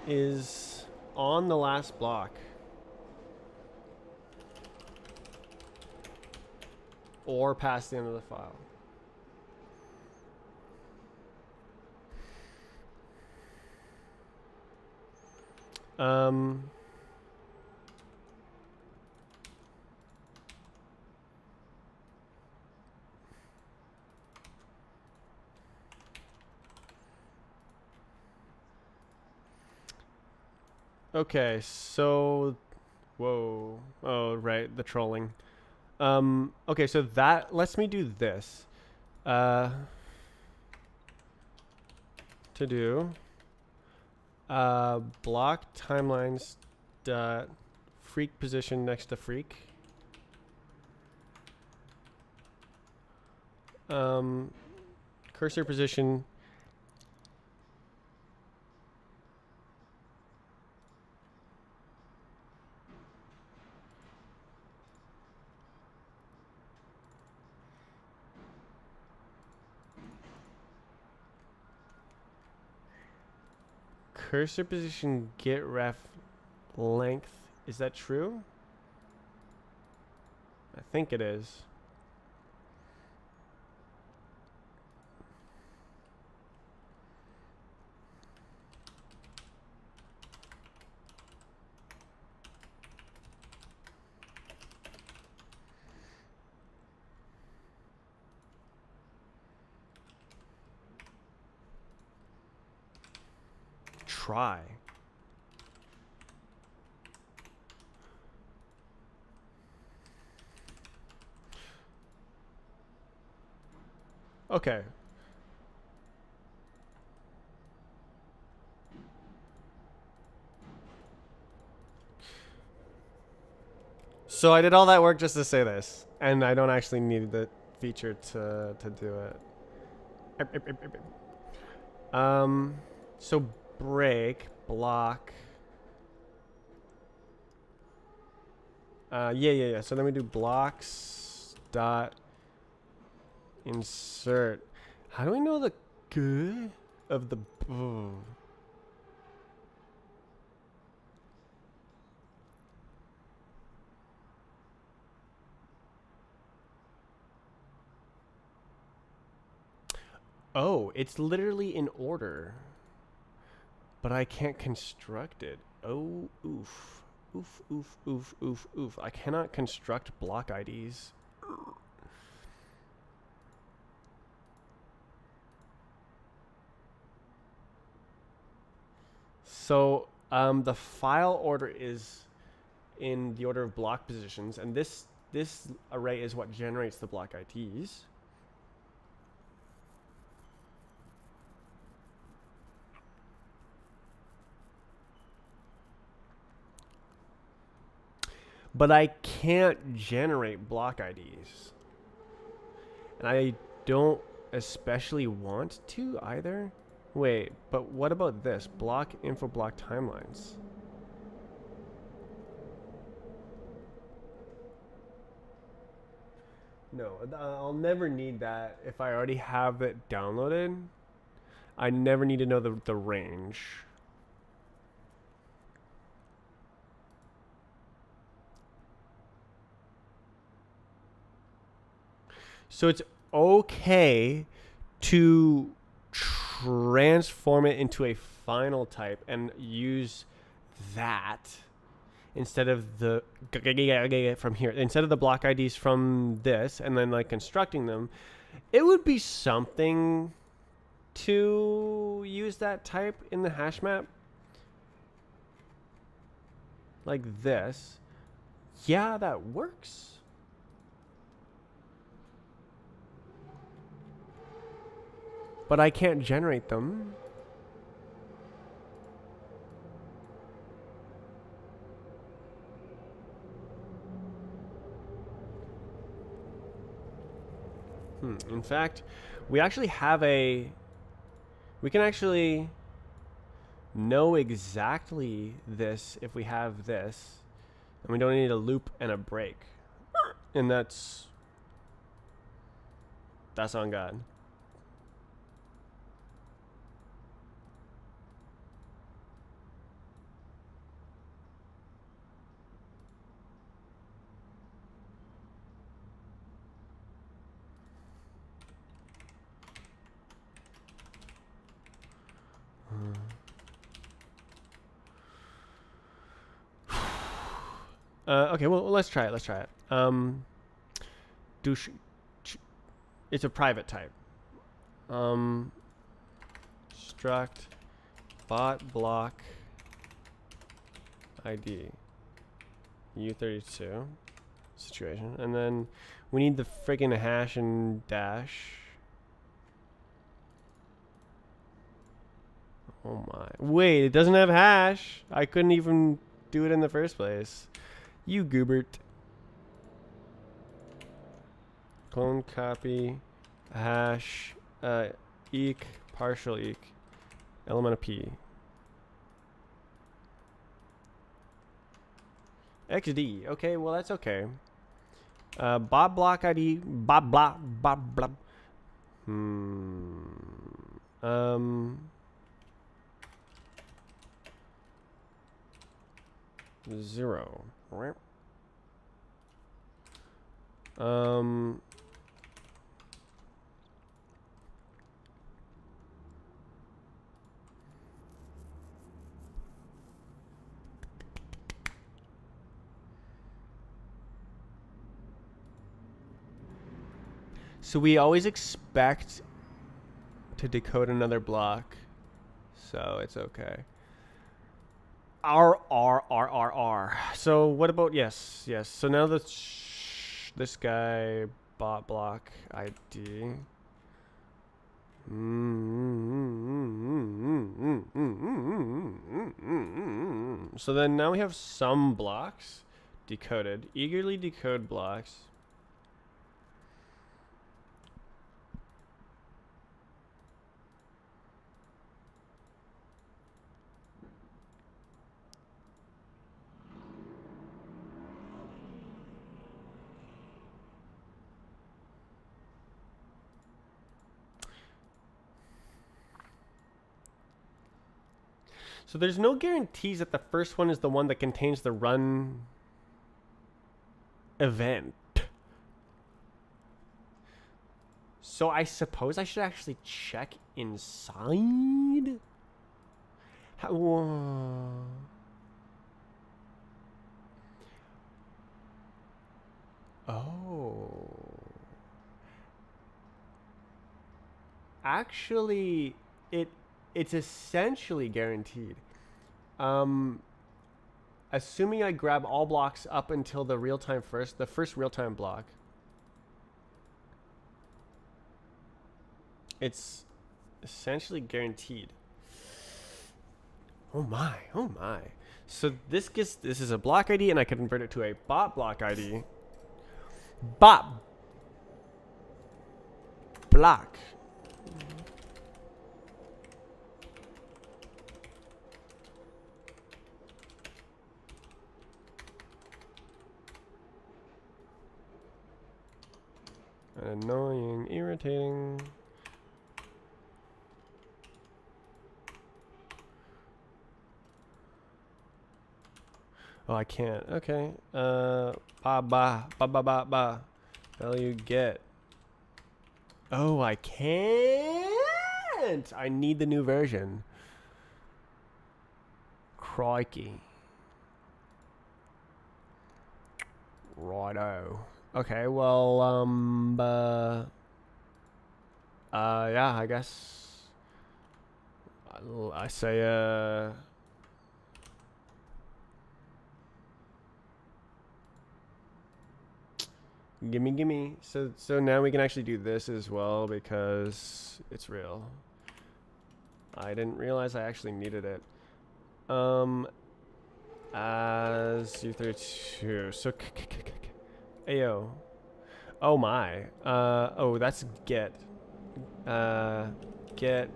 Is on the last block. Or past the end of the file. Okay, so... Whoa. Oh, right, the trolling. Okay, so that lets me do this. To do... block timelines dot freak position next to freak. Cursor position... Cursor position get ref length. Is that true? I think it is. Try. Okay. So I did all that work just to say this, and I don't actually need the feature to do it. So break, block. Yeah. So then we do blocks dot insert. How do we know the good of the? Oh, it's literally in order, but I can't construct it. Oh, oof. Oof, oof, oof, oof, oof. I cannot construct block IDs. So the file order is in the order of block positions, and this array is what generates the block IDs. But I can't generate block IDs. And I don't especially want to either. Wait, but what about this? Block info block timelines. No, I'll never need that if I already have it downloaded. I never need to know the range. So it's okay to transform it into a final type and use that instead of the from here, instead of the block IDs from this and then like constructing them. It would be something to use that type in the hash map like this. Yeah, that works. But I can't generate them. In fact, we actually have we can actually know exactly this if we have this. And we don't need a loop and a break. And that's on God. Okay, well, let's try it. It's a private type. Struct bot block ID U32 situation, and then we need the friggin' hash and dash. Oh my! Wait, it doesn't have hash. I couldn't even do it in the first place. You goobert. Clone copy hash eq partial eq element of p xd. Okay, well that's okay. Bob block ID bob blah bob blah. Zero. So we always expect to decode another block, so it's okay. R. So what about yes. So now this guy bot block ID. So then now we have some blocks Decoded. Eagerly decode blocks. So there's no guarantees that the first one is the one that contains the run event. So I suppose I should actually check inside? How, oh. Actually, it's essentially guaranteed. Assuming I grab all blocks up until the real-time the first real-time block. It's essentially guaranteed. Oh my, oh my. So this is a block ID and I can convert it to a bot block ID. Bot block. Annoying, irritating. Oh, I can't. Okay. Value get. Oh, I can't. I need the new version. Crikey. Righto. Okay, well, yeah, I guess I say, gimme. So now we can actually do this as well because it's real. I didn't realize I actually needed it. As U32. So ayo. Oh my. Oh, that's get. Get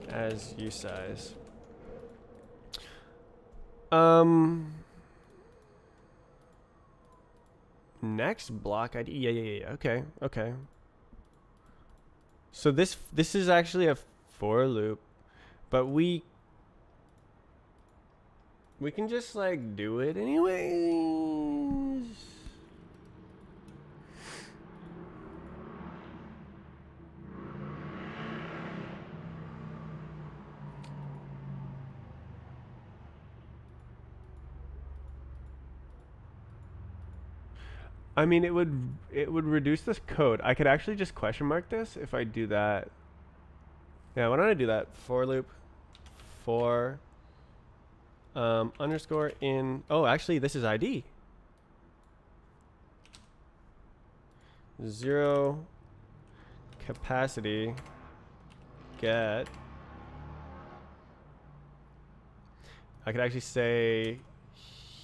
as U size. Next block ID. Yeah. Okay. So this is actually a for loop, but we can just like do it anyways. I mean, it would reduce this code. I could actually just question mark this if I do that. Yeah, why don't I do that? For loop, for underscore in. Oh, actually, this is ID. 0 capacity get. I could actually say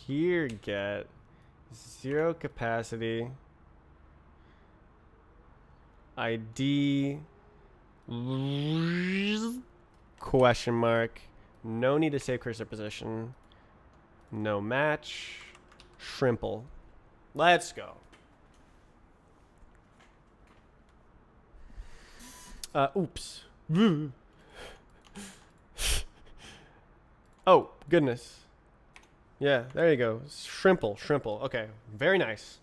here get 0 capacity ID question mark. No need to save cursor position. No match. Shrimple. Let's go. Oops. Oh, goodness. Yeah, there you go. Shrimple. Okay, very nice.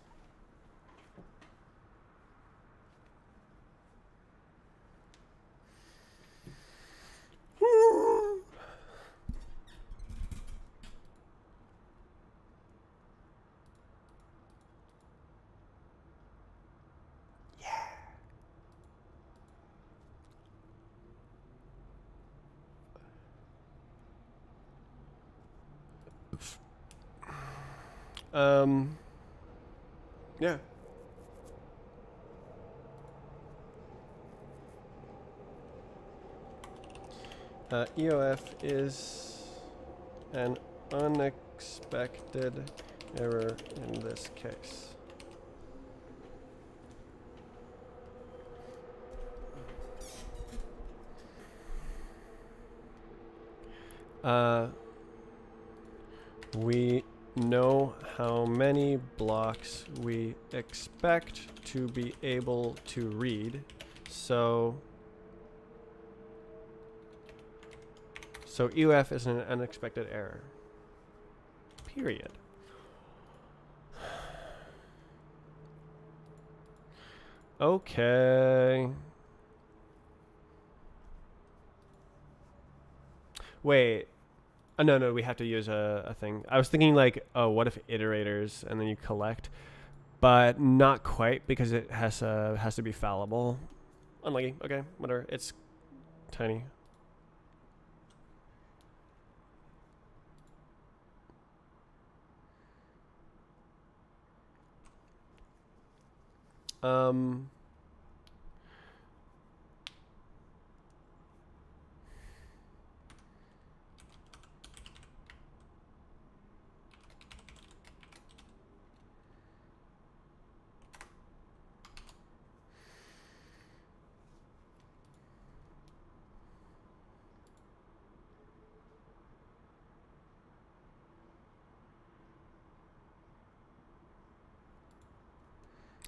Yeah. EOF is an unexpected error in this case. We know how many blocks we expect to be able to read, so EUF is an unexpected error. Period. Okay. Wait. No, we have to use a thing. I was thinking like, oh, what if iterators and then you collect, but not quite because it has to be fallible. Unlucky. Okay, whatever. It's tiny.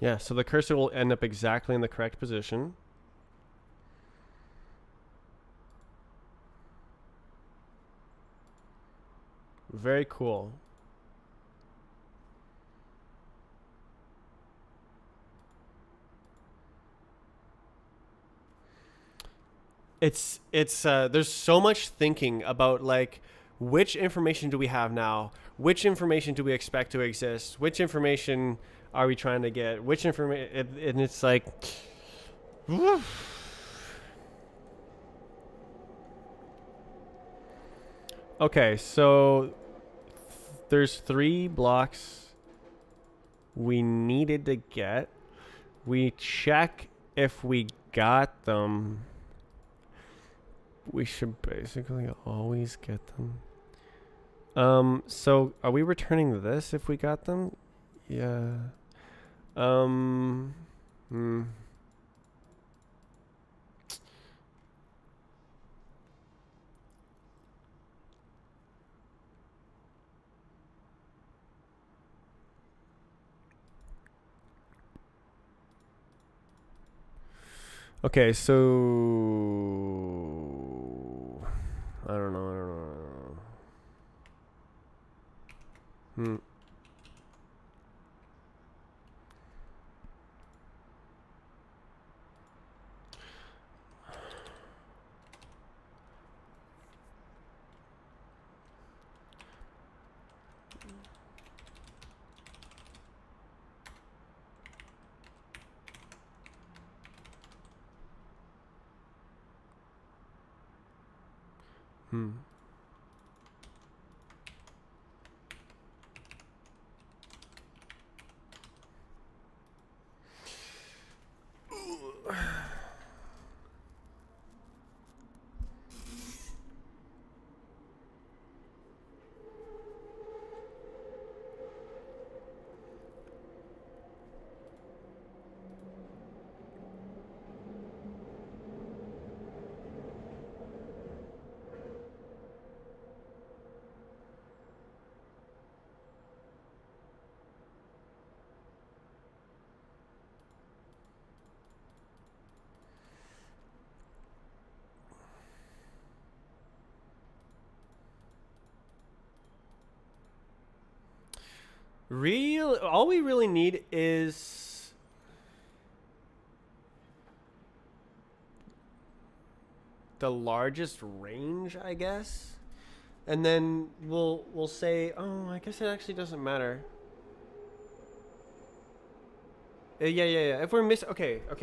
Yeah, so the cursor will end up exactly in the correct position. Very cool. It's there's so much thinking about like which information do we have now? Which information do we expect to exist? Which information are we trying to get? Which information and it's like okay, so there's 3 blocks we needed to get. We check if we got them. We should basically always get them. So are we returning this if we got them? Yeah. Okay, so I don't know. All we really need is the largest range, I guess. And then we'll say, oh, I guess it actually doesn't matter. Yeah. If we're missing, okay. I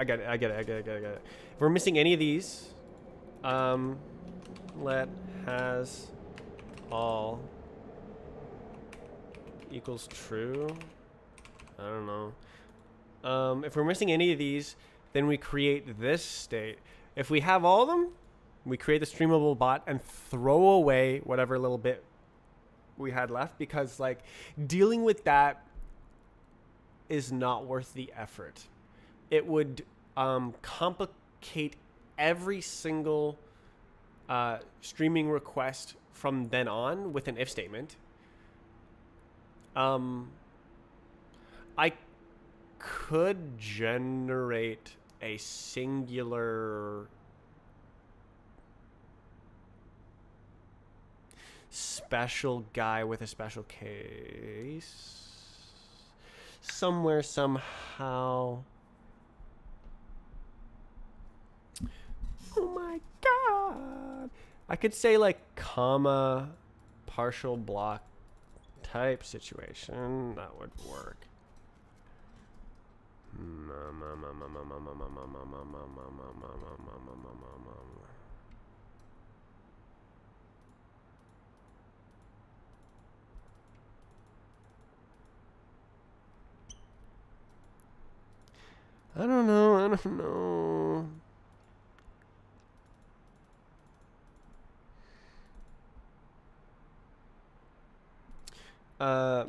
get it. If we're missing any of these, let has all equals true. I don't know. If we're missing any of these, then we create this state. If we have all of them, we create the streamable bot and throw away whatever little bit we had left, because like dealing with that is not worth the effort. It would complicate every single streaming request from then on with an if statement. I could generate a singular special guy with a special case somewhere, somehow. Oh my god. I could say like comma partial block type situation. That would work. I don't know.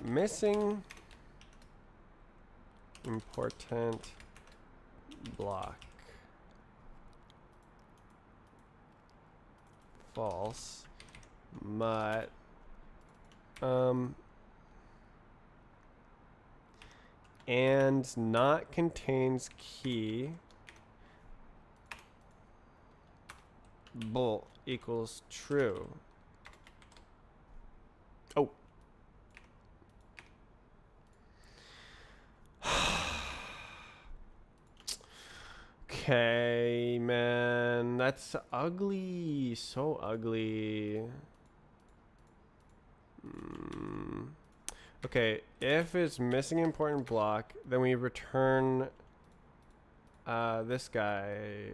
Missing important block. False. But and not contains key bool equals true. Oh. Okay, man. That's ugly. So ugly. Okay, if it's missing important block, then we return this guy.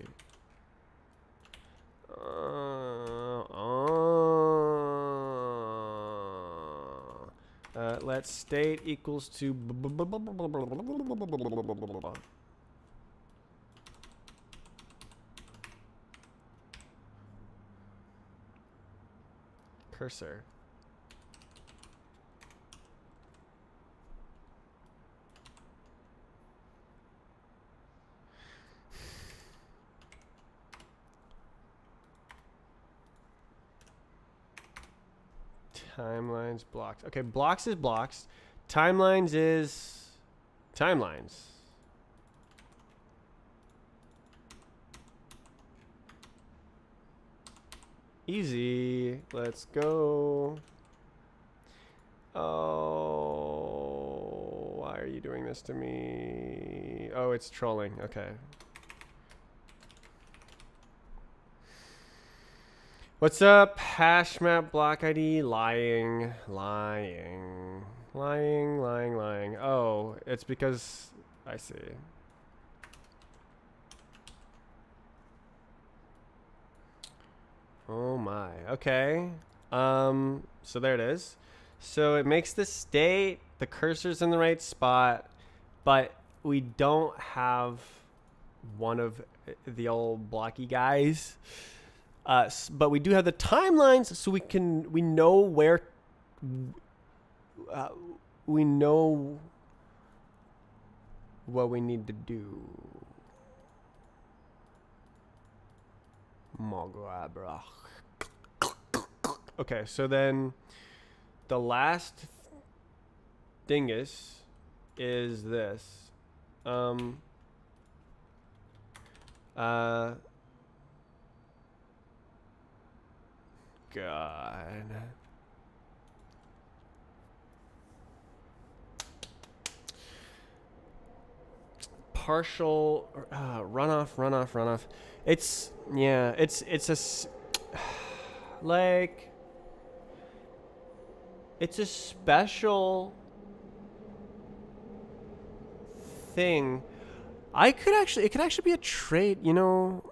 Let state equals to cursor. Timelines, blocks. Okay, blocks is blocks. Timelines is timelines. Easy. Let's go. Oh, why are you doing this to me? Oh, it's trolling. Okay. What's up? Hash map block ID. Lying. Oh, it's because I see. Oh my. Okay. So there it is. So it makes the state, the cursor's in the right spot, but we don't have one of the old blocky guys. But we do have the timelines, so we know where, we know what we need to do. Okay, so then the last dingus is this. God. Partial runoff. It's like it's a special thing. It could actually be a trait, you know.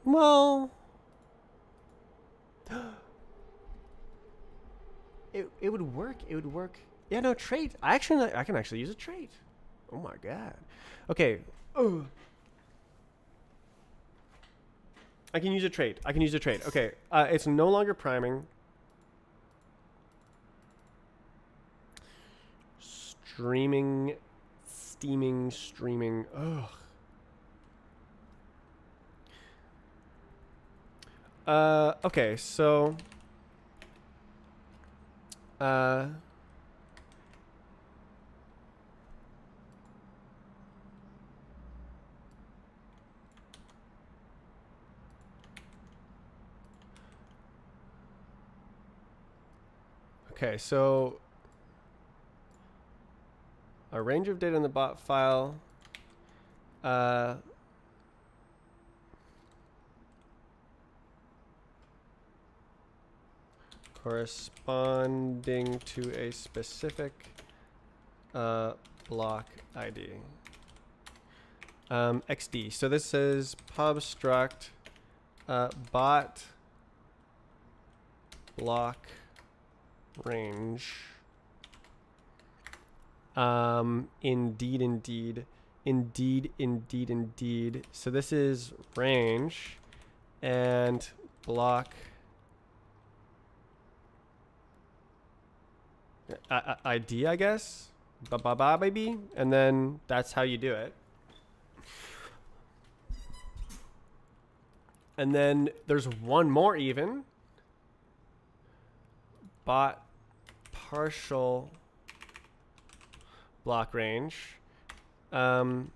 Well, it would work. Yeah, no, trait. I can actually use a trait. Oh my god. Okay. Ugh. I can use a trait. Okay. It's no longer priming. streaming, streaming. Ugh. Okay, so okay, so a range of data in the bot file. Corresponding to a specific block ID. XD. So this is pub struct bot block range. Indeed. So this is range and block ID, I guess. Ba baby, and then that's how you do it. And then there's one more even. Bot partial block range. Runoff.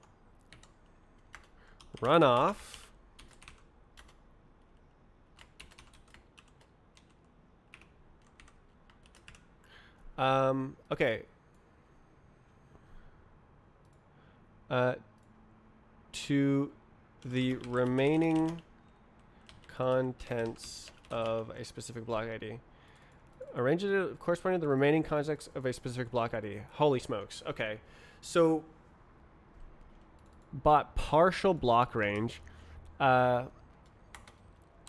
Okay. To the remaining contents of a specific block ID. Arrange it corresponding to the remaining contents of a specific block ID. Holy smokes. Okay. So bot partial block range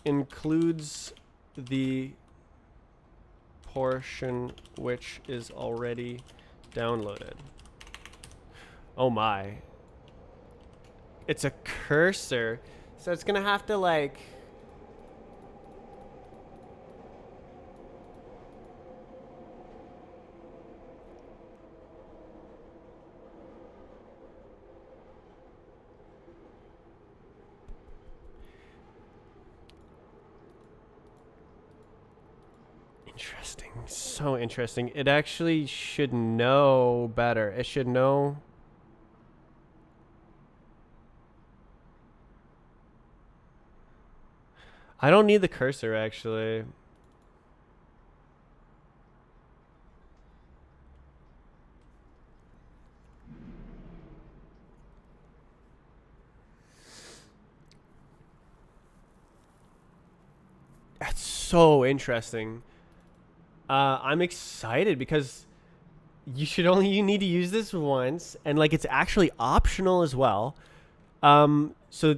includes the portion which is already downloaded. Oh my. It's a cursor. So it's gonna have to like interesting. So interesting. It actually should know better. It should know. I don't need the cursor actually. That's so interesting. I'm excited because you need to use this once, and like it's actually optional as well. So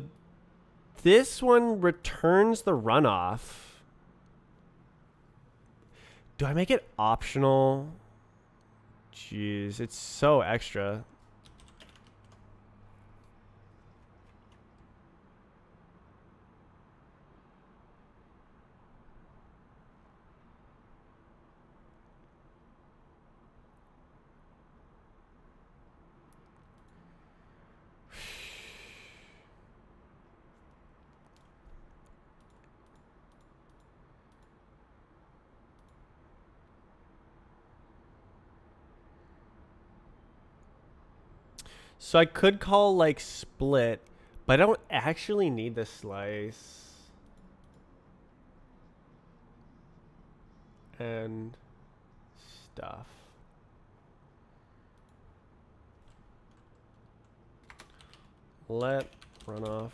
this one returns the runoff. Do I make it optional? Jeez, it's so extra. So I could call like split, but I don't actually need the slice. And stuff. Let runoff.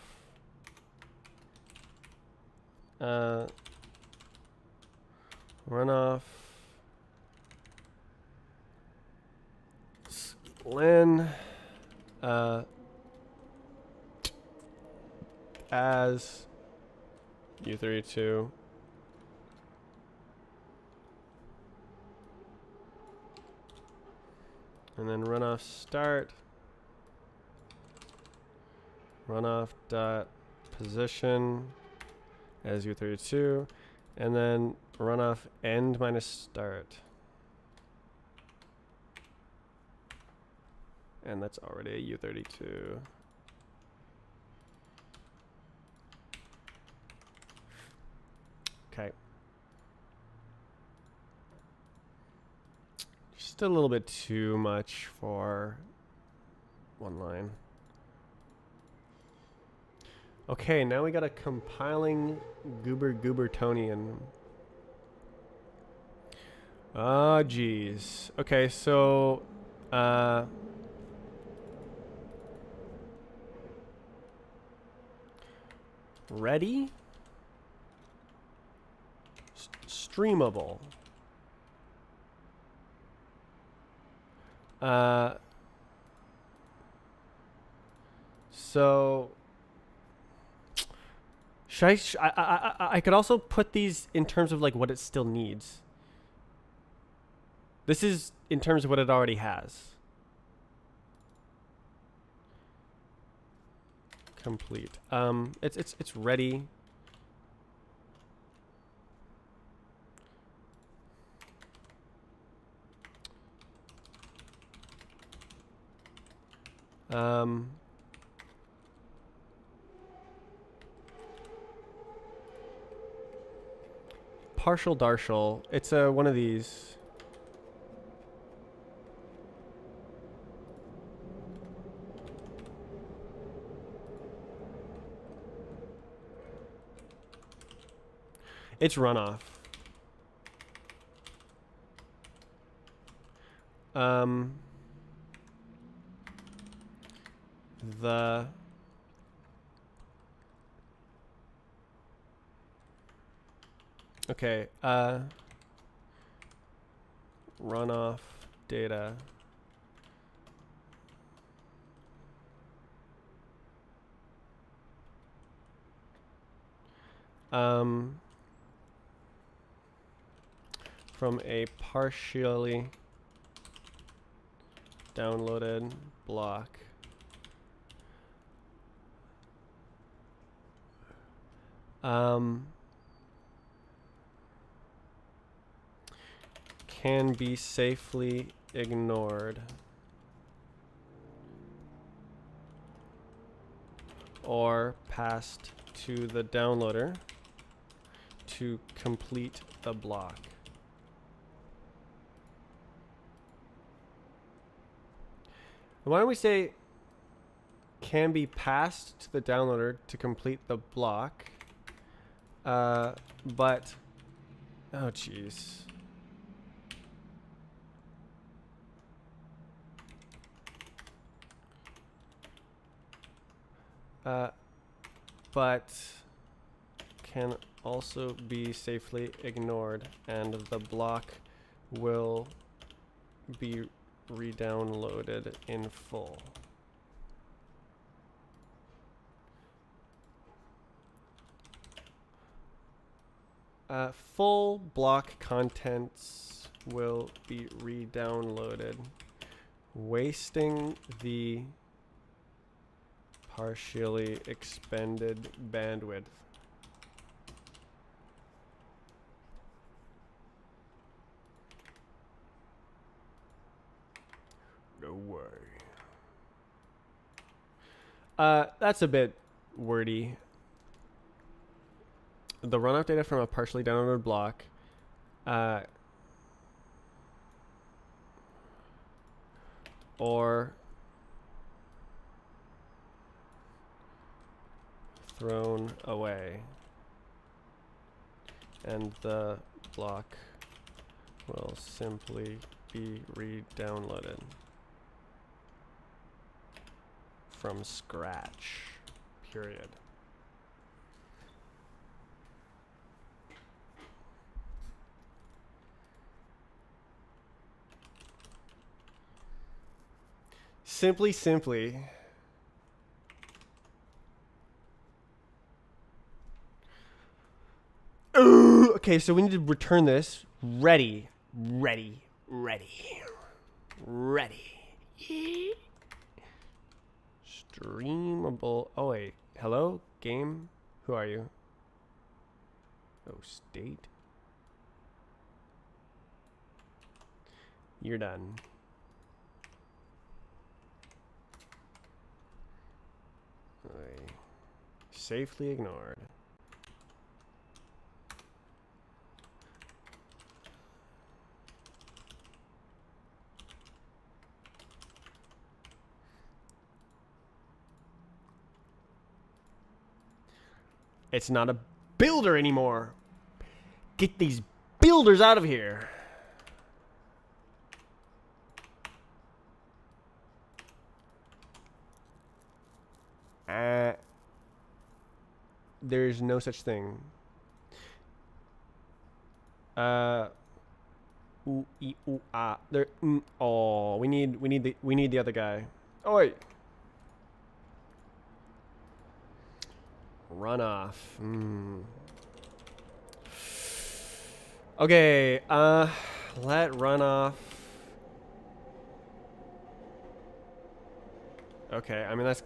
Runoff. Len. As U32. And then runoff start. Runoff dot position as U32. And then runoff end minus start. And that's already a U32. Okay. Just a little bit too much for one line. Okay, now we got a compiling Goobertonian. Ah, geez. Okay, so ready? Streamable. So should I could also put these in terms of like what it still needs. This is in terms of what it already has. Complete. It's ready. Partial Darshal. It's one of these. It's runoff. The okay, runoff data. From a partially downloaded block. Can be safely ignored or passed to the downloader to complete the block. Why don't we say can be passed to the downloader to complete the block, but, oh jeez. But can also be safely ignored and the block will be re-downloaded in full. Full block contents will be re-downloaded, wasting the partially expended bandwidth. No way. That's a bit wordy. The runoff data from a partially downloaded block or thrown away, and the block will simply be re-downloaded from scratch, period. Simply. Okay, so we need to return this. Ready. Streamable. Oh, wait. Hello? Game? Who are you? Oh, state. You're done. Safely ignored. It's not a builder anymore. Get these builders out of here. There's no such thing. Ooh, ooh, ah. There. Oh, we need the other guy. Oh wait. Runoff. Okay. Let runoff. Okay. I mean that's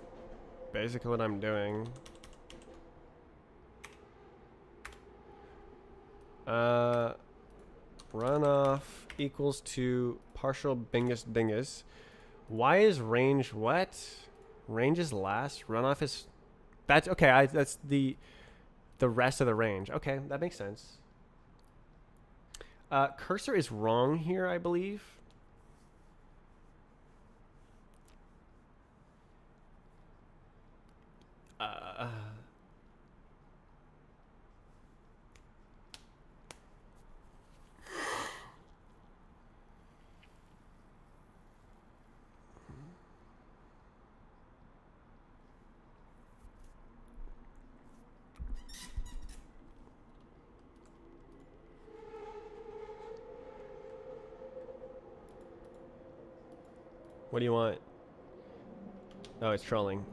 basically what I'm doing. Runoff equals to partial bingus dingus. Why is range what? Range is last. Runoff is. That's okay. That's the rest of the range. Okay, that makes sense. Cursor is wrong here, I believe. What do you want? Oh, it's trolling.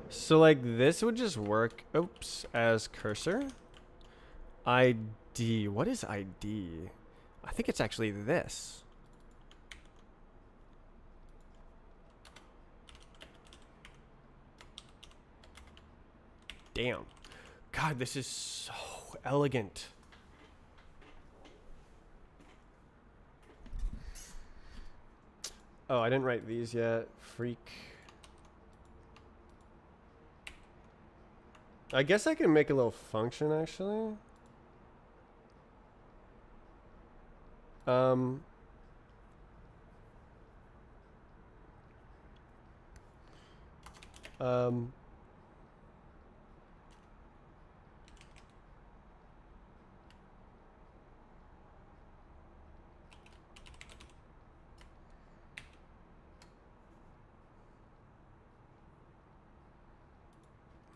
So like this would just work. Oops, as cursor. ID. What is ID? I think it's actually this. Damn. God, this is so elegant. Oh, I didn't write these yet. Freak. I guess I can make a little function actually.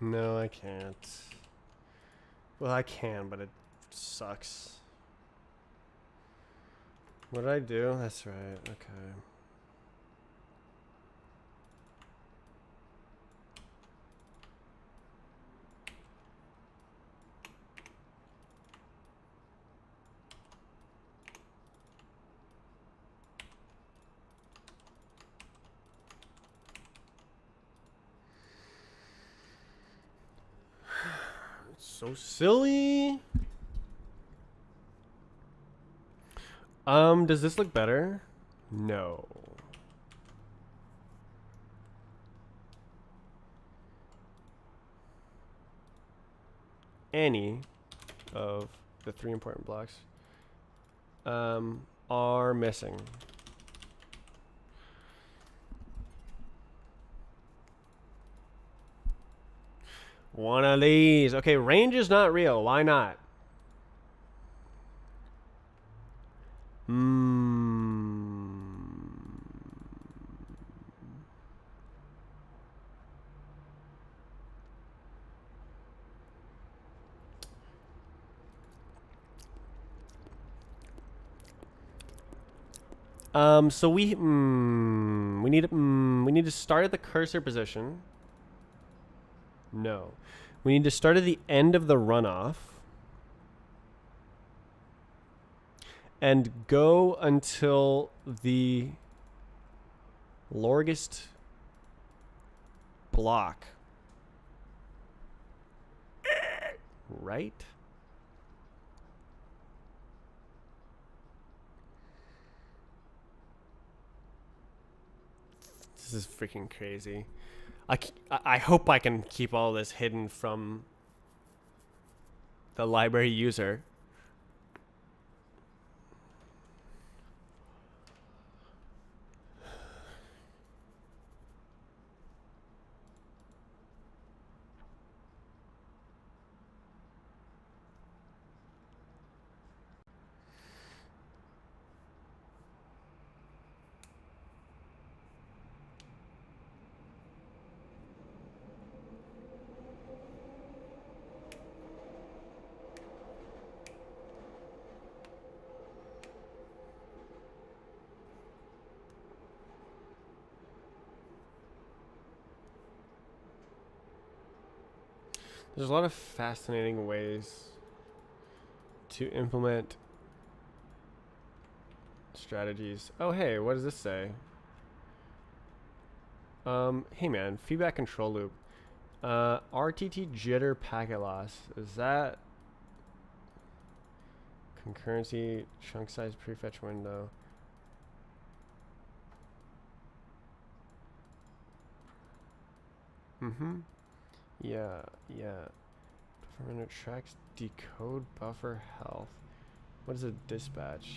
No, I can't. Well, I can, but it sucks. What did I do? That's right. Okay. It's so silly. Does this look better? No. Any of the 3 important blocks are missing. One of these. Okay, range is not real. Why not? So we need to start at the cursor position. No. We need to start at the end of the runoff and go until the largest block. Right? This is freaking crazy. I hope I can keep all this hidden from the library user. There's a lot of fascinating ways to implement strategies. Oh, hey, what does this say? Hey man, feedback control loop. RTT jitter packet loss. Is that concurrency chunk size prefetch window? Yeah. Buffer minute tracks decode buffer health. What is a dispatch?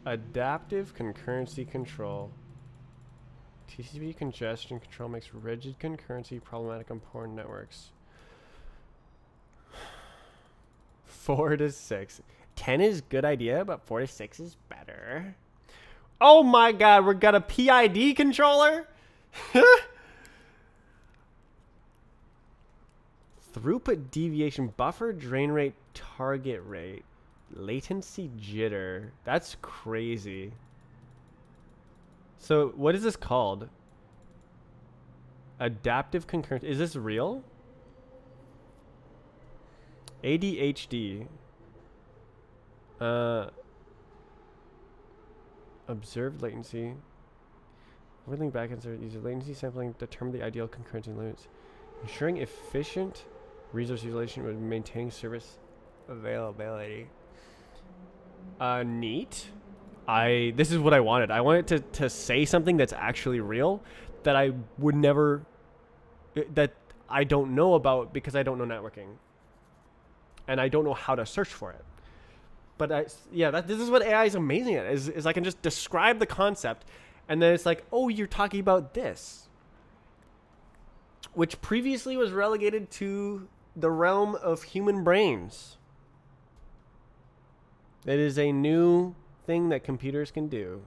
Adaptive concurrency control. TCP congestion control makes rigid concurrency problematic on poor networks. 4 to 6. 10 is good idea, but 4 to 6 is better. Oh my god, we got a PID controller? Throughput deviation, buffer drain rate, target rate, latency jitter. That's crazy. So what is this called? Adaptive concurrency. Is this real? ADHD. Observed latency. Whittling back insert user latency sampling determine the ideal concurrency limits. Ensuring efficient resource utilization with maintaining service availability. Neat. This is what I wanted. I wanted to say something that's actually real that I would never, that I don't know about because I don't know networking. And I don't know how to search for it. But this is what AI is amazing at, is I can just describe the concept and then it's like, oh, you're talking about this. Which previously was relegated to the realm of human brains. It is a new thing that computers can do.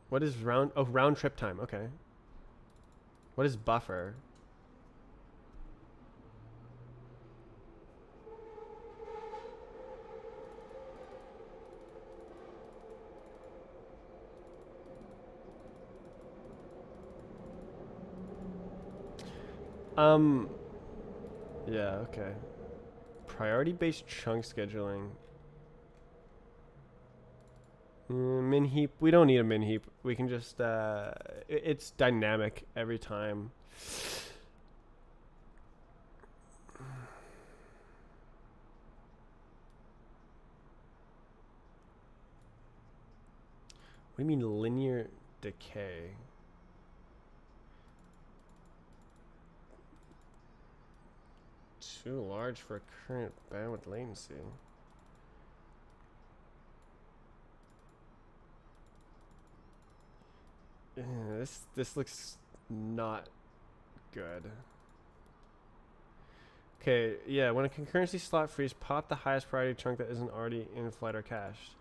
What is round trip time? Okay. What is buffer? Yeah, okay. Priority-based chunk scheduling. Min heap. We don't need a min heap. We can just, it's dynamic every time. What do you mean linear decay? Too large for current bandwidth latency. This looks not good. Okay, yeah, when a concurrency slot frees, pop the highest priority chunk that isn't already in flight or cached.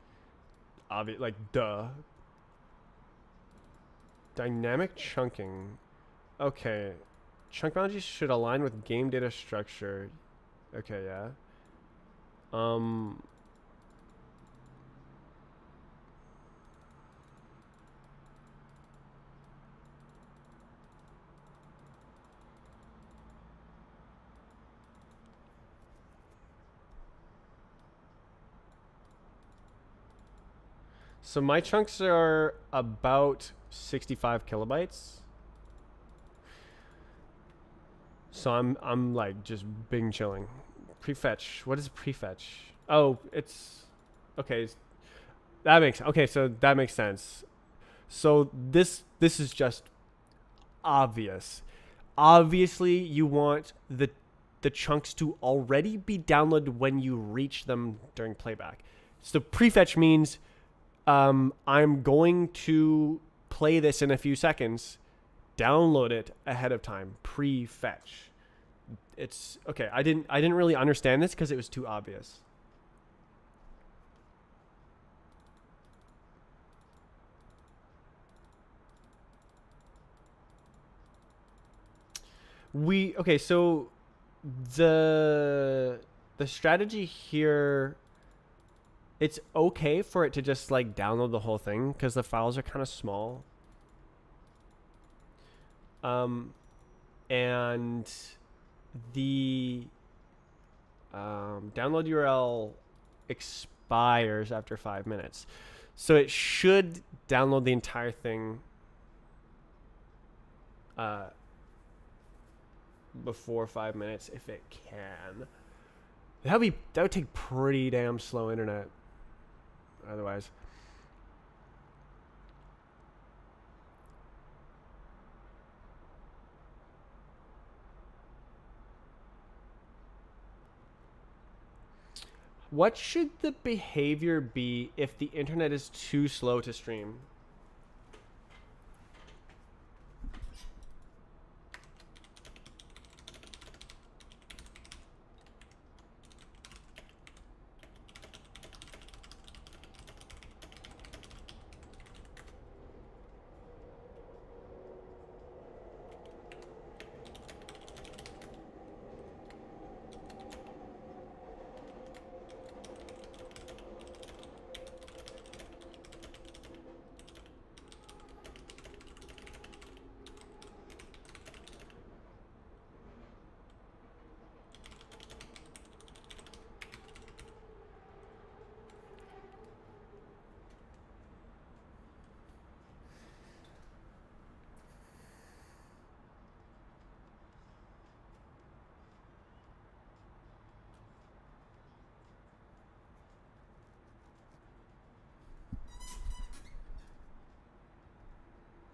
Like, duh. Dynamic chunking. Okay. Chunk boundaries should align with game data structure. Okay, yeah. So my chunks are about 65 kilobytes. So I'm like just Bing chilling. Prefetch. What is prefetch? Oh, it's okay. That makes okay. So that makes sense. So this is just obvious. Obviously, you want the chunks to already be downloaded when you reach them during playback. So prefetch means I'm going to play this in a few seconds. Download it ahead of time. Prefetch. It's okay. I didn't really understand this because it was too obvious. Okay, so the the strategy here, it's okay for it to just like download the whole thing because the files are kind of small. And the download URL expires after 5 minutes. So it should download the entire thing before 5 minutes if it can. That would take pretty damn slow internet otherwise. What should the behavior be if the internet is too slow to stream?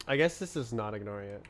I guess this is not ignoring it.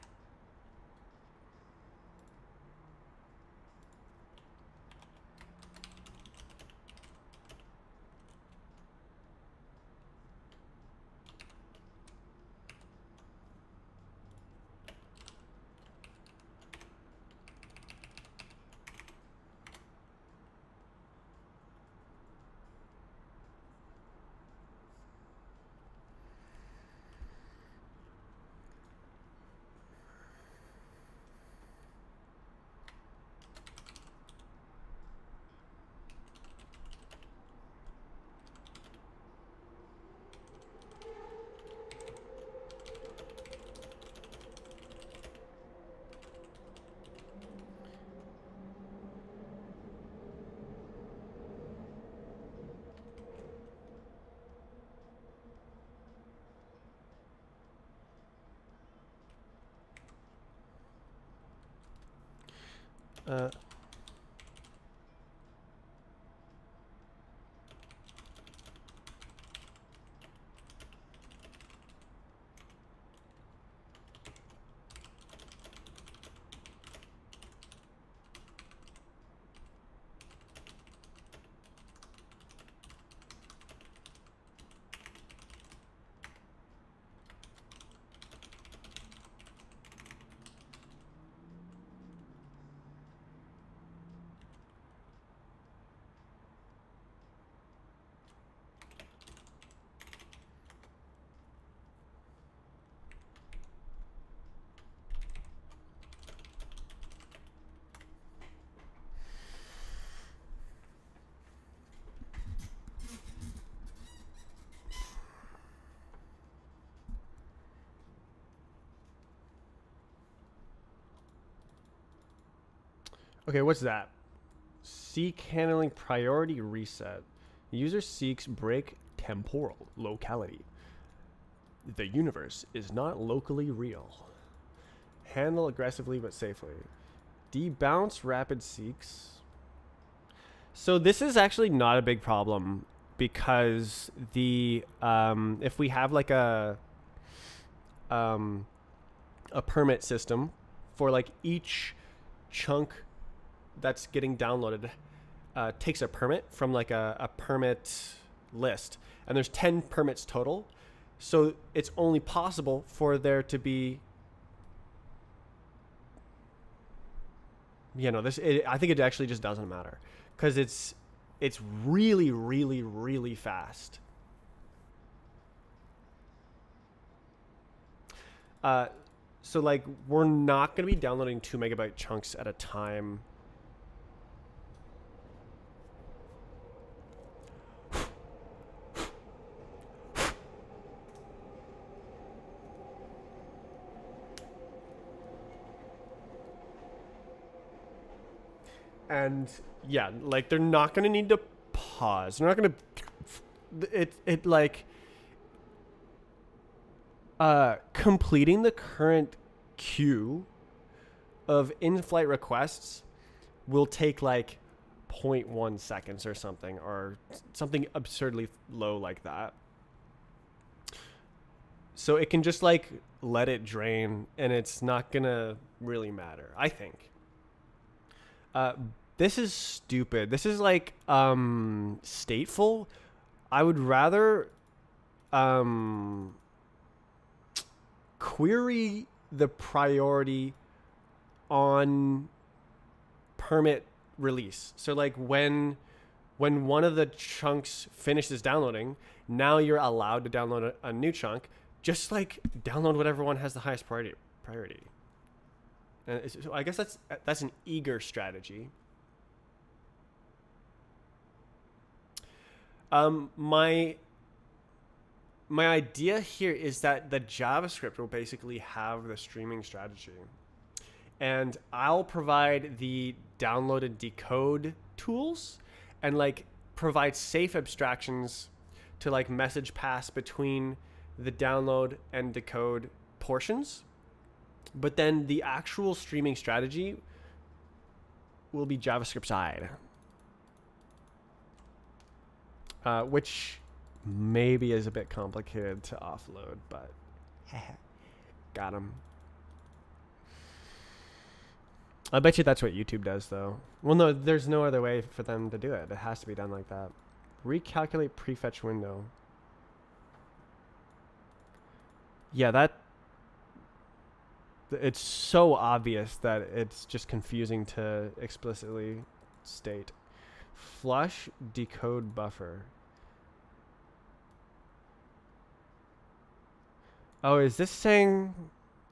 Uh, okay, what's that? Seek handling priority reset. User seeks break temporal locality. The universe is not locally real. Handle aggressively but safely. Debounce rapid seeks. So this is actually not a big problem because the if we have like a permit system for like each chunk that's getting downloaded takes a permit from like a permit list, and there's 10 permits total, so it's only possible for there to be I think it actually just doesn't matter because it's really really really fast. So like we're not going to be downloading 2 megabyte chunks at a time. And yeah, like they're not going to need to pause. They're not going to it like completing the current queue of in-flight requests will take like 0.1 seconds or something absurdly low like that. So it can just like let it drain and it's not gonna really matter, I think. This is stupid. This is like stateful. I would rather query the priority on permit release. So like when one of the chunks finishes downloading, now you're allowed to download a new chunk. Just like download whatever one has the highest priority. And so I guess that's an eager strategy. My idea here is that the JavaScript will basically have the streaming strategy, and I'll provide the download and decode tools and like provide safe abstractions to like message pass between the download and decode portions. But then the actual streaming strategy will be JavaScript side, which maybe is a bit complicated to offload, but got him. I bet you that's what YouTube does, though. Well, no, there's no other way for them to do it. It has to be done like that. Recalculate prefetch window. Yeah, it's so obvious that it's just confusing to explicitly state. Flush decode buffer. Oh, is this saying?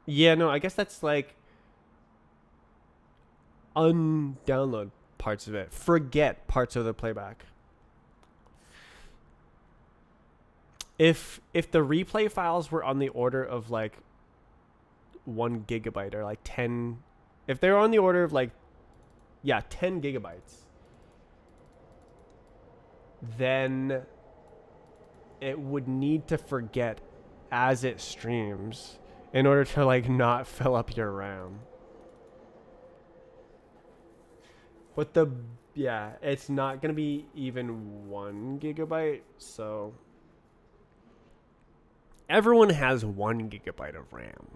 Yeah, no, I guess that's like undownload parts of it. Forget parts of the playback. If the replay files were on the order of like 1 gigabyte or like 10, if they're on the order of like 10 gigabytes, then it would need to forget as it streams in order to like not fill up your RAM. But it's not gonna be even 1 gigabyte, so everyone has 1 gigabyte of RAM.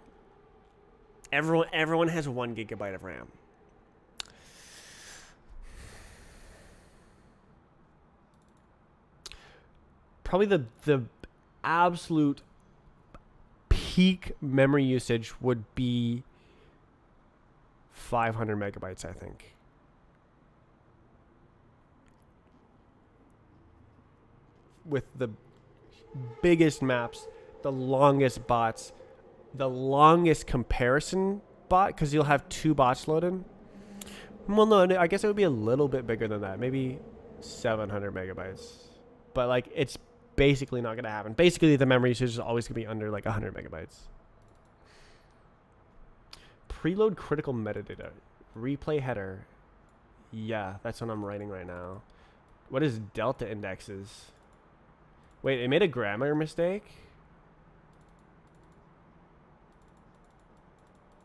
Everyone has 1 gigabyte of RAM. Probably the absolute peak memory usage would be 500 megabytes, I think. With the biggest maps, the longest bots, the longest comparison bot, because you'll have 2 bots loaded. Well, no, I guess it would be a little bit bigger than that. Maybe 700 megabytes. But like, it's basically not going to happen. Basically, the memory usage is always going to be under like 100 megabytes. Preload critical metadata. Replay header. Yeah, that's what I'm writing right now. What is delta indexes? Wait, it made a grammar mistake?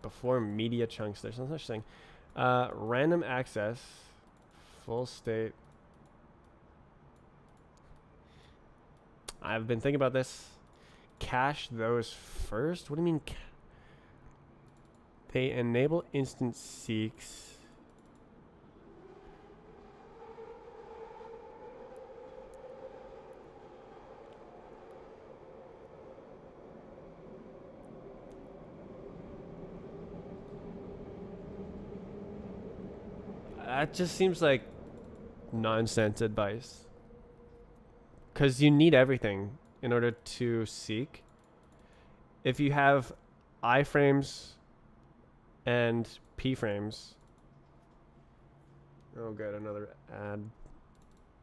Before media chunks, there's no such thing. Random access, full state. I've been thinking about this. Cache those first? What do you mean? They enable instant seeks. That just seems like nonsense advice. Because you need everything in order to seek. If you have iframes and p frames. Oh, good, another ad,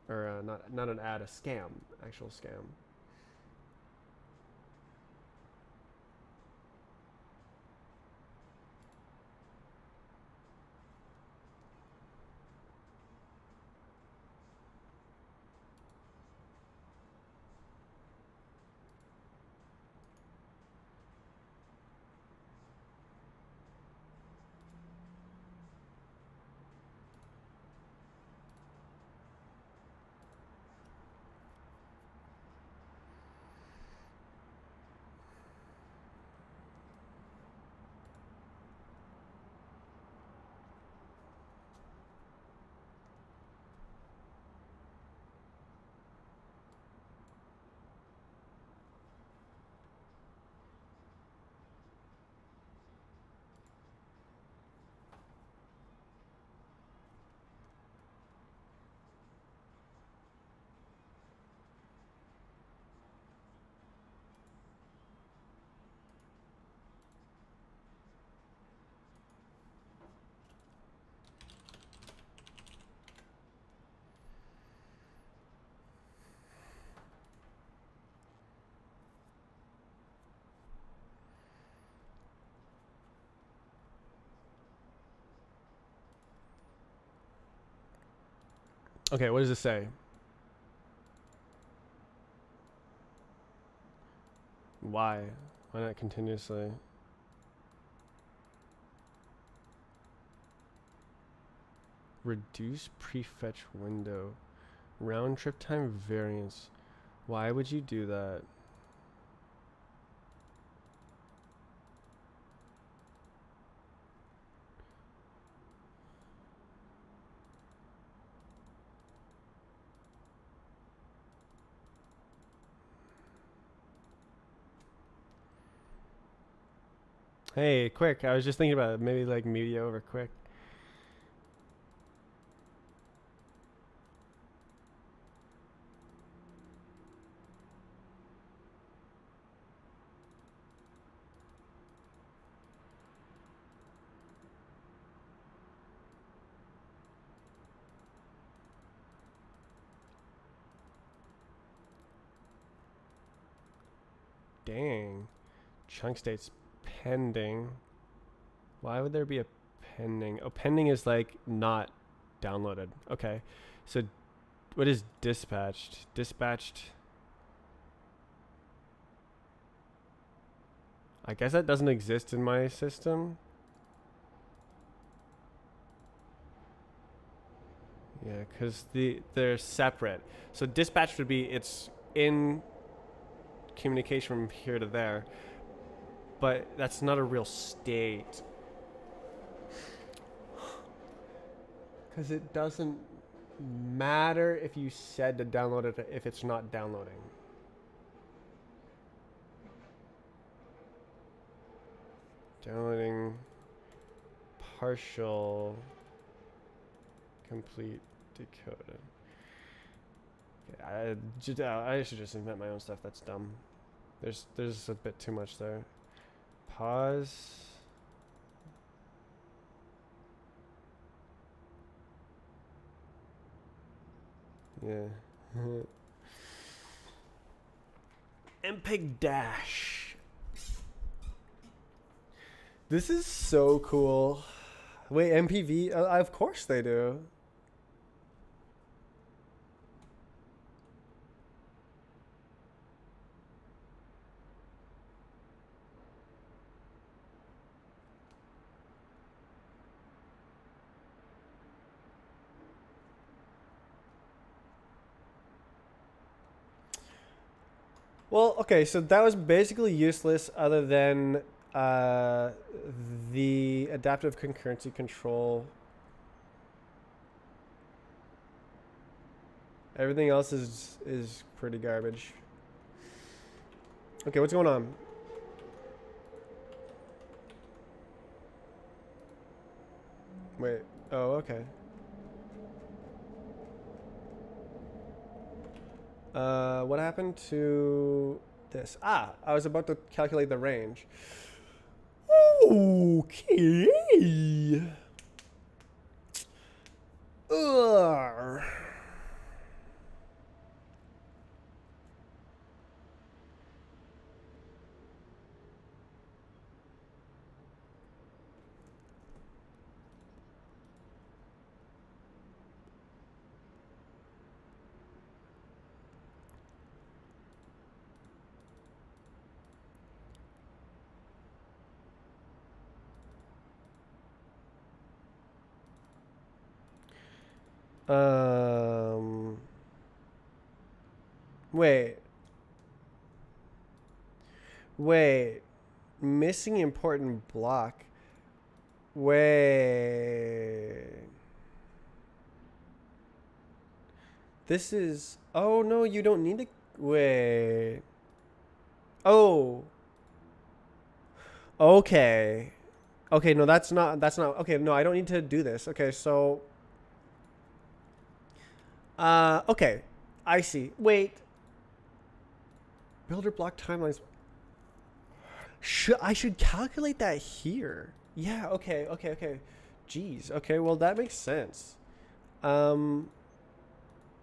or not an ad, a scam, actual scam. Okay, what does this say? Why? Why not continuously? Reduce prefetch window. Round trip time variance. Why would you do that? Hey, quick. I was just thinking about it. Maybe like media over quick. Dang. Chunk states pending. Why would there be a pending? Oh, pending is like not downloaded. Okay. So what is dispatched? Dispatched. I guess that doesn't exist in my system. Yeah, because they're separate. So dispatched would be it's in communication from here to there, but that's not a real state. Because it doesn't matter if you said to download it if it's not downloading. Downloading partial complete decoded. Okay, I should just invent my own stuff. That's dumb. There's a bit too much there. Pause. Yeah. MPEG dash. This is so cool. Wait, MPV? Of course they do. Well, okay, so that was basically useless other than uh, the adaptive concurrency control. Everything else is pretty garbage. Okay, what's going on? Wait. Oh, okay. What happened to this? Ah, I was about to calculate the range. Okay. Ugh. Um. Wait. Wait. Missing important block. Wait. This is. Oh no, you don't need to. Wait. Oh. Okay. Okay, no, that's not. That's not. Okay, no, I don't need to do this. Okay, so. Okay. I see. Wait. Builder block timelines. I should calculate that here. Yeah. Okay. Okay. Okay. Jeez. Okay. Well, that makes sense. Um.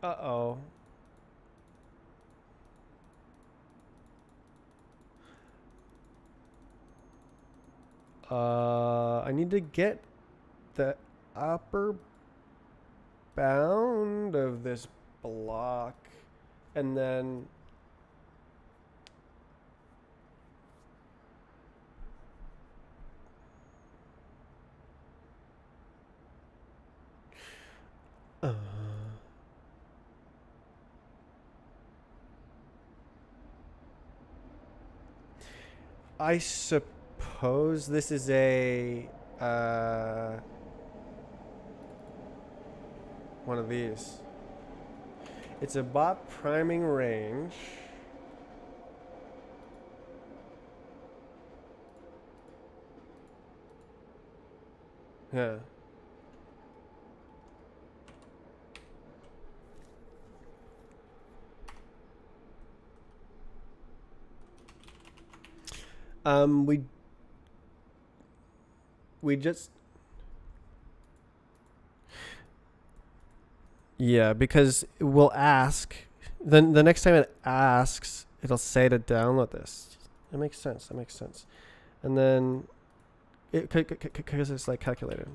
Uh oh. I need to get the upper bound of this block, and then. Uh, I suppose this is a one of these. It's a bot priming range. Yeah. Um, we we just yeah, because we'll ask. Then the next time it asks, it'll say to download this. That makes sense. That makes sense. And then it because it's like calculated.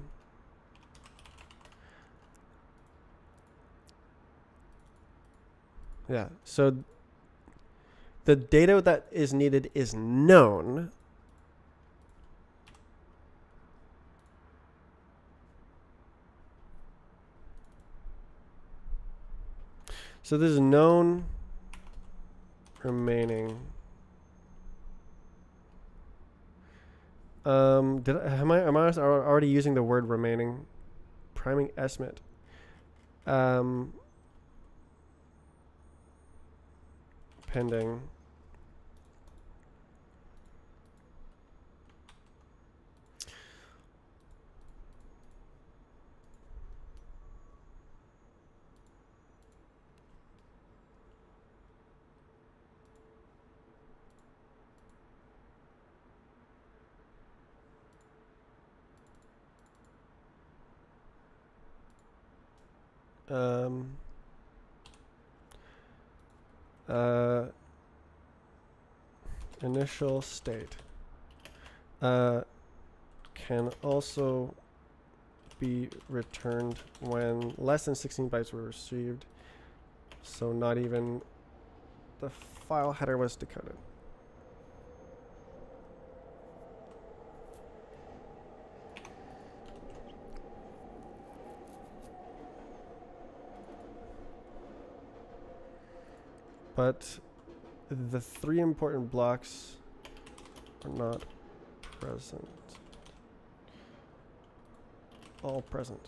Yeah. So the data that is needed is known. So this is known remaining. Am I already using the word remaining? Priming estimate. Um, pending. Um, uh, initial state can also be returned when less than 16 bytes were received. So not even the file header was decoded. But the 3 important blocks are not present. All present.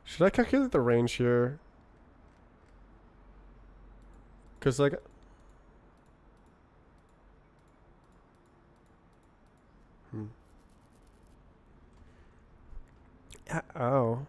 Should I calculate the range here? Because, like... Oh.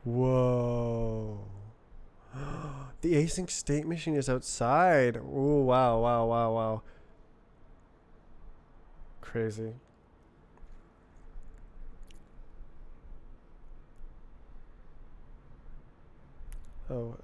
Whoa. The async state machine is outside. Ooh, wow, wow, wow, wow. Crazy. Oh,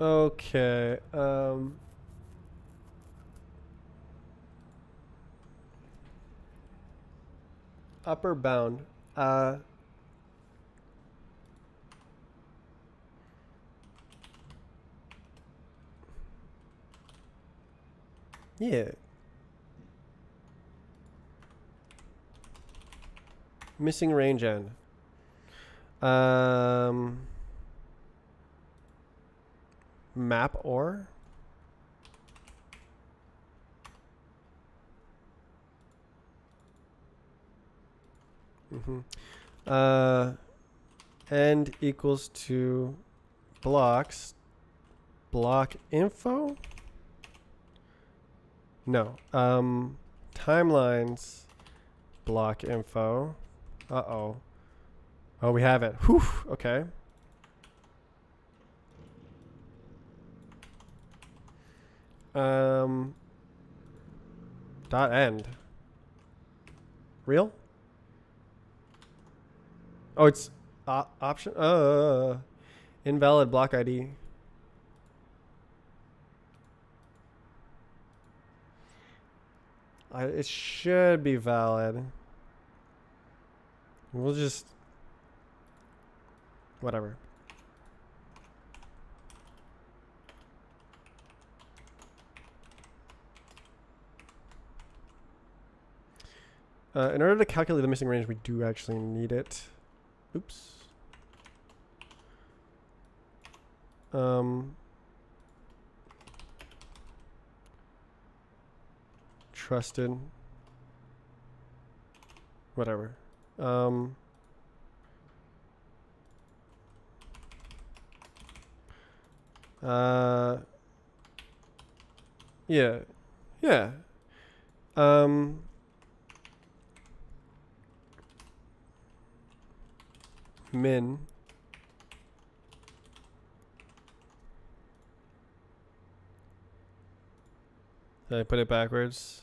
okay. Upper bound. Yeah. Missing range end. Map or? End equals to blocks. Block info? No. Timelines. Block info. Uh-oh. Oh, we have it. Whew. Okay. Dot end. Real? Oh, it's option. Invalid block ID. It should be valid. We'll just whatever. In order to calculate the missing range, we do actually need it. Oops. Trusted. Whatever. Yeah. Yeah. Min. Did I put it backwards?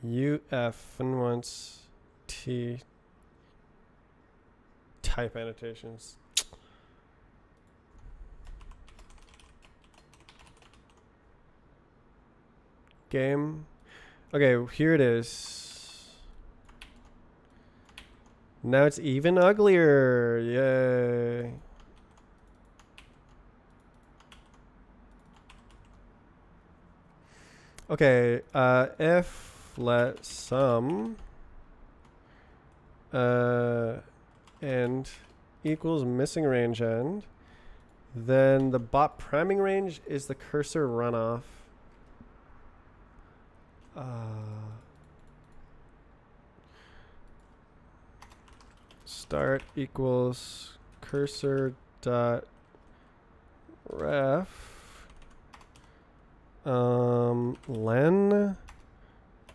UF and once T type annotations. Game. Okay, here it is. Now it's even uglier. Yay. Okay, if let sum end equals missing range end, then the bot priming range is the cursor runoff. Start equals cursor dot ref len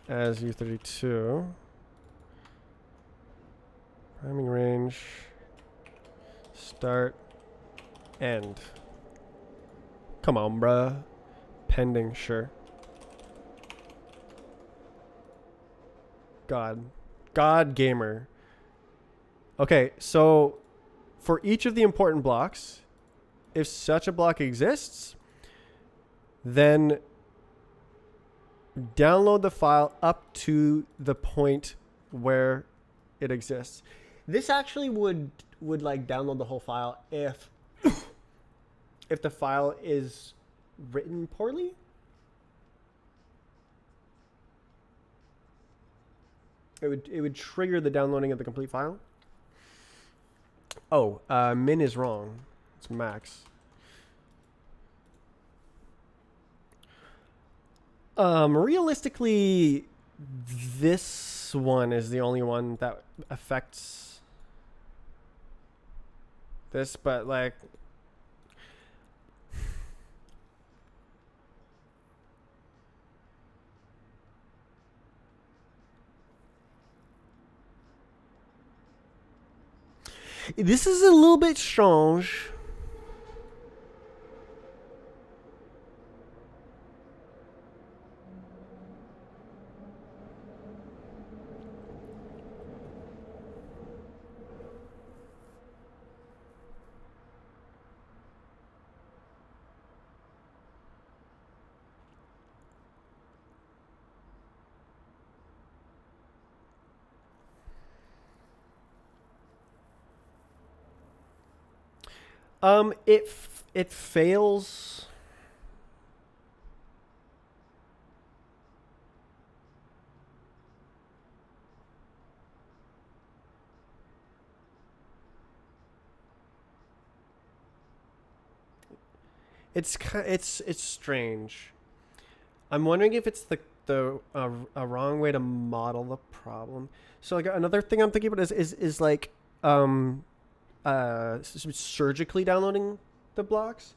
as u32 priming range start end. Come on, bruh. Pending, sure. God gamer. Okay, so for each of the important blocks, if such a block exists, then download the file up to the point where it exists. This actually would like download the whole file if if the file is written poorly. It would trigger the downloading of the complete file. Oh, min is wrong. It's max. Realistically, this one is the only one that affects this, but like this is a little bit strange. It fails. It's strange. I'm wondering if it's the a wrong way to model the problem. So like another thing I'm thinking about is like surgically downloading the blocks,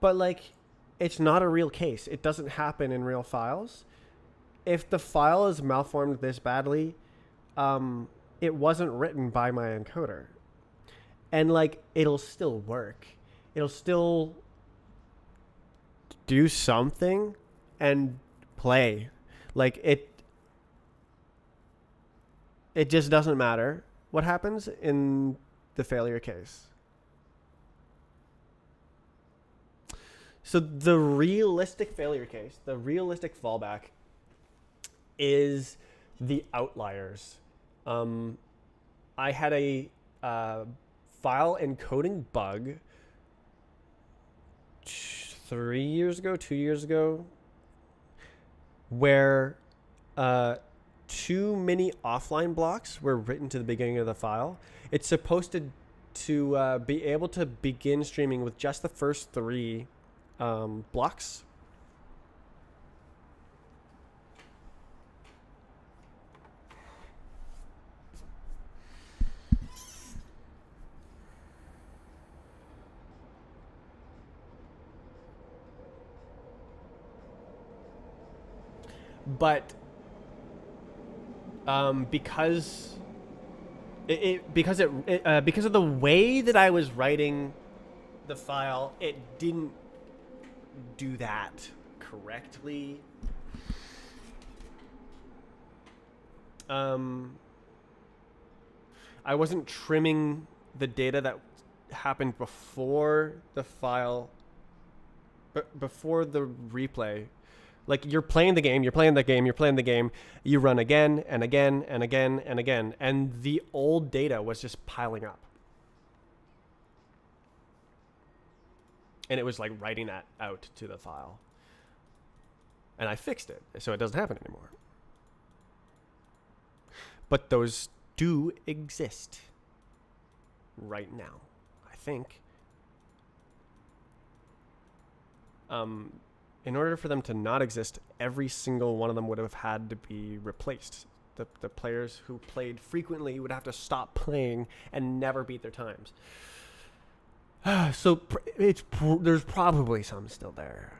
but like it's not a real case. It doesn't happen in real files. If the file is malformed this badly, it wasn't written by my encoder, and like it'll still work. It'll still do something and play. Like it just doesn't matter what happens in the failure case. So the realistic failure case, the realistic fallback is the outliers. I had a file encoding bug 2 years ago, where too many offline blocks were written to the beginning of the file. It's supposed to be able to begin streaming with just the first 3 blocks. But because because of the way that I was writing the file, it didn't do that correctly. I wasn't trimming the data that happened before the file, but before the replay. Like you're playing the game, you run again and again and again and again, and the old data was just piling up. And it was like writing that out to the file. And I fixed it, so it doesn't happen anymore. But those do exist right now, I think. In order for them to not exist, every single one of them would have had to be replaced. The players who played frequently would have to stop playing and never beat their times. So there's probably some still there.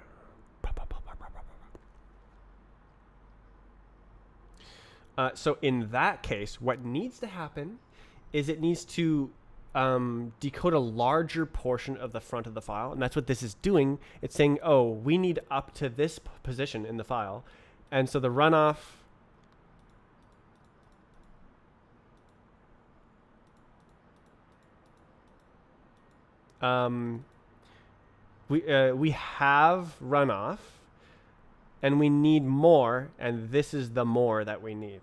So in that case, what needs to happen is it needs to decode a larger portion of the front of the file. And that's what this is doing. It's saying, oh, we need up to this position in the file. And so the runoff... we have runoff, and we need more, and this is the more that we need.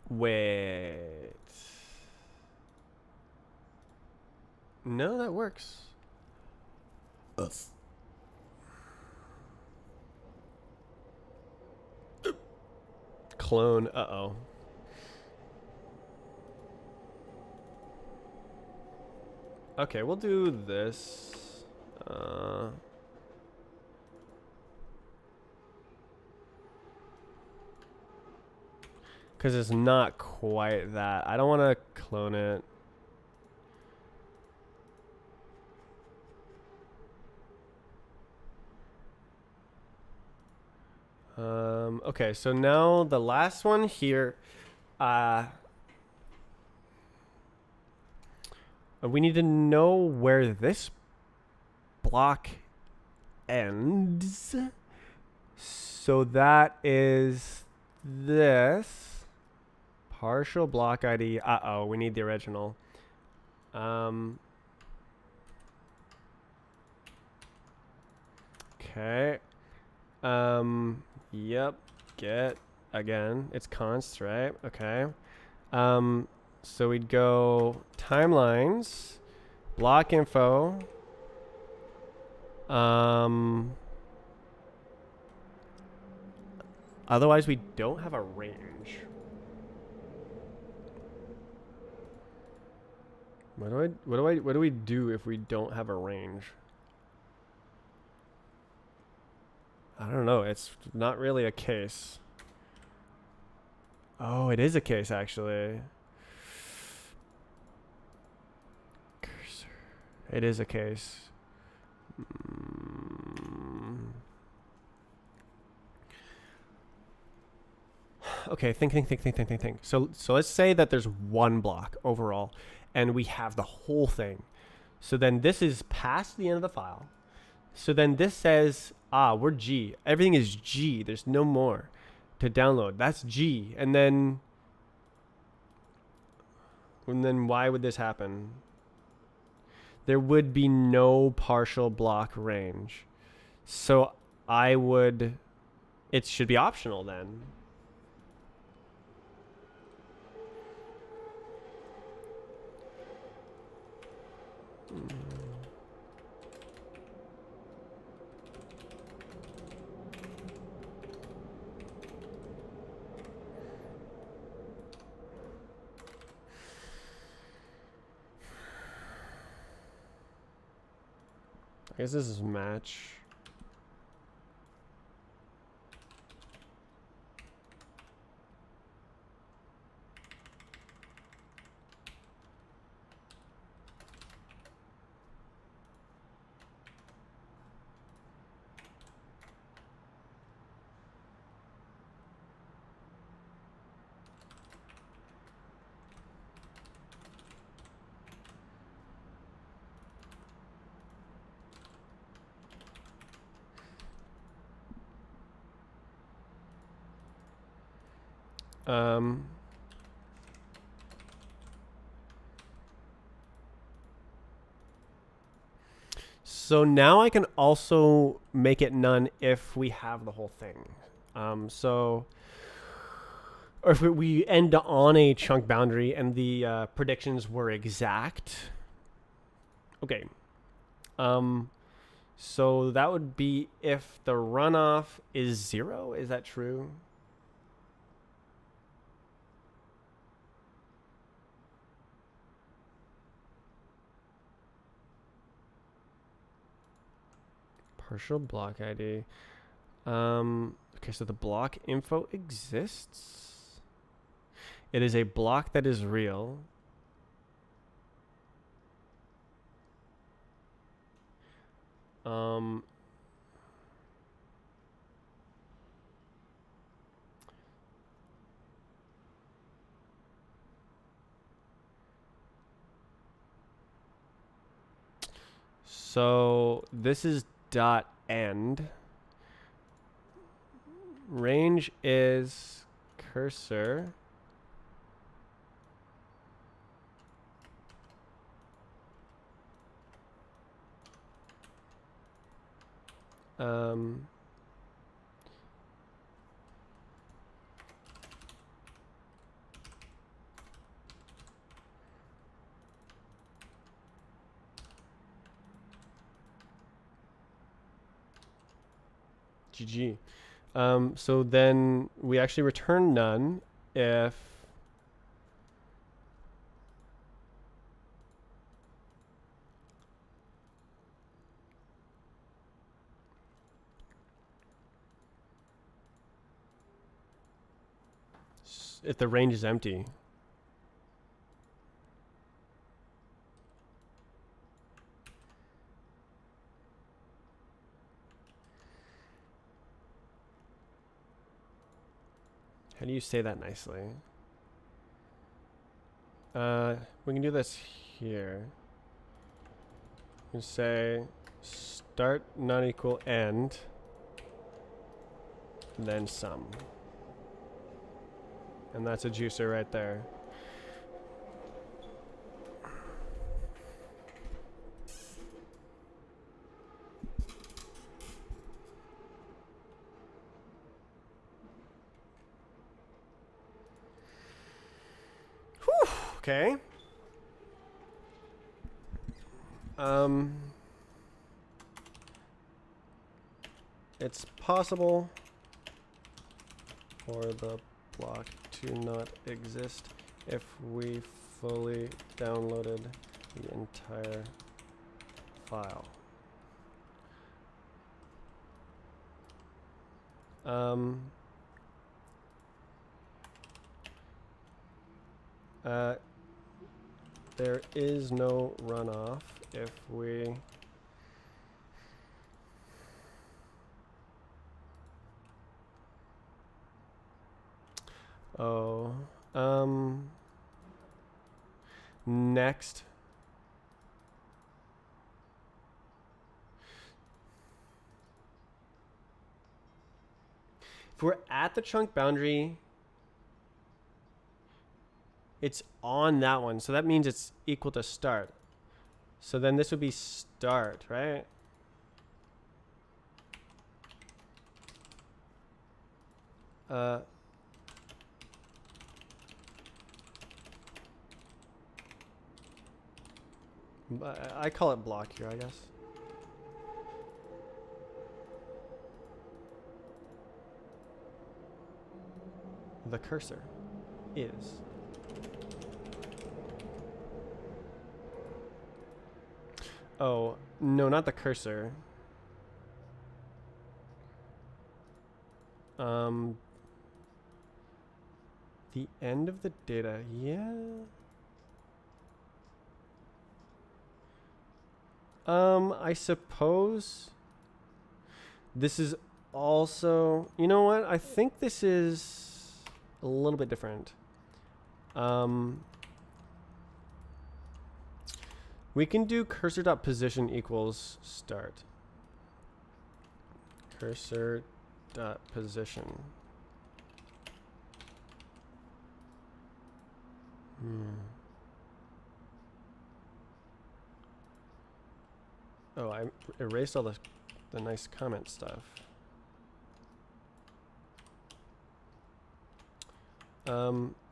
Wait. No, that works. Clone. Uh-oh. Okay, we'll do this. Because it's not quite that. I don't want to clone it. Okay, so now the last one here. We need to know where this block ends. So that is this partial block ID. Uh-oh, we need the original. Okay. Yep. Get again. It's const, right? Okay. So we'd go timelines, block info. Otherwise we don't have a range. What do we do if we don't have a range? I don't know. It's not really a case. Oh, it is a case actually. Cursor. It is a case. Okay, think. So let's say that there's one block overall, and we have the whole thing. So then this is past the end of the file. So then this says, we're G. Everything is G. There's no more to download. That's G. And then why would this happen? There would be no partial block range. So it should be optional then. I guess this is match. Um, so now I can also make it none if we have the whole thing. So, or if we end on a chunk boundary and the predictions were exact. Okay. So that would be if the runoff is 0. Is that true? Partial block ID. Okay, so the block info exists. It is a block that is real. So this is dot end. Range is cursor. GG. So then we actually return none if the range is empty. How do you say that nicely? We can do this here. We say start not equal end, then sum. And that's a juicer right there. Whew, okay. It's possible for the block to not exist if we fully downloaded the entire file. There is no runoff if we next. If we're at the chunk boundary, it's on that one. So that means it's equal to start. So then this would be start, right? I call it block here, I guess. The cursor is. Oh, no, not the cursor. The end of the data, yeah. I suppose this is also, you know what? I think this is a little bit different. We can do cursor.position equals start. Cursor.position. Oh, I erased all the nice comment stuff.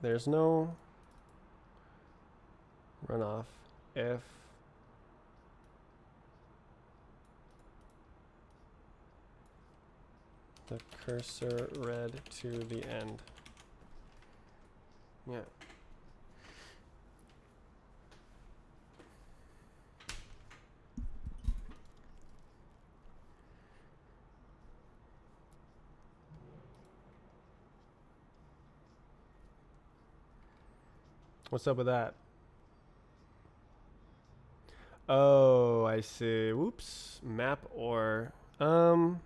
There's no runoff if the cursor read to the end. Yeah. What's up with that? Oh, I see. Whoops. Map or oh.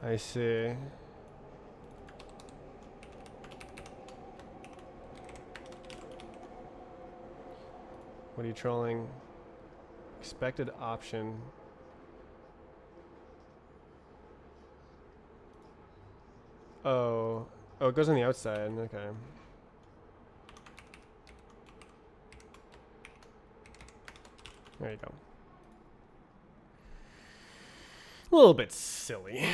I see. What are you trolling? Expected option. Oh. Oh, it goes on the outside. Okay. There you go. A little bit silly.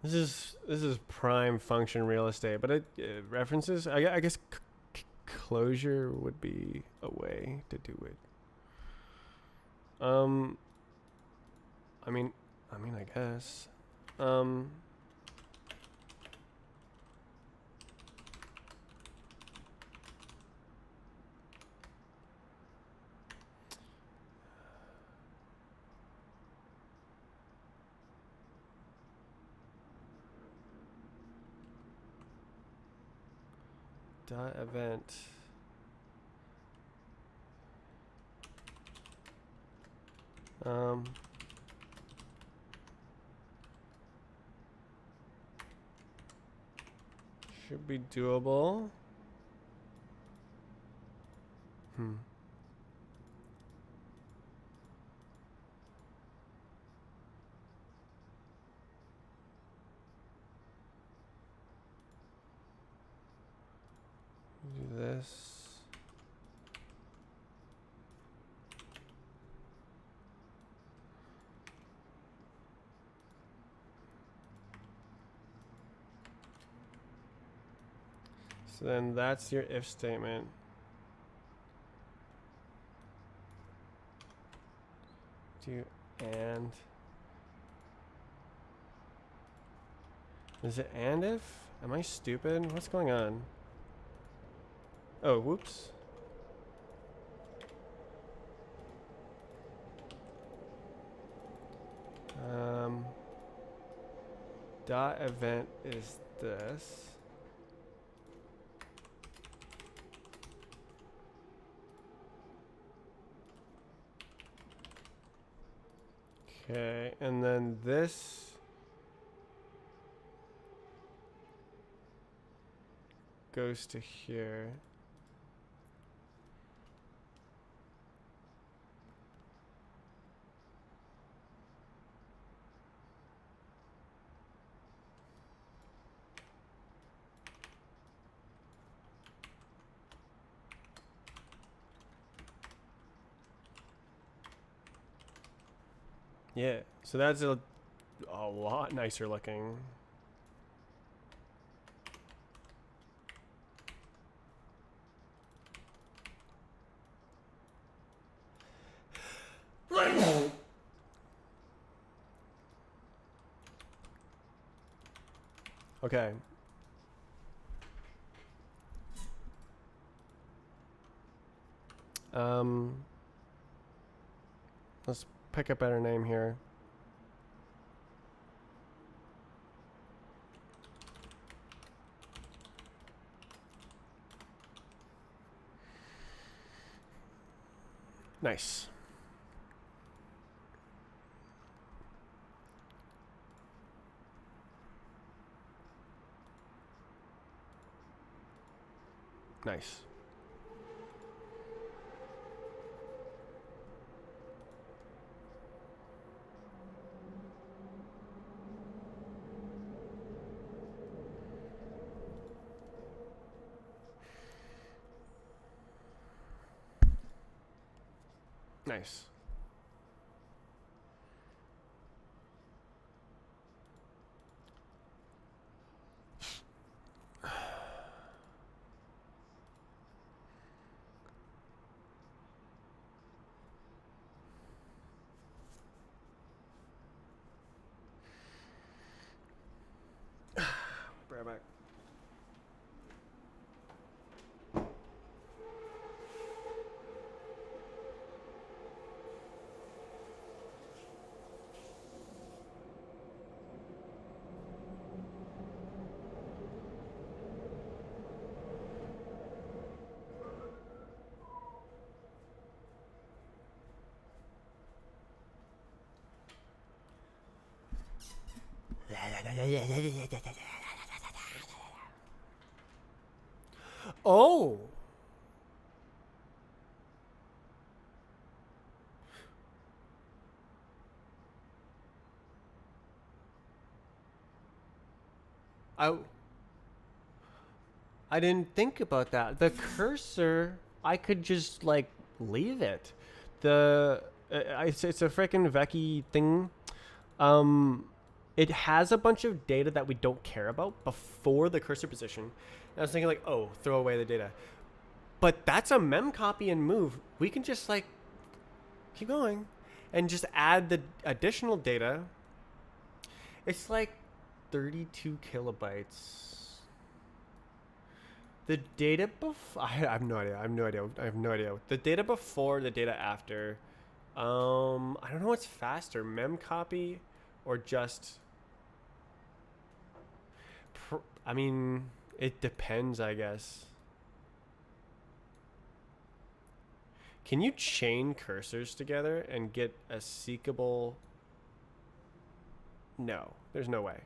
This is prime function real estate, but it references. I guess closure would be a way to do it. I mean, I guess. Dot event. Should be doable. Do this. So then that's your if statement. Do and. Is it and if? Am I stupid? What's going on? Oh, whoops. Dot event is this. Okay, and then this goes to here. Yeah, so that's a lot nicer looking. Okay. Let's pick a better name here. Nice. Nice. Nice. Playback. Oh. I didn't think about that. The cursor, I could just like leave it. It's a freaking Vecchi thing. Um, it has a bunch of data that we don't care about before the cursor position. And I was thinking like, oh, throw away the data. But that's a mem copy and move. We can just like keep going and just add the additional data. It's like 32 kilobytes. The data before, I have no idea. I have no idea. The data before, the data after. I don't know what's faster, mem copy or just. I mean, it depends, I guess. Can you chain cursors together and get a seekable? No, there's no way.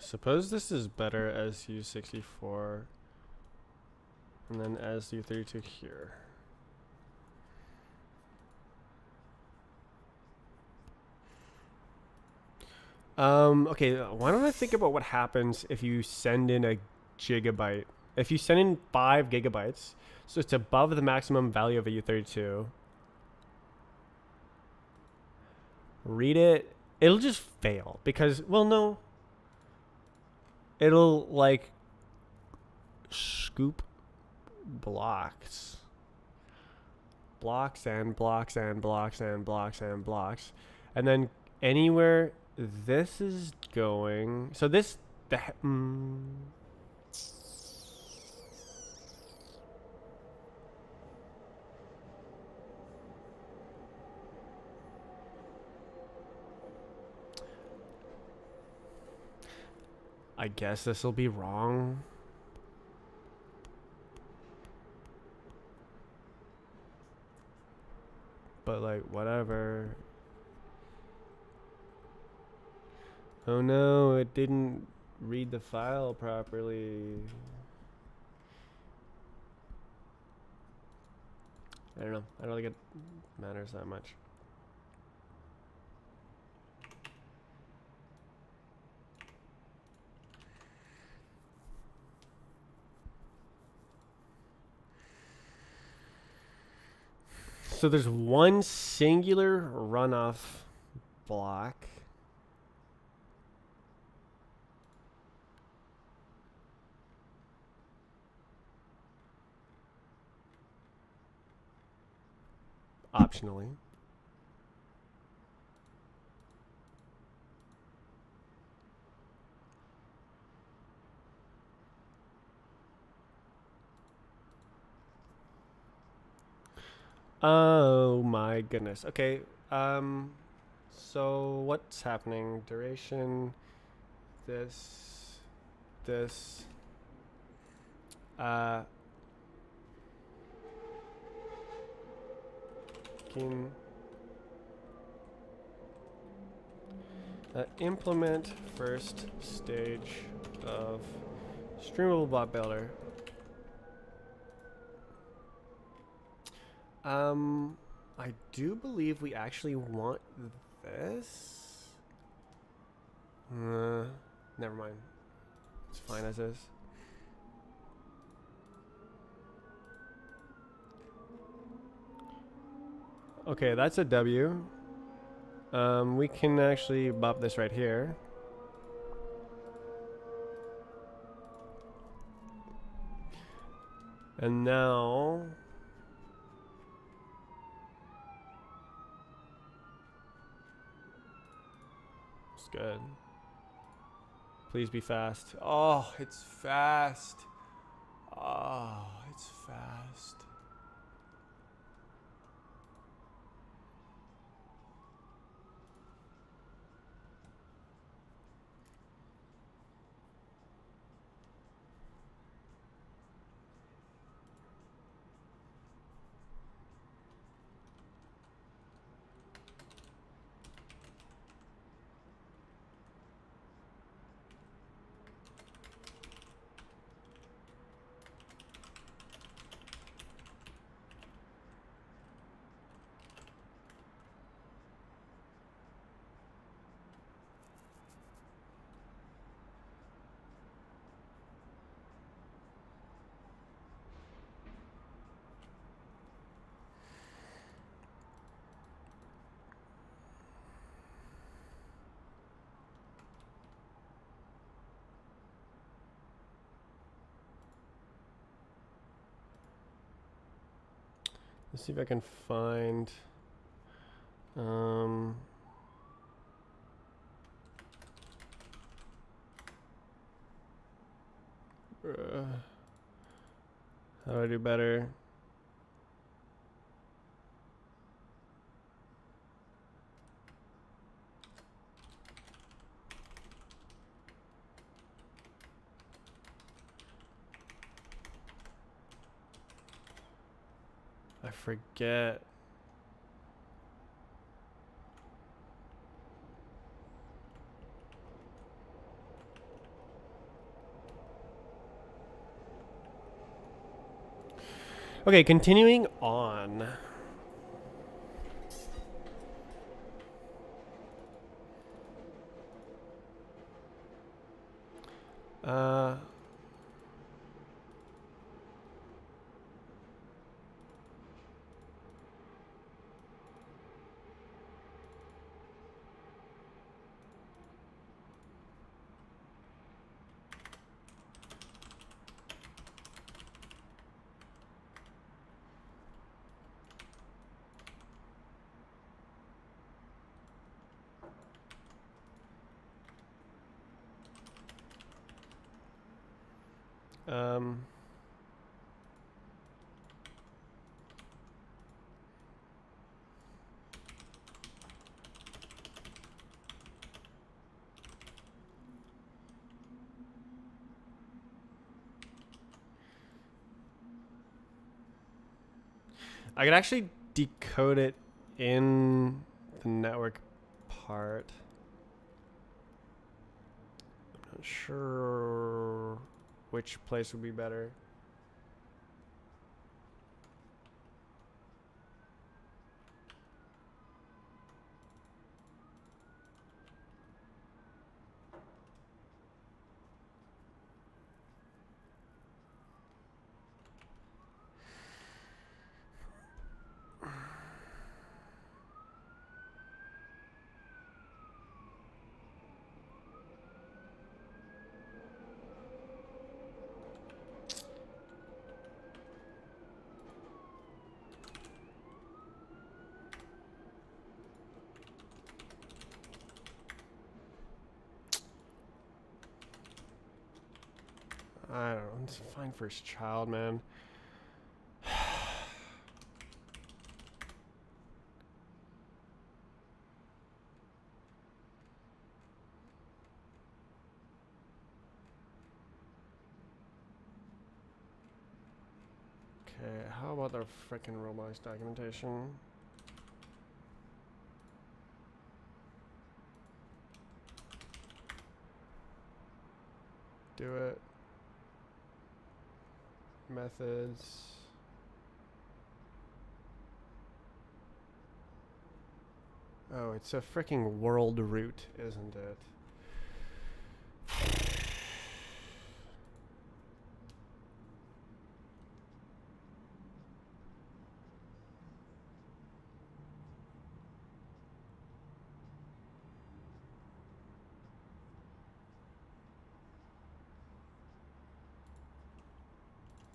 Suppose this is better as U64 and then as U32 here. Okay, why don't I think about what happens if you send in a gigabyte? If you send in 5 gigabytes, so it's above the maximum value of a U32. Read it, it'll just fail because, well, no. It'll like scoop blocks. Blocks and blocks and blocks and blocks and blocks. And then anywhere this is going, so this I guess this will be wrong. But like whatever. Oh no, it didn't read the file properly. I don't know. I don't think it matters that much. So there's one singular runoff block. Optionally. Oh my goodness. Okay. So what's happening? Duration. This. Uh. Can implement first stage of streamable bot builder. I do believe we actually want this. Never mind. It's fine as is. Okay, that's a W. We can actually bop this right here. And now it's good. Please be fast. Oh, it's fast. Oh, it's fast. Let's see if I can find how do I do better? I forget. Okay, continuing on. Uh, um, I could actually decode it in the network part. I'm not sure which place would be better. I don't know. It's fine first child, man. Okay, how about the frickin' Roblox documentation? Do it. Methods. Oh, it's a fricking world root, isn't it?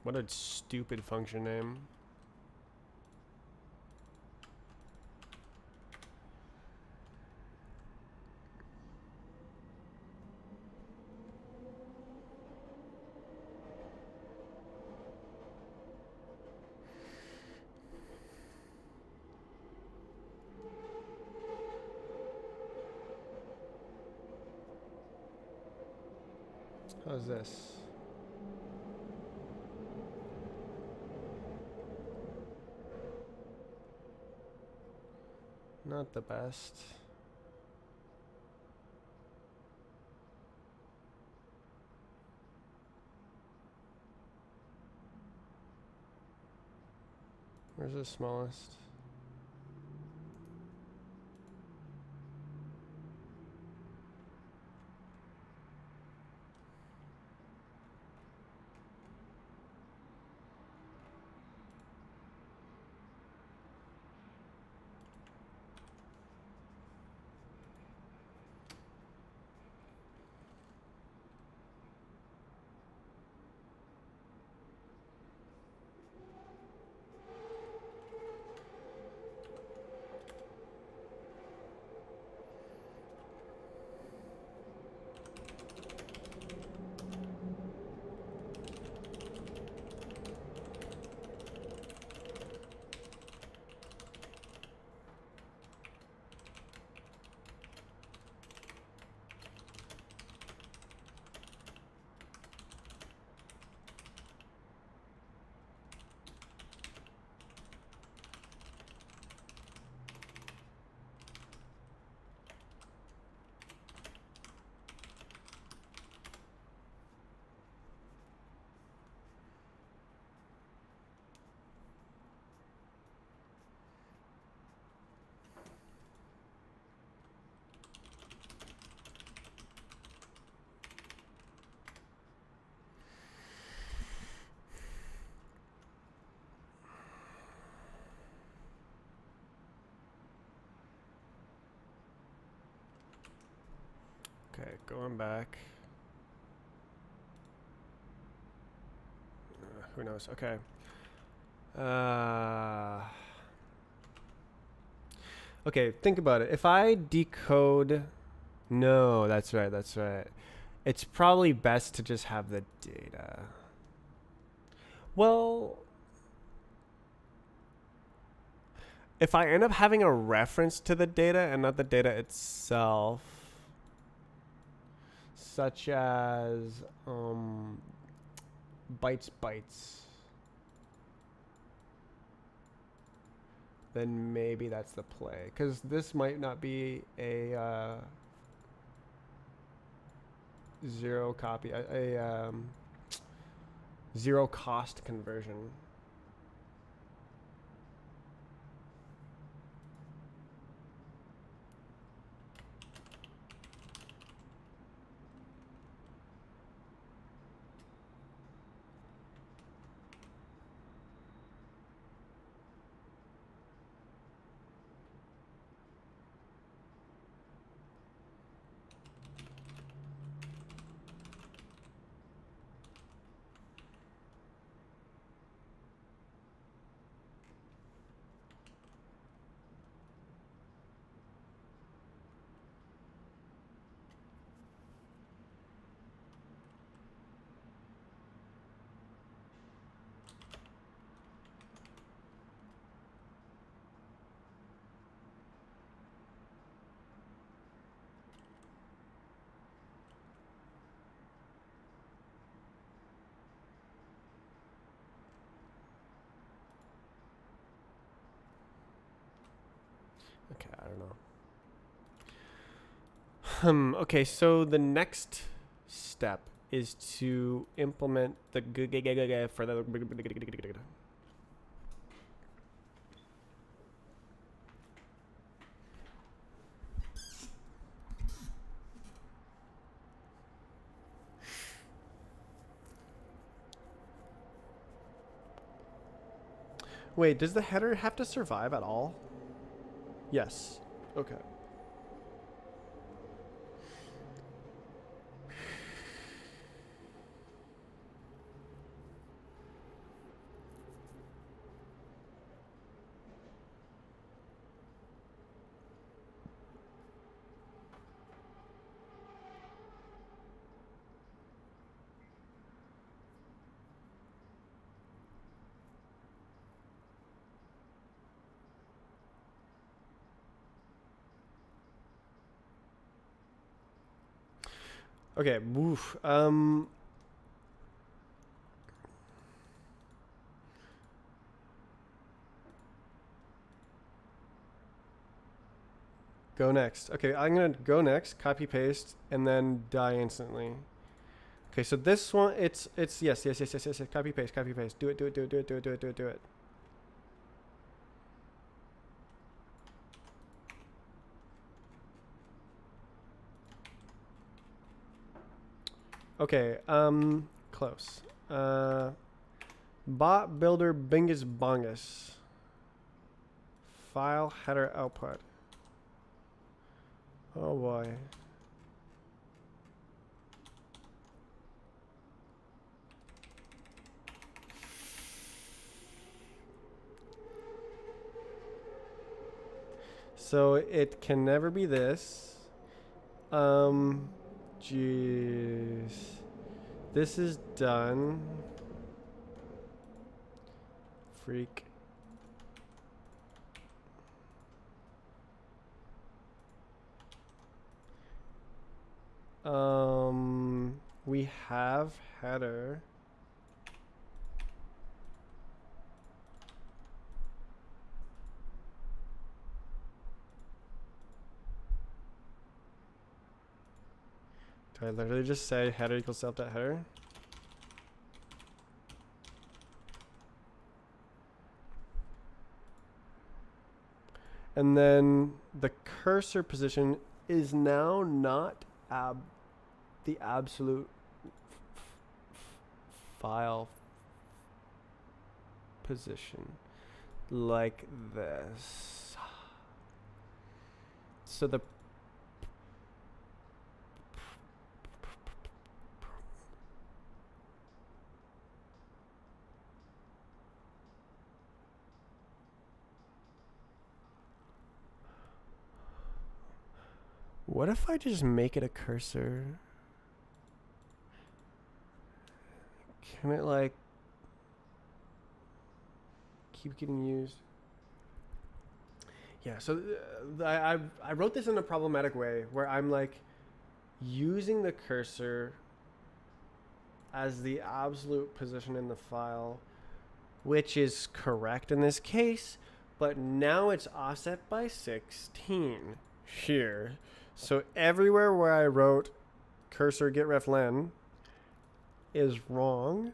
What a stupid function name. How's this? Not the best. Where's the smallest? Okay, going back. Who knows? Okay. Okay, think about it. If I decode... No, that's right, that's right. It's probably best to just have the data. Well... If I end up having a reference to the data and not the data itself... Such as... bytes. Then maybe that's the play. Because this might not be a zero copy, zero cost conversion. Okay, so the next step is to implement the for the. Wait, does the header have to survive at all? Yes. Okay. Okay. Woof. Go next. Okay, I'm gonna go next, copy paste, and then die instantly. Okay, so this one, it's yes. Copy paste. Do it. Do it. Okay, close. Bot builder bingus bongus. File header output. Oh boy. So it can never be this. Jeez. This is done. Freak. We have header. Do I literally just say header equals self.header? And then the cursor position is now not the absolute file position like this. So the what if I just make it a cursor? Can it like keep getting used? Yeah, so I wrote this in a problematic way where I'm like using the cursor as the absolute position in the file, which is correct in this case, but now it's offset by 16 here. So everywhere where I wrote cursor get ref len is wrong.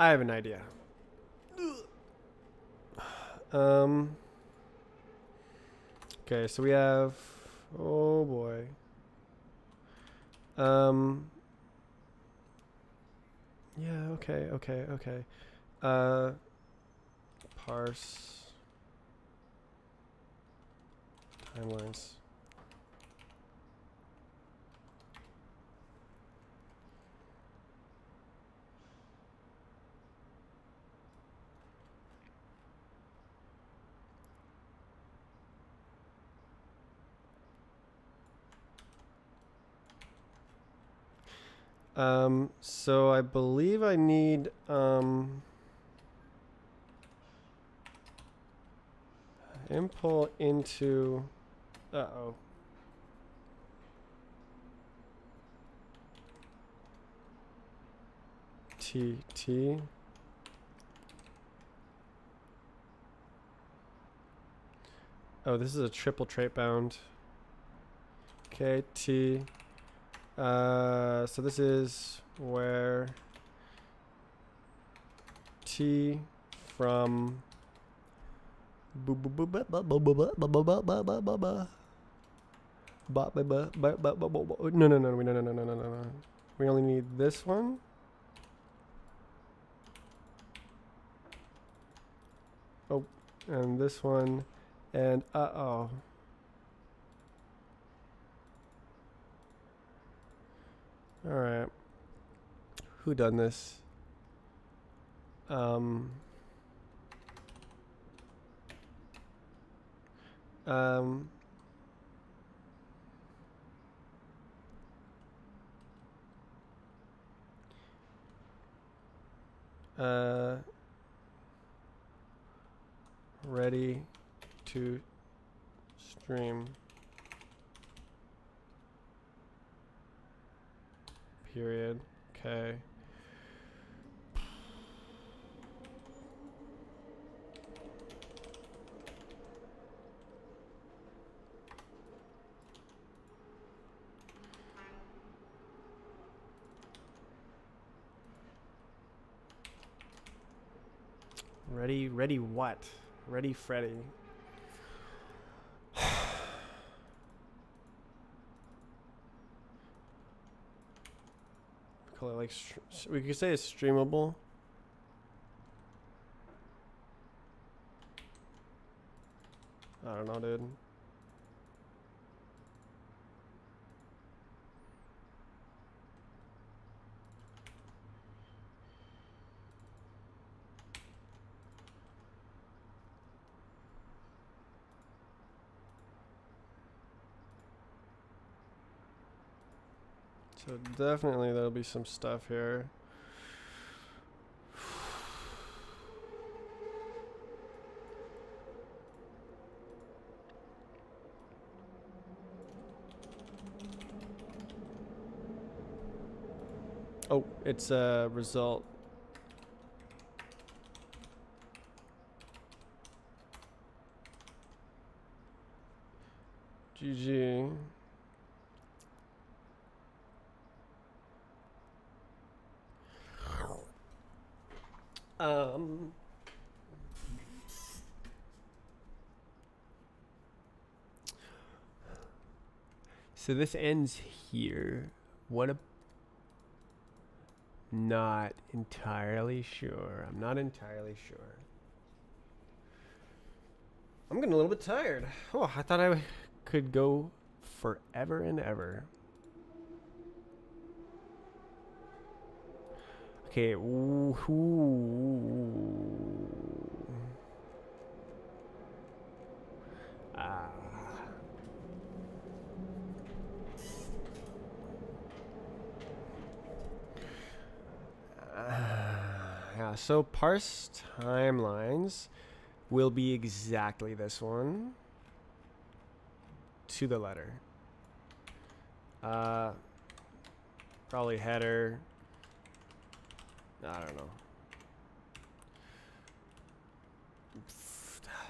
I have an idea. Okay, so we have, oh boy. Yeah, okay. Parse timelines. So I believe I need import into T. Oh, this is a triple trait bound. Okay, T. So this is where T from no, we only need this one. Oh, and this one, and all right, who done this? Um, ready to stream. Period. Okay. Ready what? Ready Freddy. Call it like, we could say it's streamable. I don't know, dude. So definitely there'll be some stuff here. Oh, it's a result. GG. So this ends here. What a... Not entirely sure. I'm not entirely sure. I'm getting a little bit tired. Oh, I thought I could go forever and ever. Okay. Ooh. Yeah, so parse timelines will be exactly this one to the letter. Probably header. I don't know.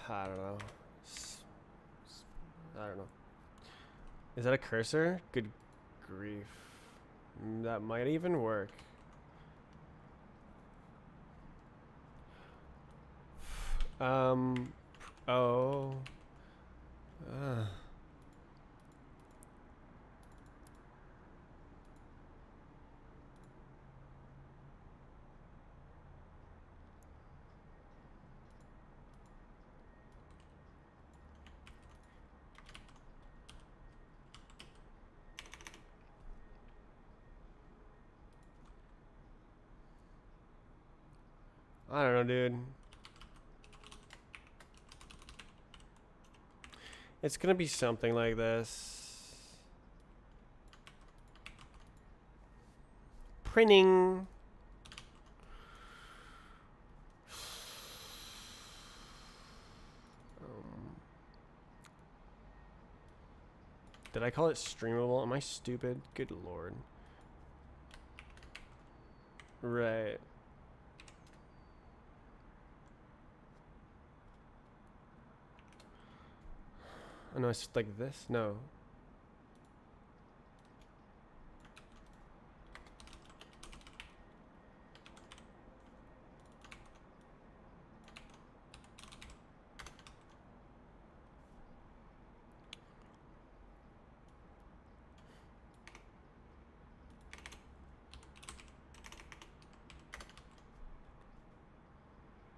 I don't know. I don't know. Is that a cursor? Good grief. That might even work. Oh. I don't know, dude. It's gonna be something like this. Printing. Did I call it streamable? Am I stupid? Good lord. Right. Oh no, it's like this? No.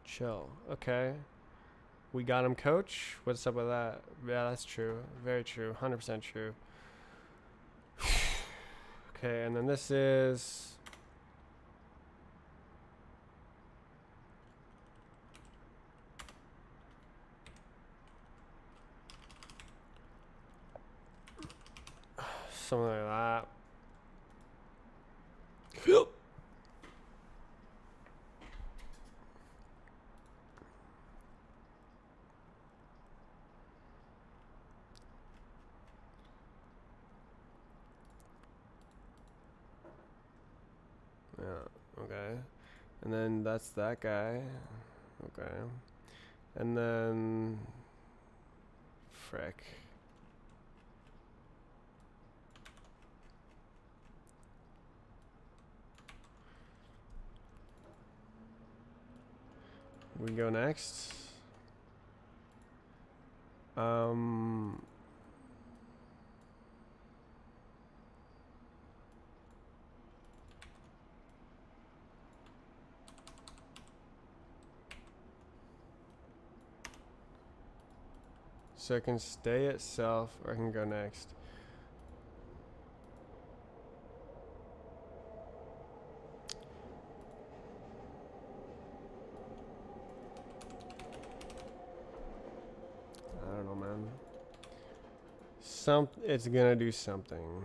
Chill. Okay. We got him, coach. What's up with that? Yeah, that's true. Very true. 100% true. Okay, and then this is... something like that. Yeah, okay. And then that's that guy. Okay. And then... Frick. We go next. So it can stay itself, or I can go next. I don't know, man. It's gonna do something.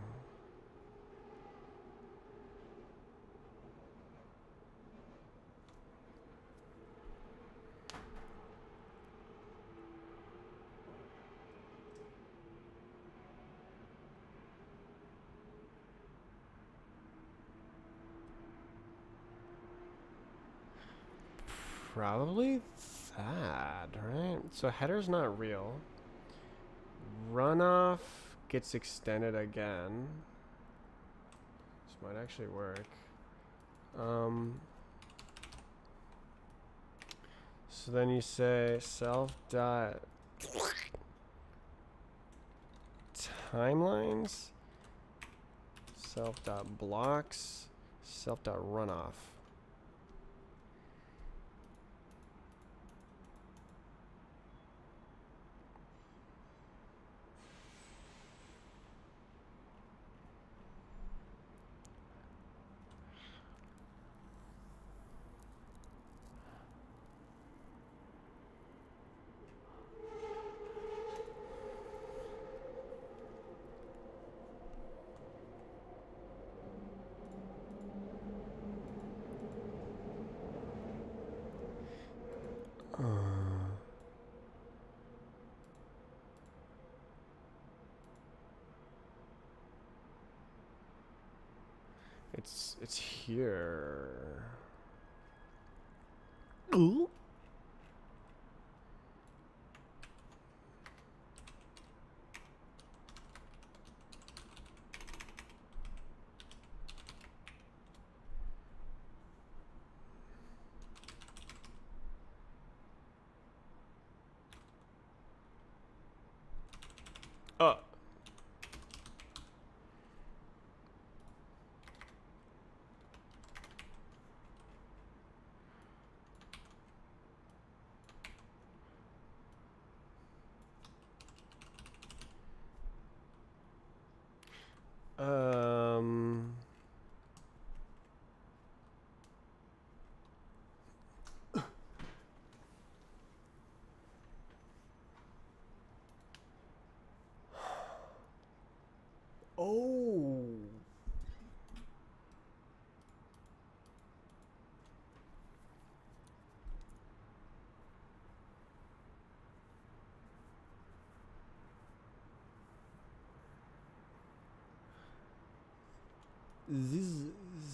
Probably that, right? So header's not real. Runoff gets extended again. This might actually work. So then you say self dot timelines, self dot blocks, self dot runoff. It's here. Ooh. Oh. Oh. This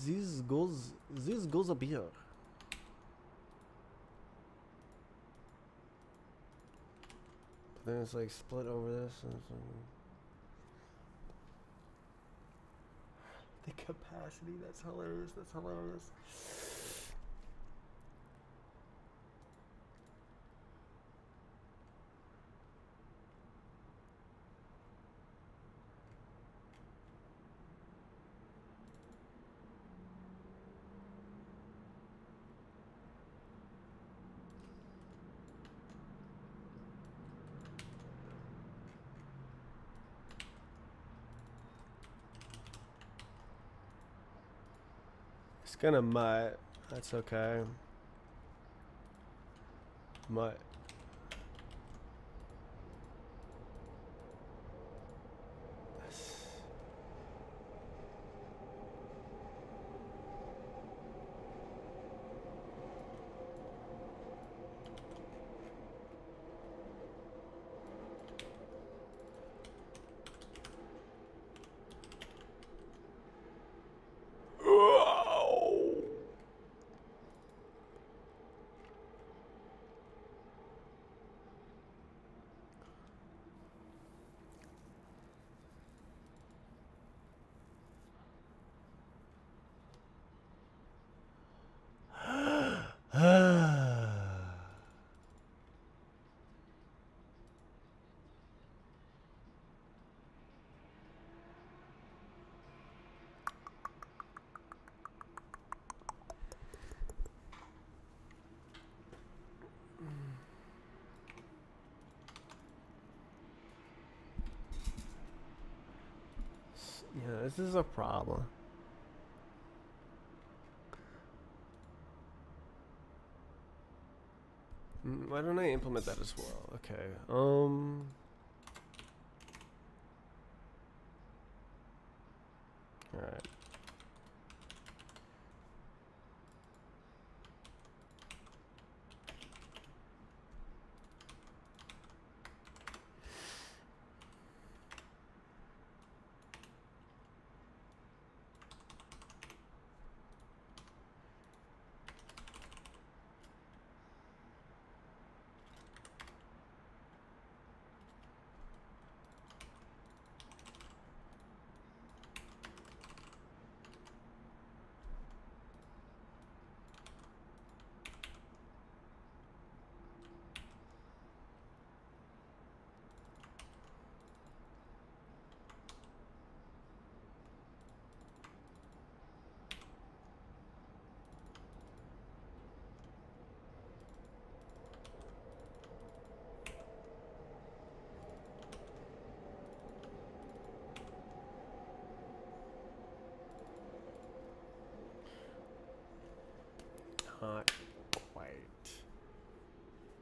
this goes up here. But then it's like split over this and it's like the capacity, that's hilarious. That's hilarious. It's gonna mutt. That's okay. Mutt. Yeah, this is a problem. Why don't I implement that as well? Okay. All right. Not quite.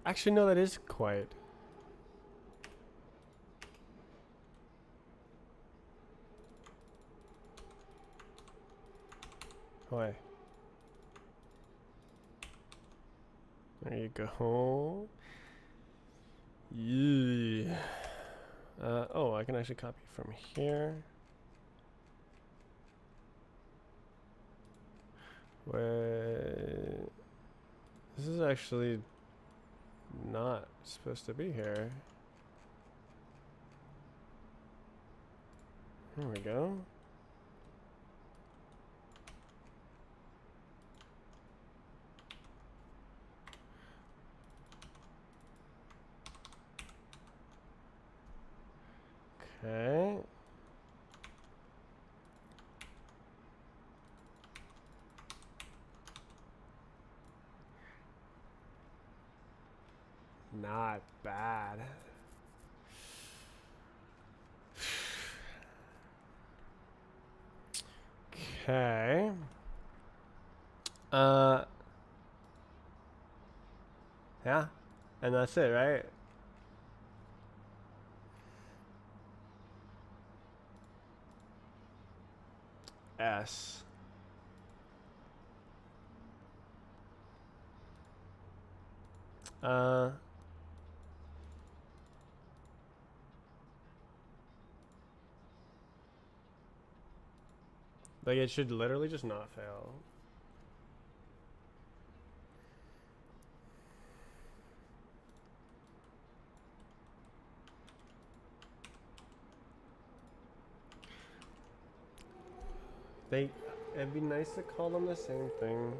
Actually, no, that is quite. Why? There you go. Yeah. Oh, I can actually copy from here. Wait. This is actually not supposed to be here. There we go. Okay. Not bad. Okay. Yeah. And that's it, right? S. Like it should literally just not fail. It'd be nice to call them the same thing.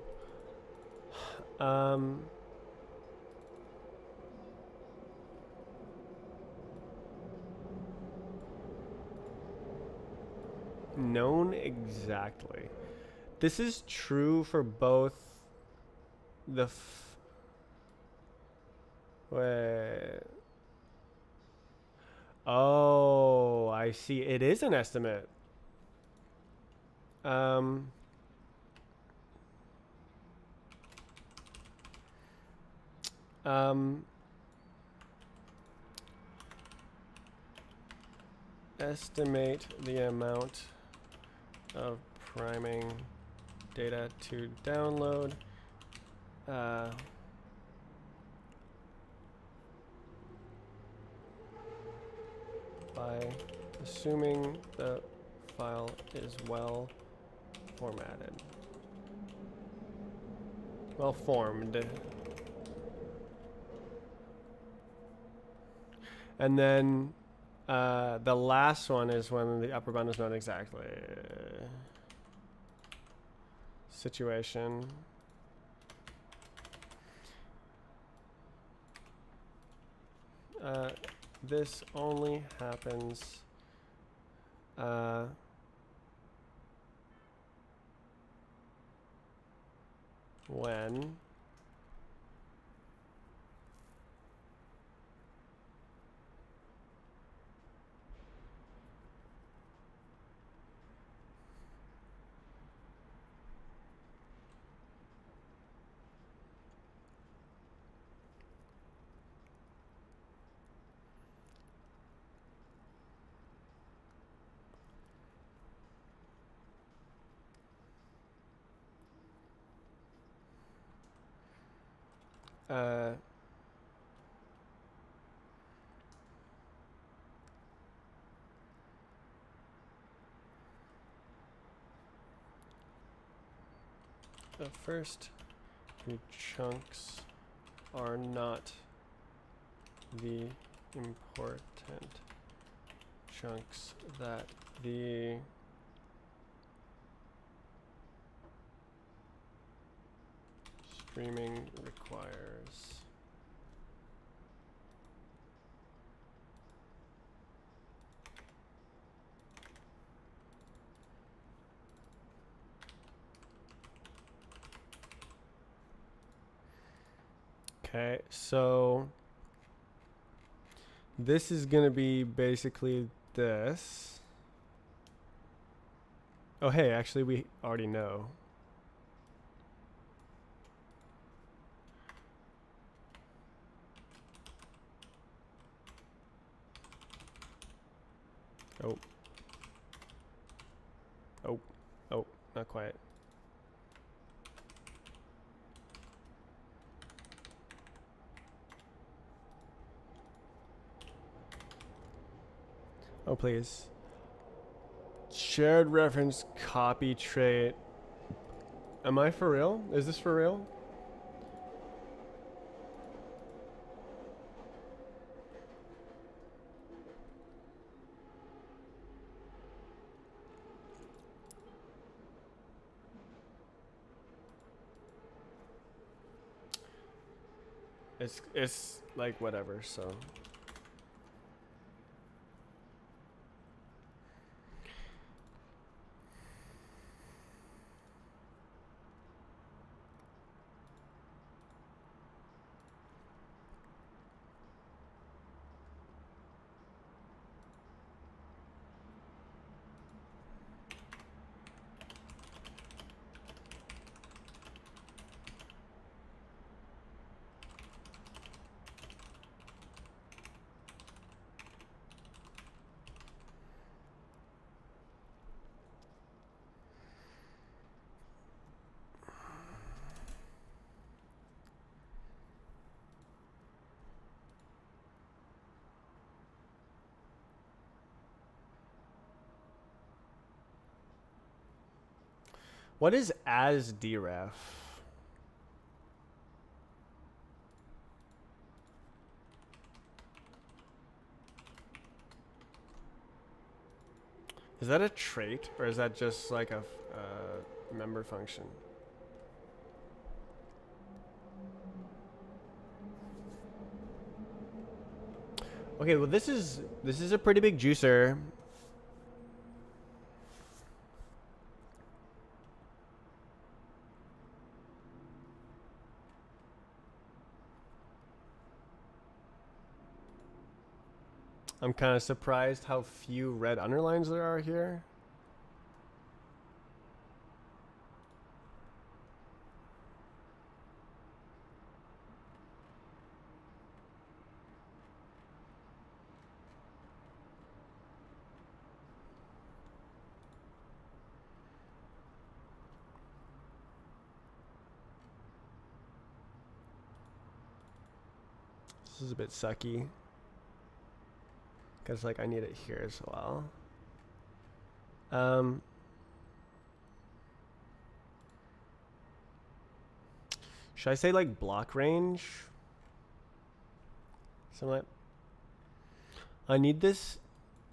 Known exactly. This is true for both the wait. Oh, I see. It is an estimate. Estimate the amount of priming data to download. By assuming the file is well formatted. Well formed. And then the last one is when the upper bound is not exactly. Situation. This only happens when the first two chunks are not the important chunks that the streaming requires. Okay, so this is going to be basically this. Oh, hey, actually, we already know. Oh. Oh. Oh, not quite. Oh, please. Shared reference copy trait. Am I for real? Is this for real? It's like whatever, so. What is as deref? Is that a trait, or is that just like a member function? Okay, well this is a pretty big juicer. I'm kind of surprised how few red underlines there are here. This is a bit sucky. Because like I need it here as well. Should I say like block range? Something like, I need this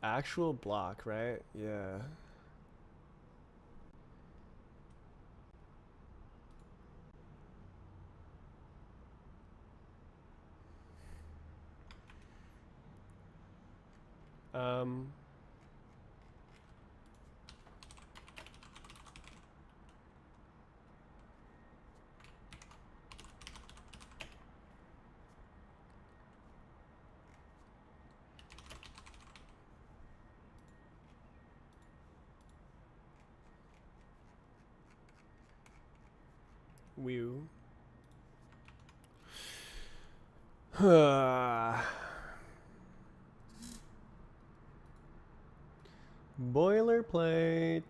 actual block, right? Yeah. Um, Whew. Boilerplate.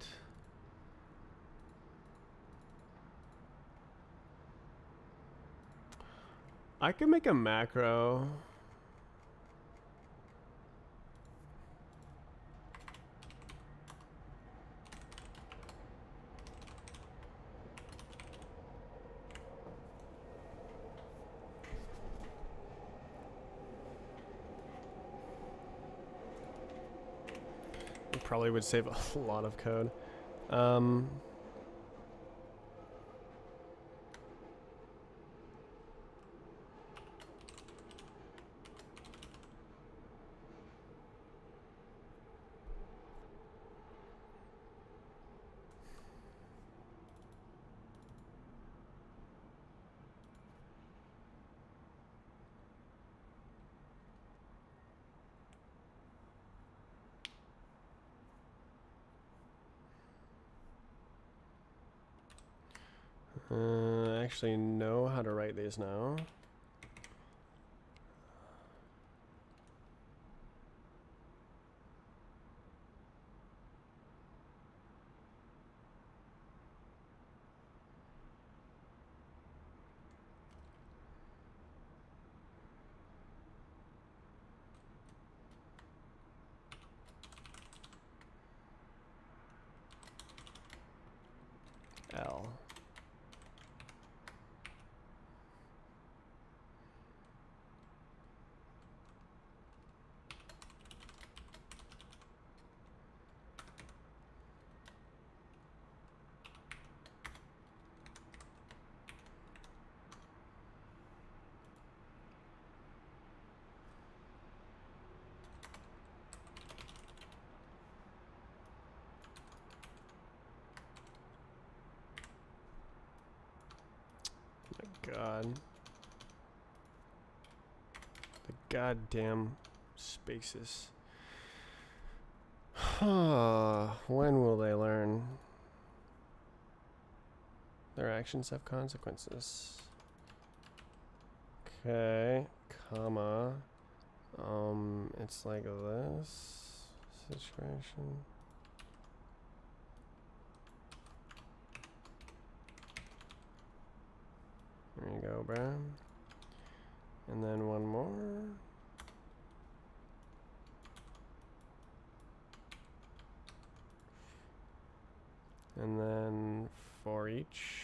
I could make a macro. It probably would save a lot of code. I actually know how to write these now. L. God. The goddamn spaces. When will they learn? Their actions have consequences. Okay, comma. It's like this situation. There you go, bro. And then one more. And then for H.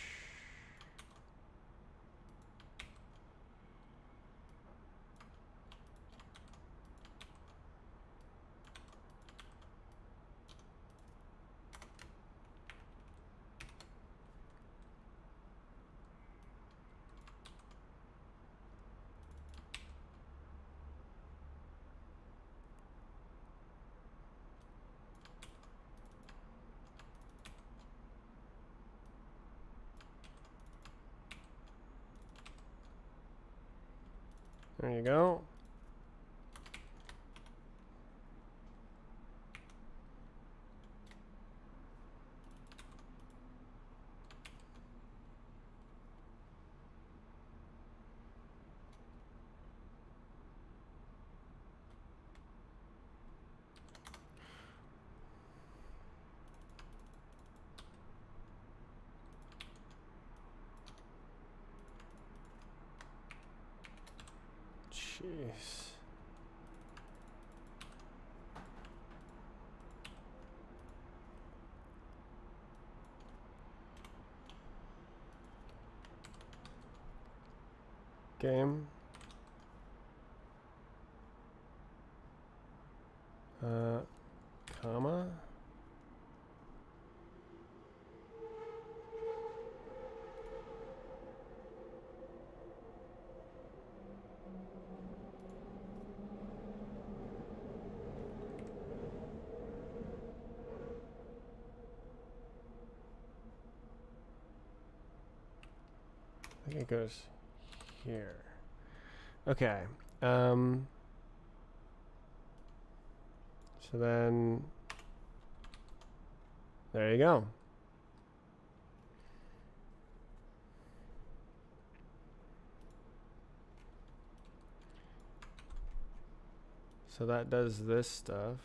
There you go. Jeez. Game. Comma. I think it goes here. Okay. So then, there you go. So that does this stuff.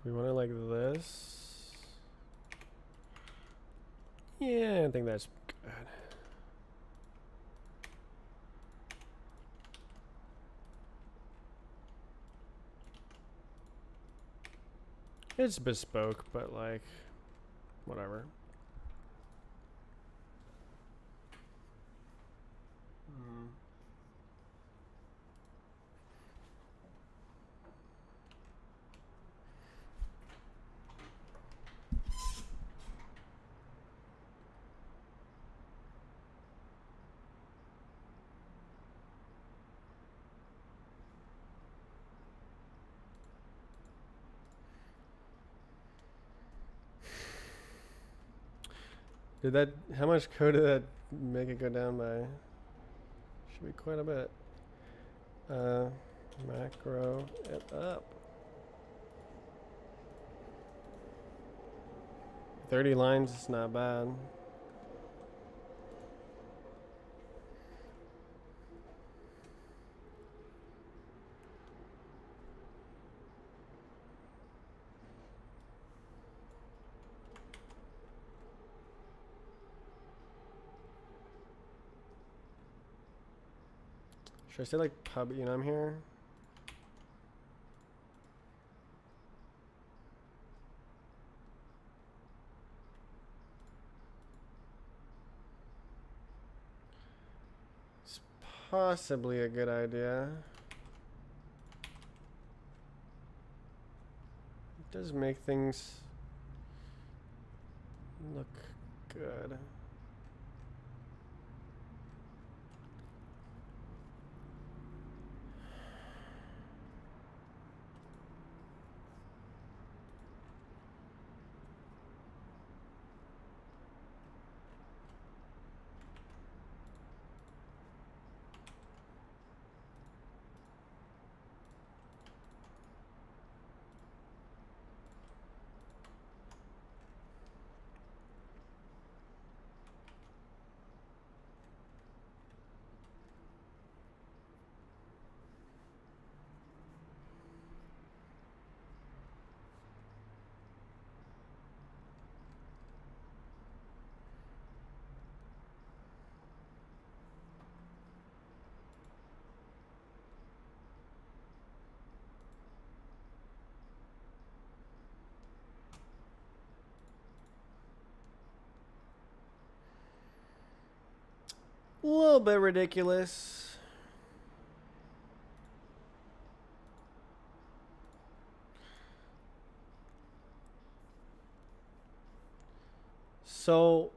Do we want it like this? Yeah, I think that's good. It's bespoke, but like, whatever. Did that, how much code did that make it go down by? Should be quite a bit. Macro it up. 30 lines is not bad. Should I say like pub enum here? It's possibly a good idea. It does make things look good. A little bit ridiculous. So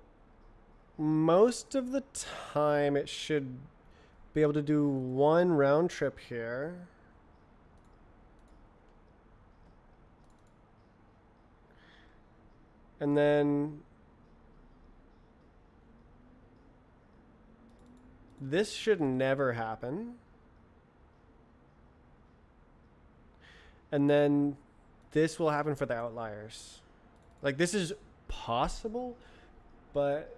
most of the time it should be able to do one round trip here. And then this should never happen. And then this will happen for the outliers. Like, this is possible, but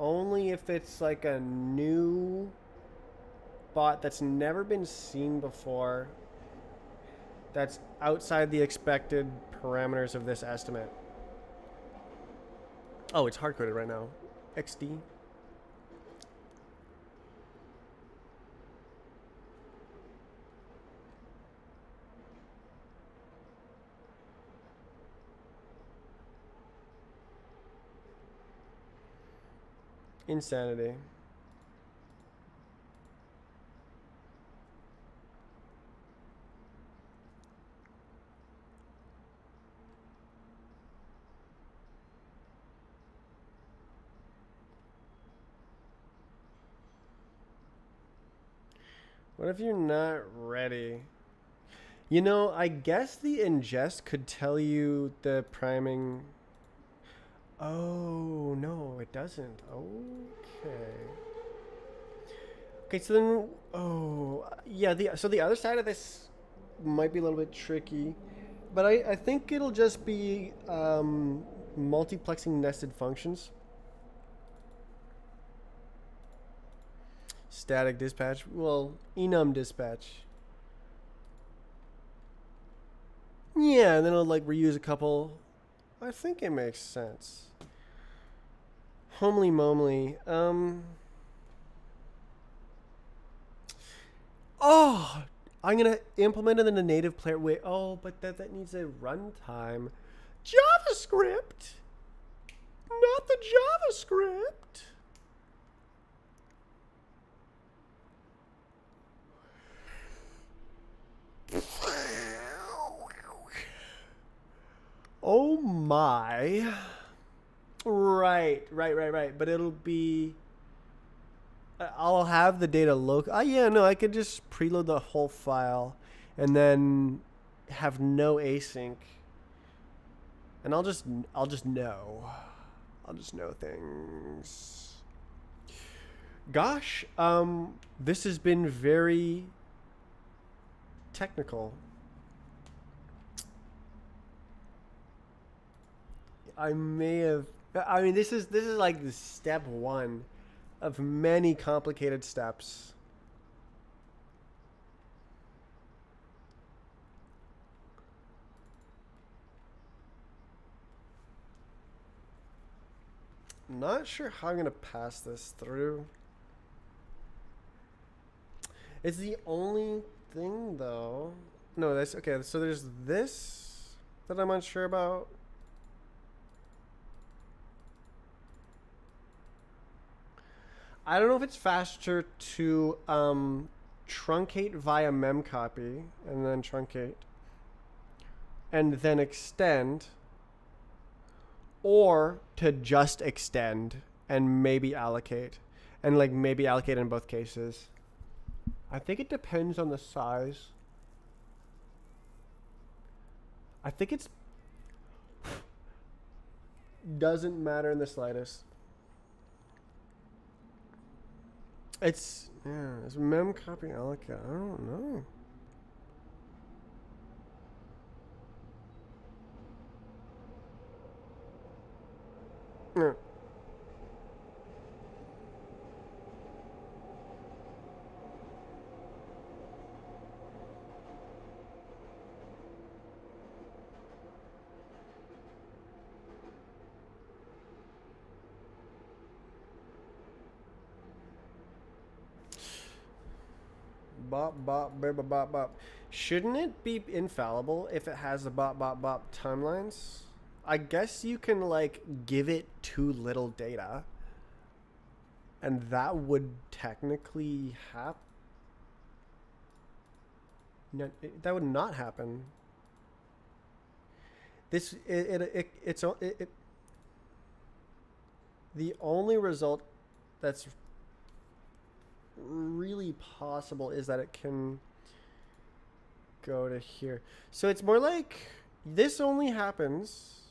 only if it's like a new bot that's never been seen before, that's outside the expected parameters of this estimate. Oh, it's hard coded right now. XD. Insanity. What if you're not ready? You know, I guess the ingest could tell you the priming. Oh, no, it doesn't. Okay. Okay, so then, oh, yeah, so the other side of this might be a little bit tricky, but I think it'll just be multiplexing nested functions. Static dispatch, well, enum dispatch. Yeah, and then it'll like reuse a couple. I think it makes sense. Homely momely. Oh, I'm gonna implement it in a native player. Wait, oh, but that needs a runtime. JavaScript, not the JavaScript. Oh my. Right. But it'll be. I'll have the data local. Yeah, no, I could just preload the whole file and then have no async. And I'll just know. I'll just know things. Gosh, this has been very technical. I mean, this is like step one of many complicated steps. Not sure how I'm gonna pass this through. It's the only thing though. No, that's okay. So there's this that I'm unsure about. I don't know if it's faster to truncate via memcopy and then truncate and then extend, or to just extend and maybe allocate, and like maybe allocate in both cases. I think it depends on the size. I think it's doesn't matter in the slightest. It's memcopy allocate. I don't know. Yeah. Bop, bop, bop, bop, bop. Shouldn't it be infallible if it has the bop, bop, bop timelines? I guess you can, like, give it too little data. And that would technically happen. No, that would not happen. This the only result that's really possible is that it can go to here. So it's more like this only happens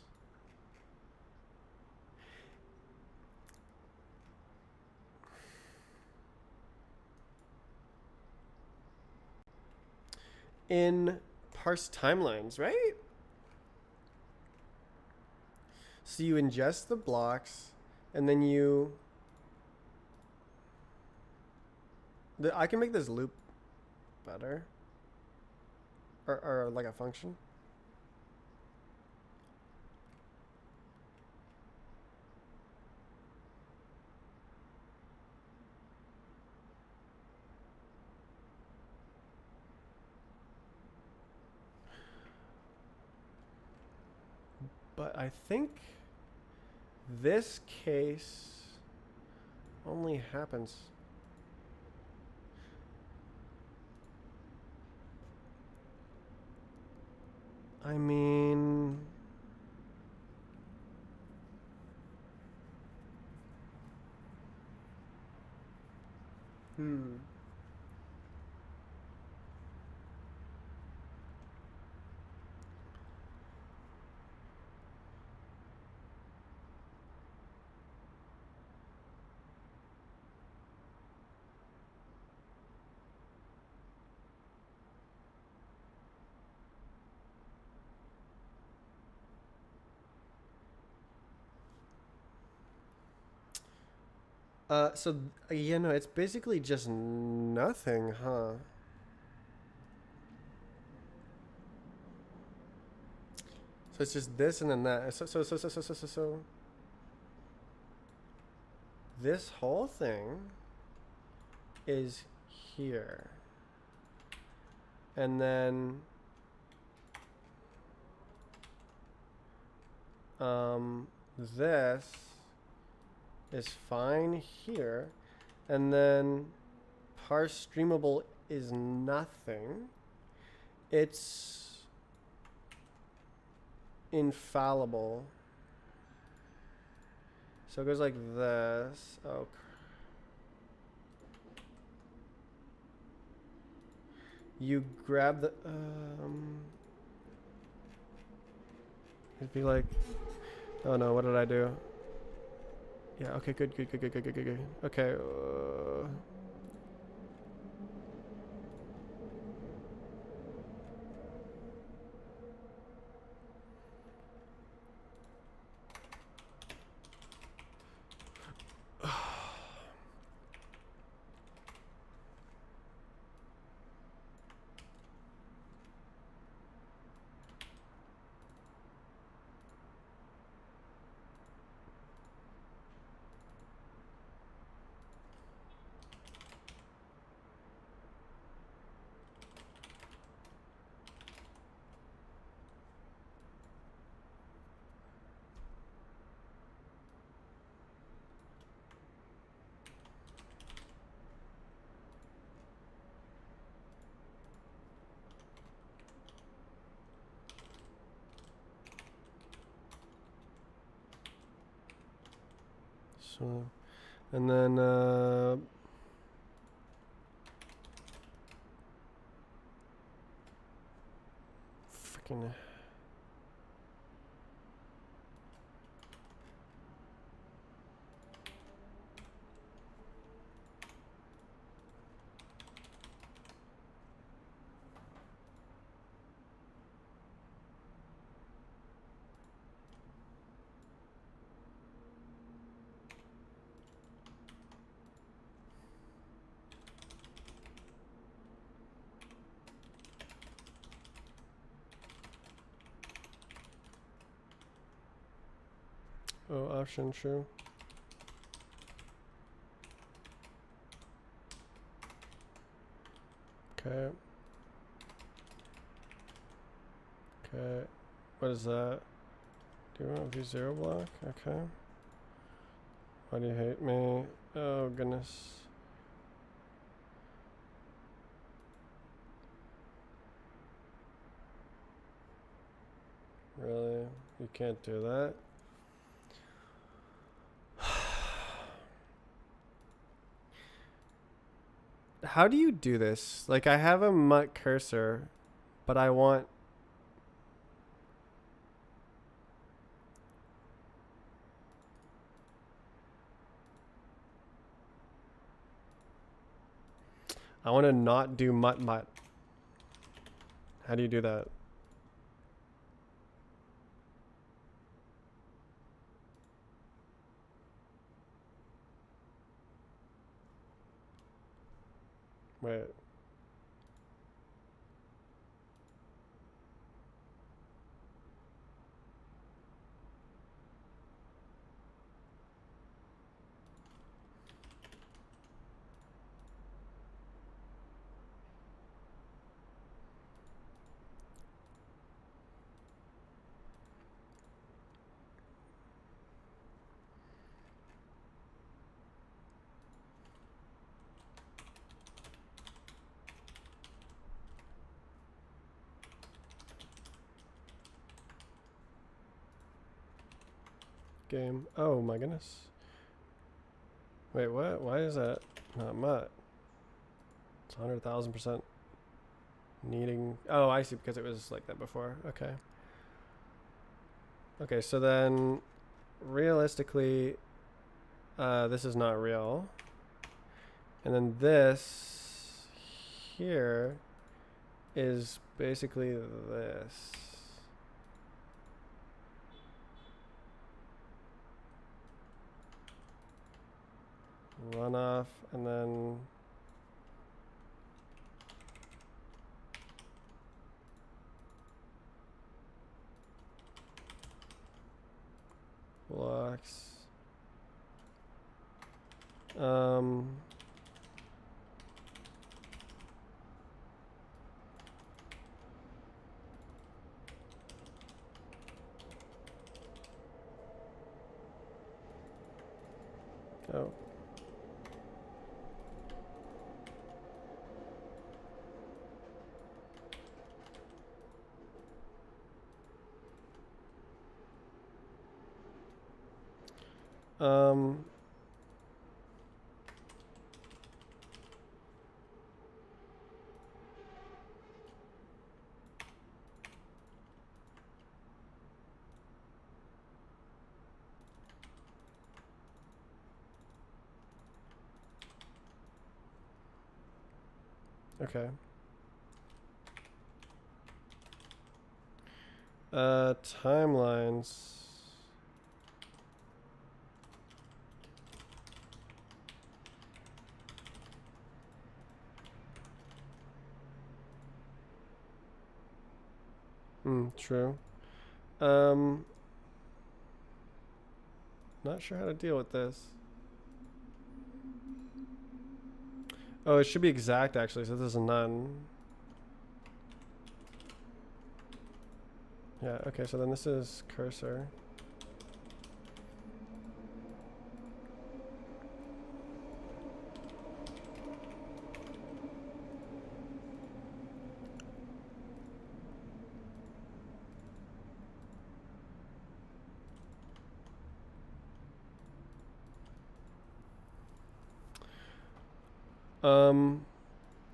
in parse timelines, right? So you ingest the blocks and then I can make this loop better. Or like a function. But I think this case only happens. I mean, so yeah, no, it's basically just nothing, huh? So it's just this and then that. So this whole thing is here. And then this is fine here. And then parse streamable is nothing. It's infallible. So it goes like this. Oh, you grab the it'd be like, oh no, what did I do? Yeah, okay, good. Okay. So, and then freaking. Oh, option true. Okay. Okay. What is that? Do you want V0 block? Okay. Why do you hate me? Oh, goodness. Really? You can't do that? How do you do this? Like, I have a mutt cursor, but I want... I want to not do mutt mutt. How do you do that? Wait. Game. Oh my goodness. Wait, what? Why is that not mutt? It's 100,000% needing... Oh, I see, because it was like that before. Okay. Okay, so then realistically, this is not real. And then this here is basically this. Runoff, and then blocks. Oh. Um, okay. Timelines. True. Not sure how to deal with this. Oh, it should be exact actually, so this is none. Yeah, okay, so then this is cursor.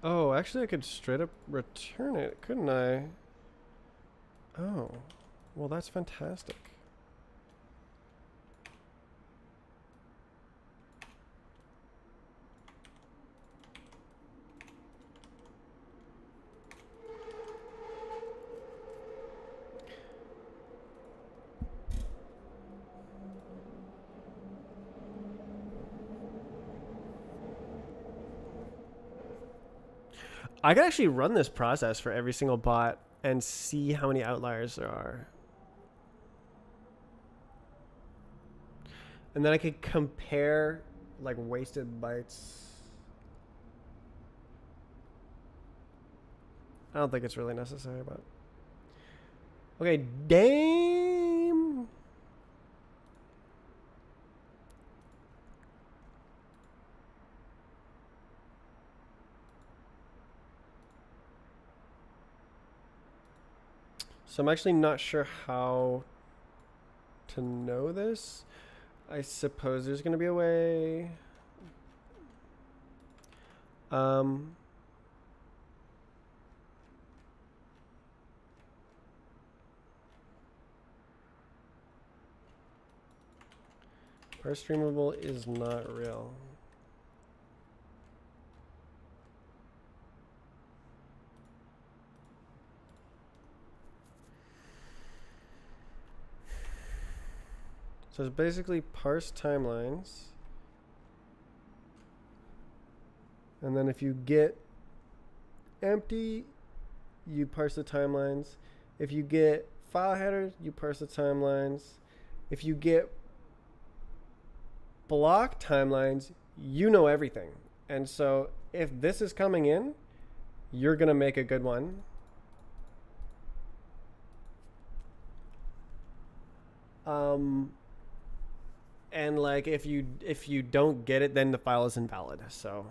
Oh, actually I could straight up return it, couldn't I? Oh, well that's fantastic. I could actually run this process for every single bot and see how many outliers there are. And then I could compare like wasted bytes. I don't think it's really necessary, but okay, damn. So I'm actually not sure how to know this. I suppose there's going to be a way. Parse streamable is not real. So it's basically parse timelines. And then if you get empty, you parse the timelines. If you get file headers, you parse the timelines. If you get block timelines, you know everything. And so if this is coming in, you're going to make a good one. And like if you don't get it, then the file is invalid. So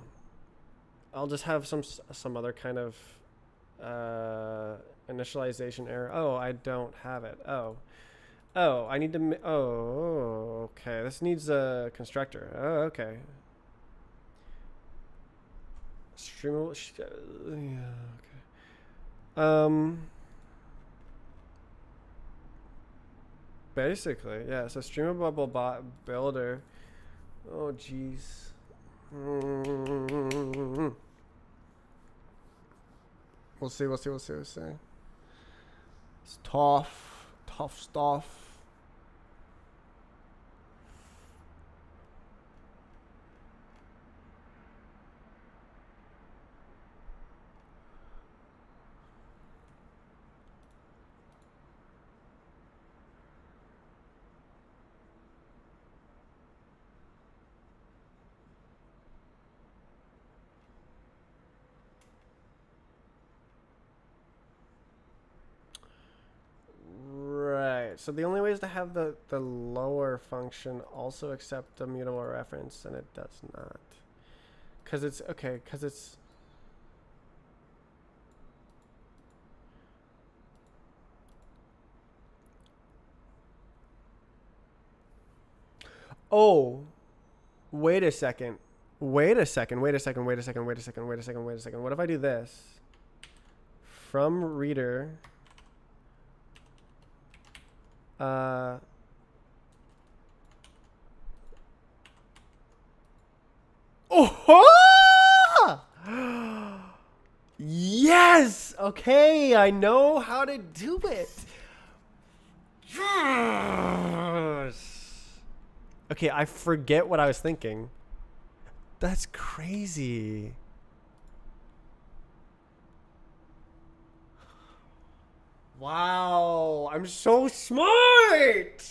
I'll just have some other kind of initialization error. Oh, I don't have it. Oh, I need to. Oh, okay. This needs a constructor. Oh, okay. Streamable. Yeah. Okay. Basically, yeah. So streamable bot builder. Oh, jeez. We'll see. It's tough stuff. So the only way is to have the lower function also accept a mutable reference, and it does not. Because it's, okay, because it's... Oh, wait a second. What if I do this? From reader... Oh! Yes! Okay, I know how to do it. Yes! Okay, I forget what I was thinking. That's crazy. Wow, I'm so smart!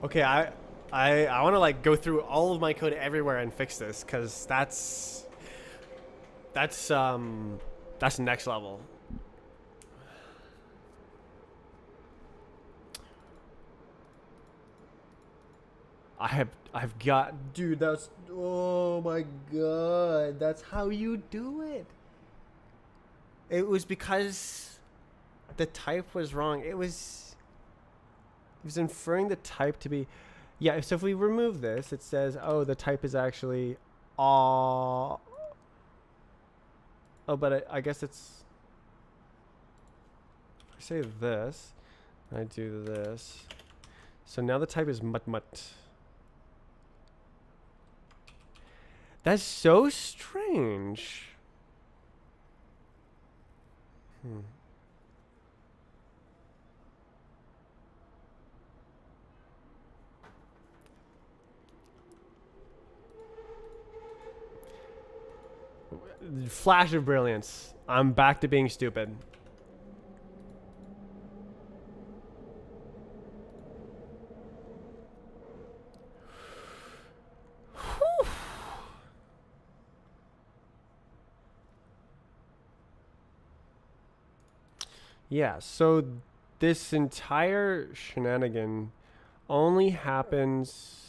Okay, I want to like go through all of my code everywhere and fix this, because that's next level. I've got, dude, that's, oh my god, that's how you do it. It was because the type was wrong. It was inferring the type to be, yeah. So if we remove this, it says, oh, the type is actually oh, but I guess it's, if I say this, I do this, so now the type is mut. That's so strange. Flash of brilliance. I'm back to being stupid. Whew. Yeah, so this entire shenanigan only happens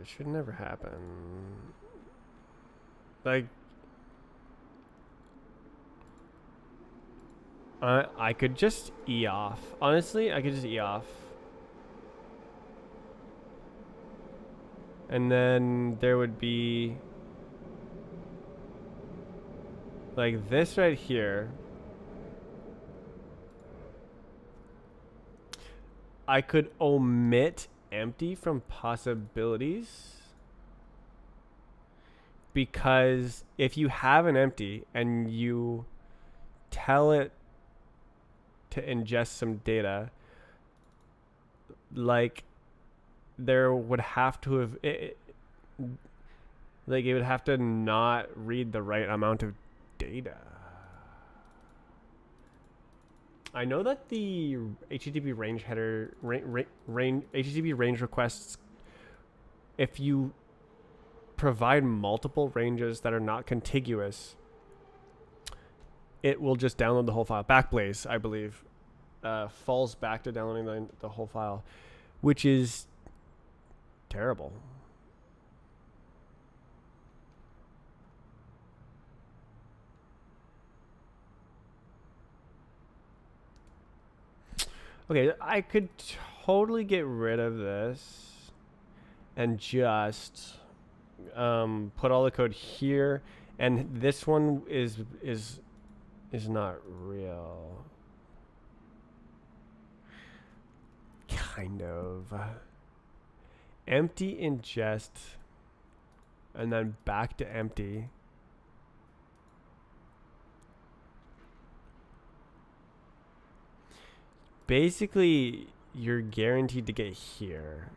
it should never happen. Like, I could just E off. Honestly, I could just E off. And then there would be like this right here. I could omit empty from possibilities, because if you have an empty and you tell it to ingest some data, like there would have to have like it would have to not read the right amount of data. I know that the HTTP range header HTTP range requests, if you provide multiple ranges that are not contiguous, it will just download the whole file. Backblaze, I believe, falls back to downloading the whole file, which is terrible. Okay, I could totally get rid of this and just put all the code here, and this one is not real. Kind of. Empty ingest, and then back to empty. Basically, you're guaranteed to get here.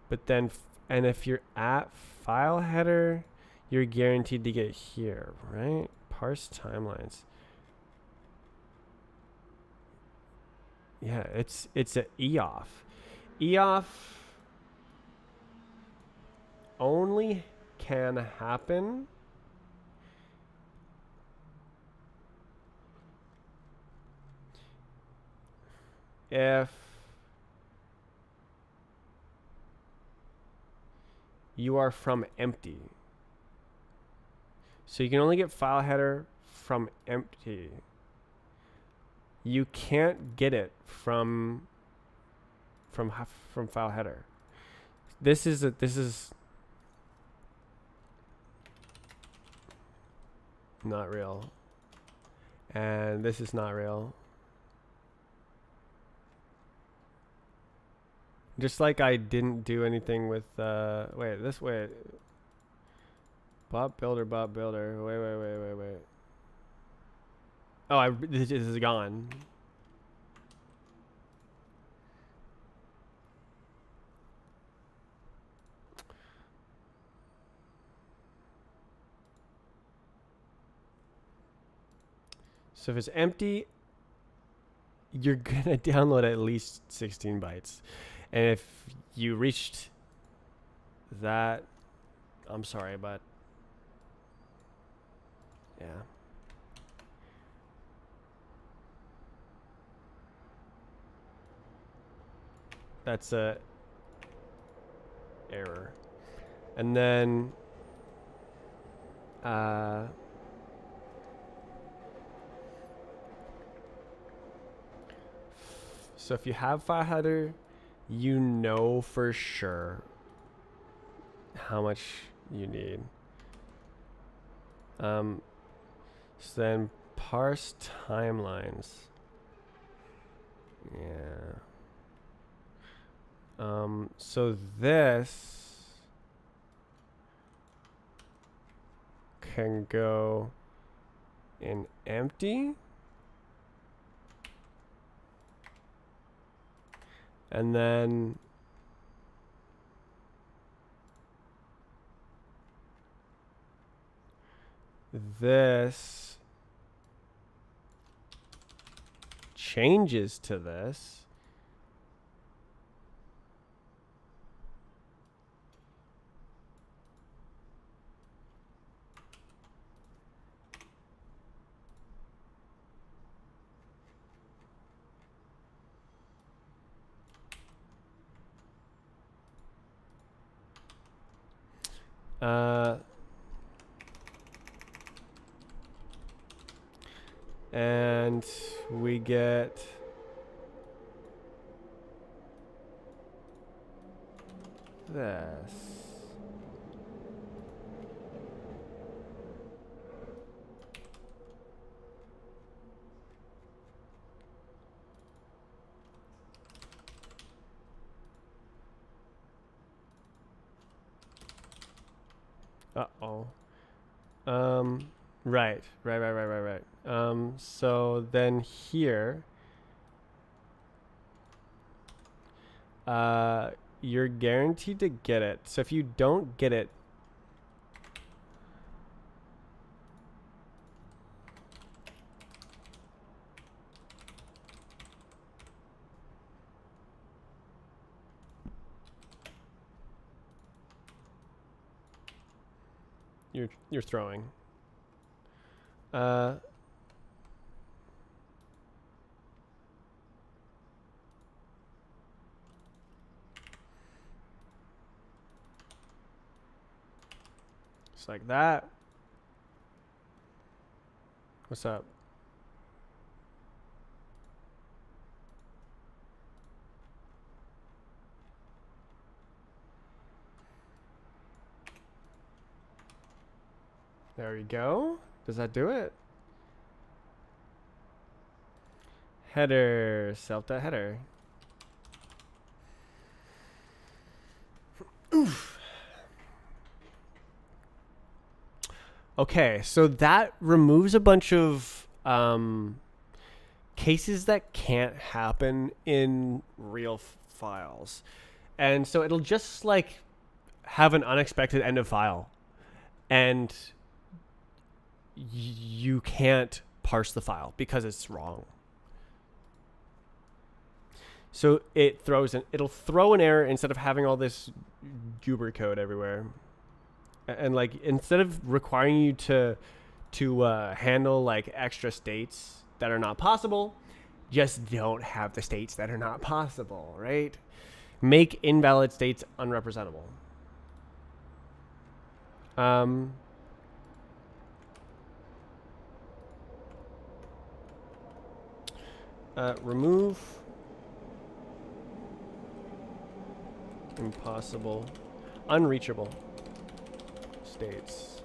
But then, and if you're at file header, you're guaranteed to get here, right? Parse timelines. Yeah, it's a EOF. EOF only can happen if you are from empty. So you can only get file header from empty. You can't get it from file header. This is not real, and this is not real. Just like I didn't do anything with wait, this way. Bot builder. Wait. Oh, this is gone. So if it's empty, you're gonna download at least 16 bytes. And if you reached that, I'm sorry, but yeah. That's a error. And then so if you have file header, you know for sure how much you need. So then parse timelines. Yeah. So this can go in empty, and then this changes to this. And we get this. Uh-oh. Right. So then here, you're guaranteed to get it. So if you don't get it, you're throwing. Just like that. What's up? There we go. Does that do it? Header, self.header. Oof. Okay, so that removes a bunch of cases that can't happen in real files. And so it'll just like have an unexpected end of file. And you can't parse the file because it's wrong. So it'll throw an error instead of having all this goober code everywhere. And like instead of requiring you to handle like extra states that are not possible, just don't have the states that are not possible, right? Make invalid states unrepresentable. Remove impossible, unreachable states.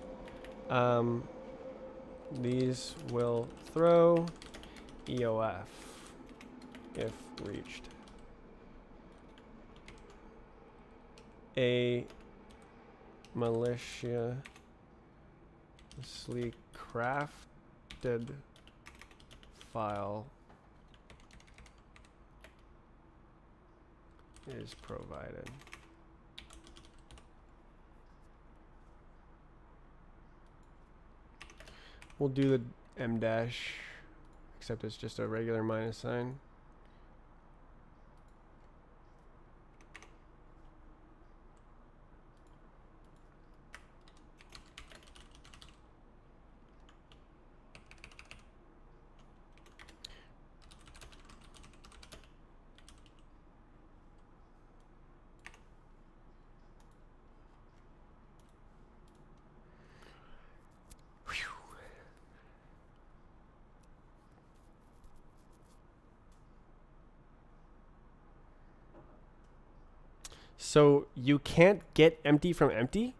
These will throw EOF if reached. A maliciously crafted file is provided. We'll do the M dash, except it's just a regular minus sign. So you can't get empty from empty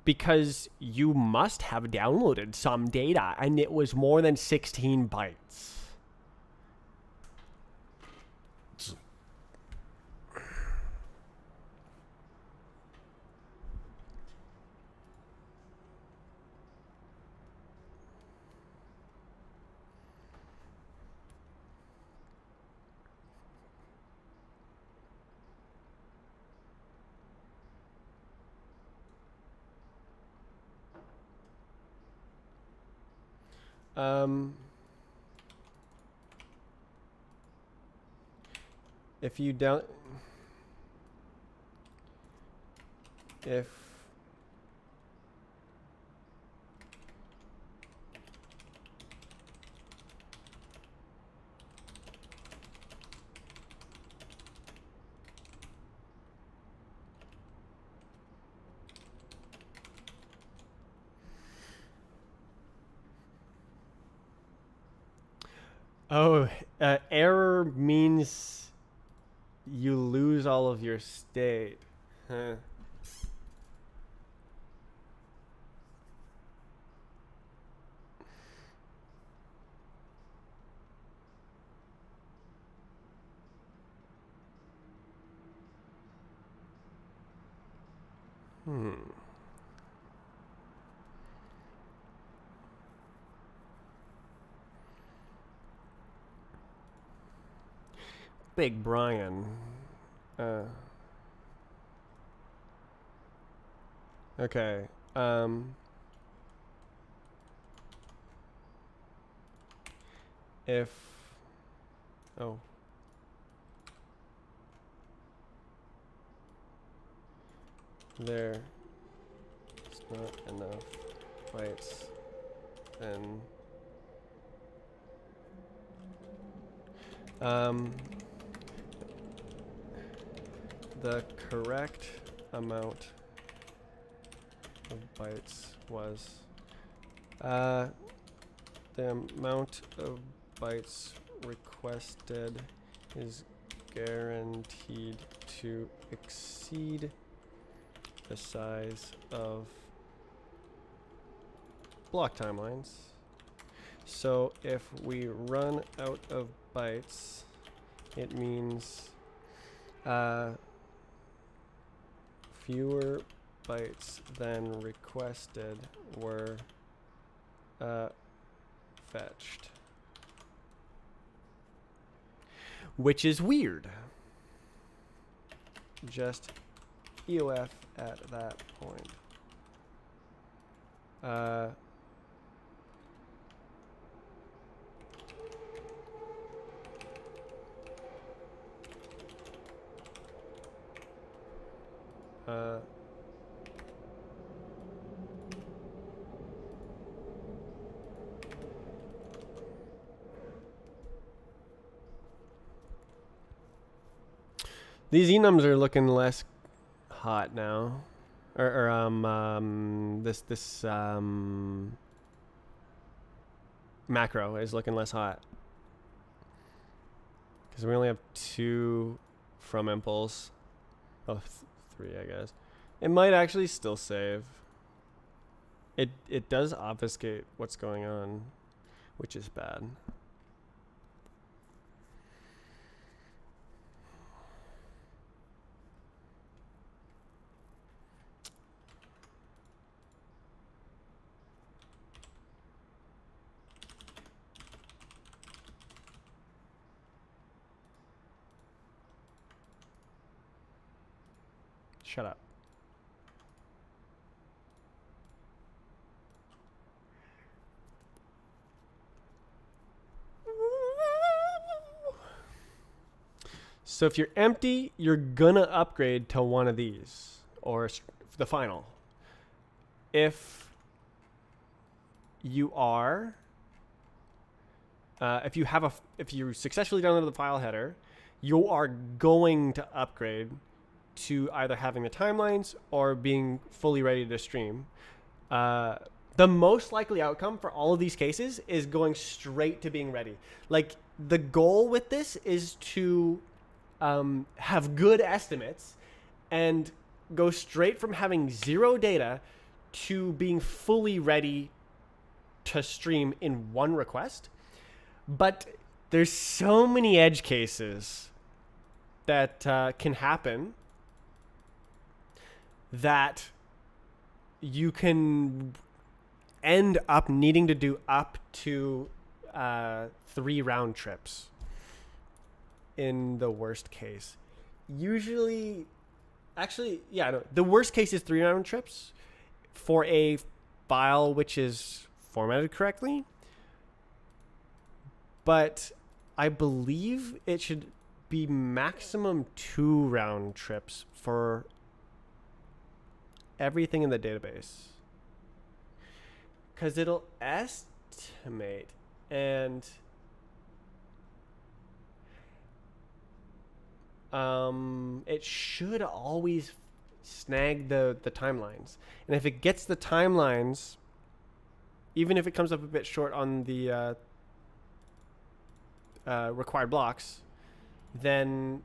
because you must have downloaded some data and it was more than 16 bytes. If you don't, if error means you lose all of your state. Huh. Big Brian. Okay. If there is not enough bytes, then the correct amount of bytes was the amount of bytes requested is guaranteed to exceed the size of block timelines. So if we run out of bytes, it means fewer bytes than requested were fetched. Which is weird. Just EOF at that point. These enums are looking less hot now, this macro is looking less hot because we only have 2 from impulse. Oh, 3, I guess. It might actually still save. It does obfuscate what's going on, which is bad. Shut up. So if you're empty, you're gonna upgrade to one of these, or the final. If you are, if you successfully downloaded the file header, you are going to upgrade to either having the timelines or being fully ready to stream. The most likely outcome for all of these cases is going straight to being ready. Like, the goal with this is to have good estimates and go straight from having 0 data to being fully ready to stream in one request. But there's so many edge cases that can happen that you can end up needing to do up to 3 round trips in the worst case. Usually, actually, yeah, no, the worst case is 3 round trips for a file which is formatted correctly. but I believe it should be maximum 2 round trips for everything in the database, because it'll estimate, and it should always snag the timelines. And if it gets the timelines, even if it comes up a bit short on the required blocks, then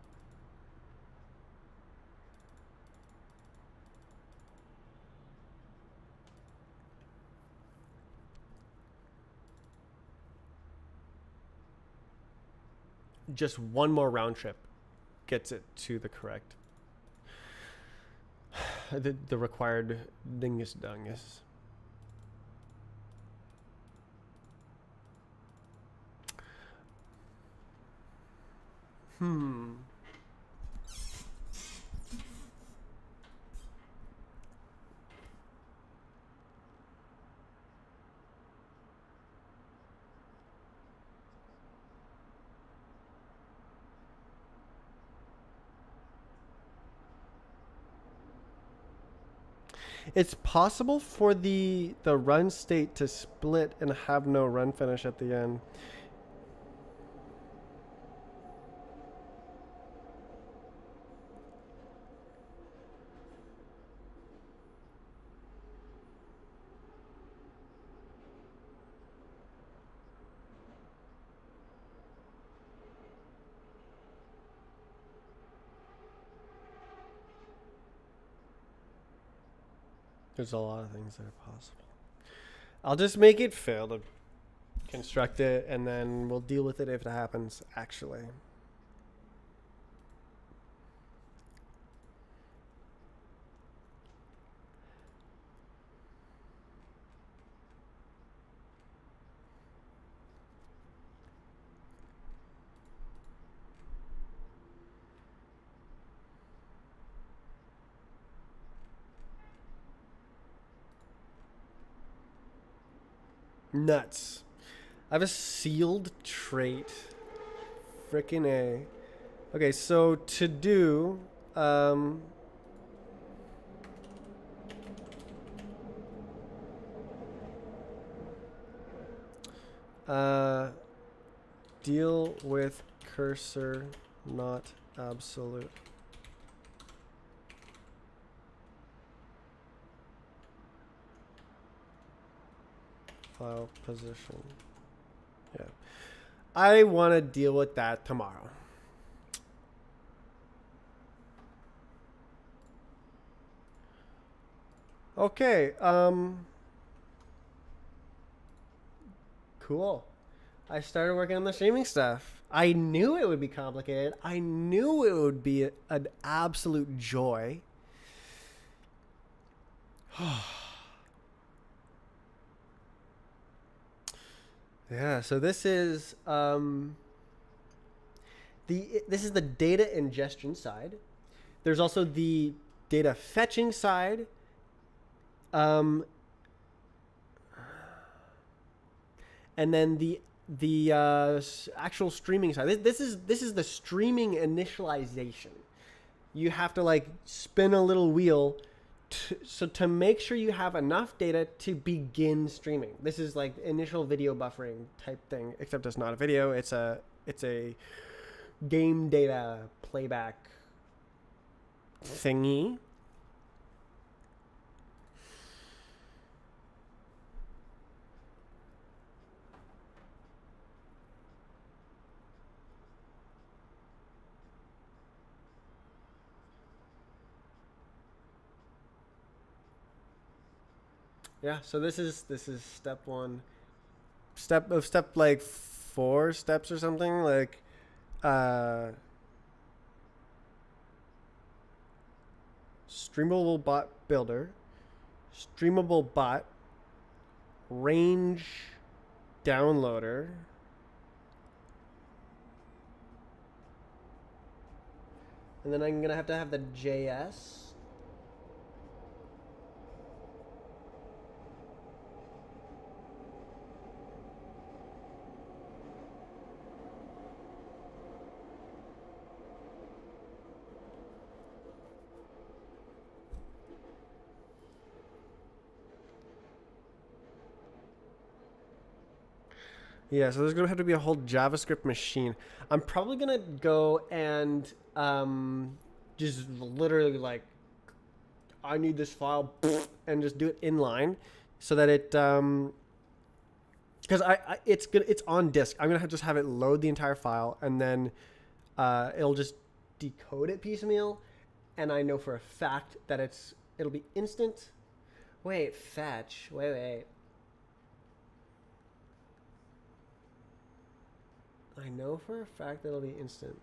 just one more round trip gets it to the correct the required dingus dungus. It's possible for the run state to split and have no run finish at the end. There's a lot of things that are possible. I'll just make it fail to construct it, and then we'll deal with it if it happens, actually. Nuts. I have a sealed trait. Frickin' A. Okay, so to do, deal with cursor, not absolute. File position. Yeah. I want to deal with that tomorrow. Okay. Cool. I started working on the streaming stuff. I knew it would be complicated. I knew it would be an absolute joy. Yeah, so this is this is the data ingestion side. There's also the data fetching side. And then the actual streaming side. This is the streaming initialization. You have to like spin a little wheel to make sure you have enough data to begin streaming. This is like initial video buffering type thing, except it's not a video. It's a game data playback thingy. Yeah, so this is step one. Step like 4 steps or something, like streamable bot builder, streamable bot, range downloader, and then I'm gonna have to have the JS. Yeah, so there's gonna have to be a whole JavaScript machine. I'm probably gonna go and just literally like I need this file and just do it inline so that it because it's on disk. I'm gonna just have it load the entire file and then it'll just decode it piecemeal, and I know for a fact that it'll be instant. Wait, fetch. Wait. I know for a fact that it'll be instant.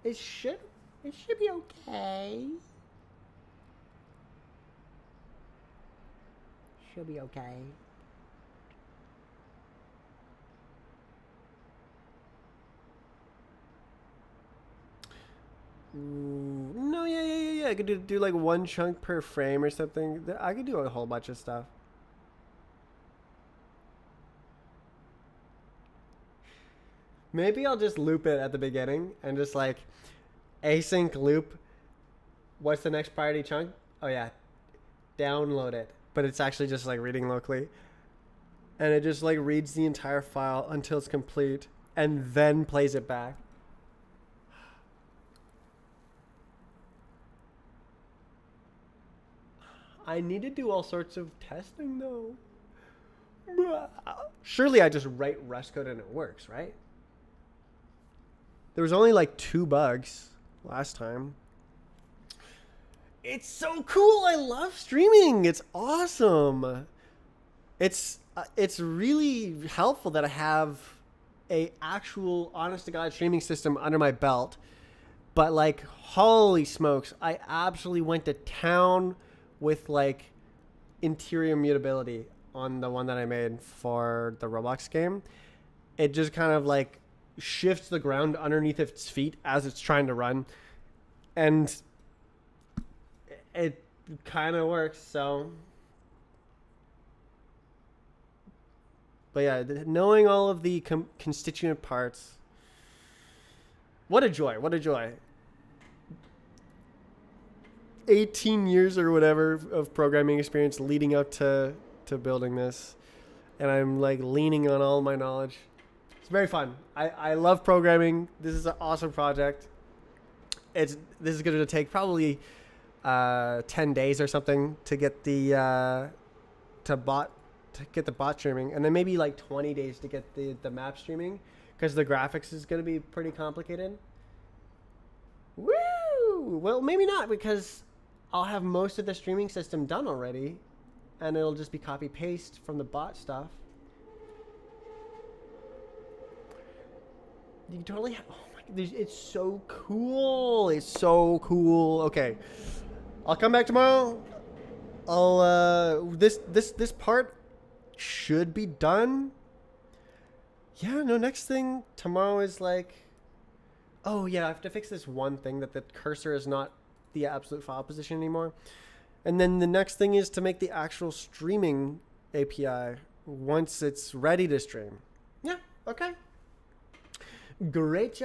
It should be okay. Should be okay. No, yeah. I could do like one chunk per frame or something. I could do a whole bunch of stuff. Maybe I'll just loop it at the beginning and just like async loop. What's the next priority chunk? Oh yeah, download it. But it's actually just like reading locally. And it just like reads the entire file until it's complete and then plays it back. I need to do all sorts of testing though. Surely I just write Rust code and it works, right? There was only like 2 bugs last time. It's so cool. I love streaming. It's awesome. It's really helpful that I have a actual honest to God streaming system under my belt. But like, holy smokes, I absolutely went to town with like interior mutability on the one that I made for the Roblox game. It just kind of like shifts the ground underneath its feet as it's trying to run, and it kind of works. So, but yeah, knowing all of the constituent parts, what a joy! What a joy! 18 years or whatever of programming experience leading up to building this, and I'm like leaning on all my knowledge. It's very fun. I love programming. This is an awesome project. This is going to take probably 10 days or something to get the bot streaming, and then maybe like 20 days to get the map streaming, because the graphics is going to be pretty complicated. Woo! Well, maybe not, because I'll have most of the streaming system done already, and it'll just be copy paste from the bot stuff. You totally have, oh my, it's so cool. It's so cool. Okay, I'll come back tomorrow. This part should be done. Yeah, no, next thing tomorrow is like, oh yeah, I have to fix this one thing, that the cursor is not the absolute file position anymore. And then the next thing is to make the actual streaming API once it's ready to stream. Yeah, okay. Great job.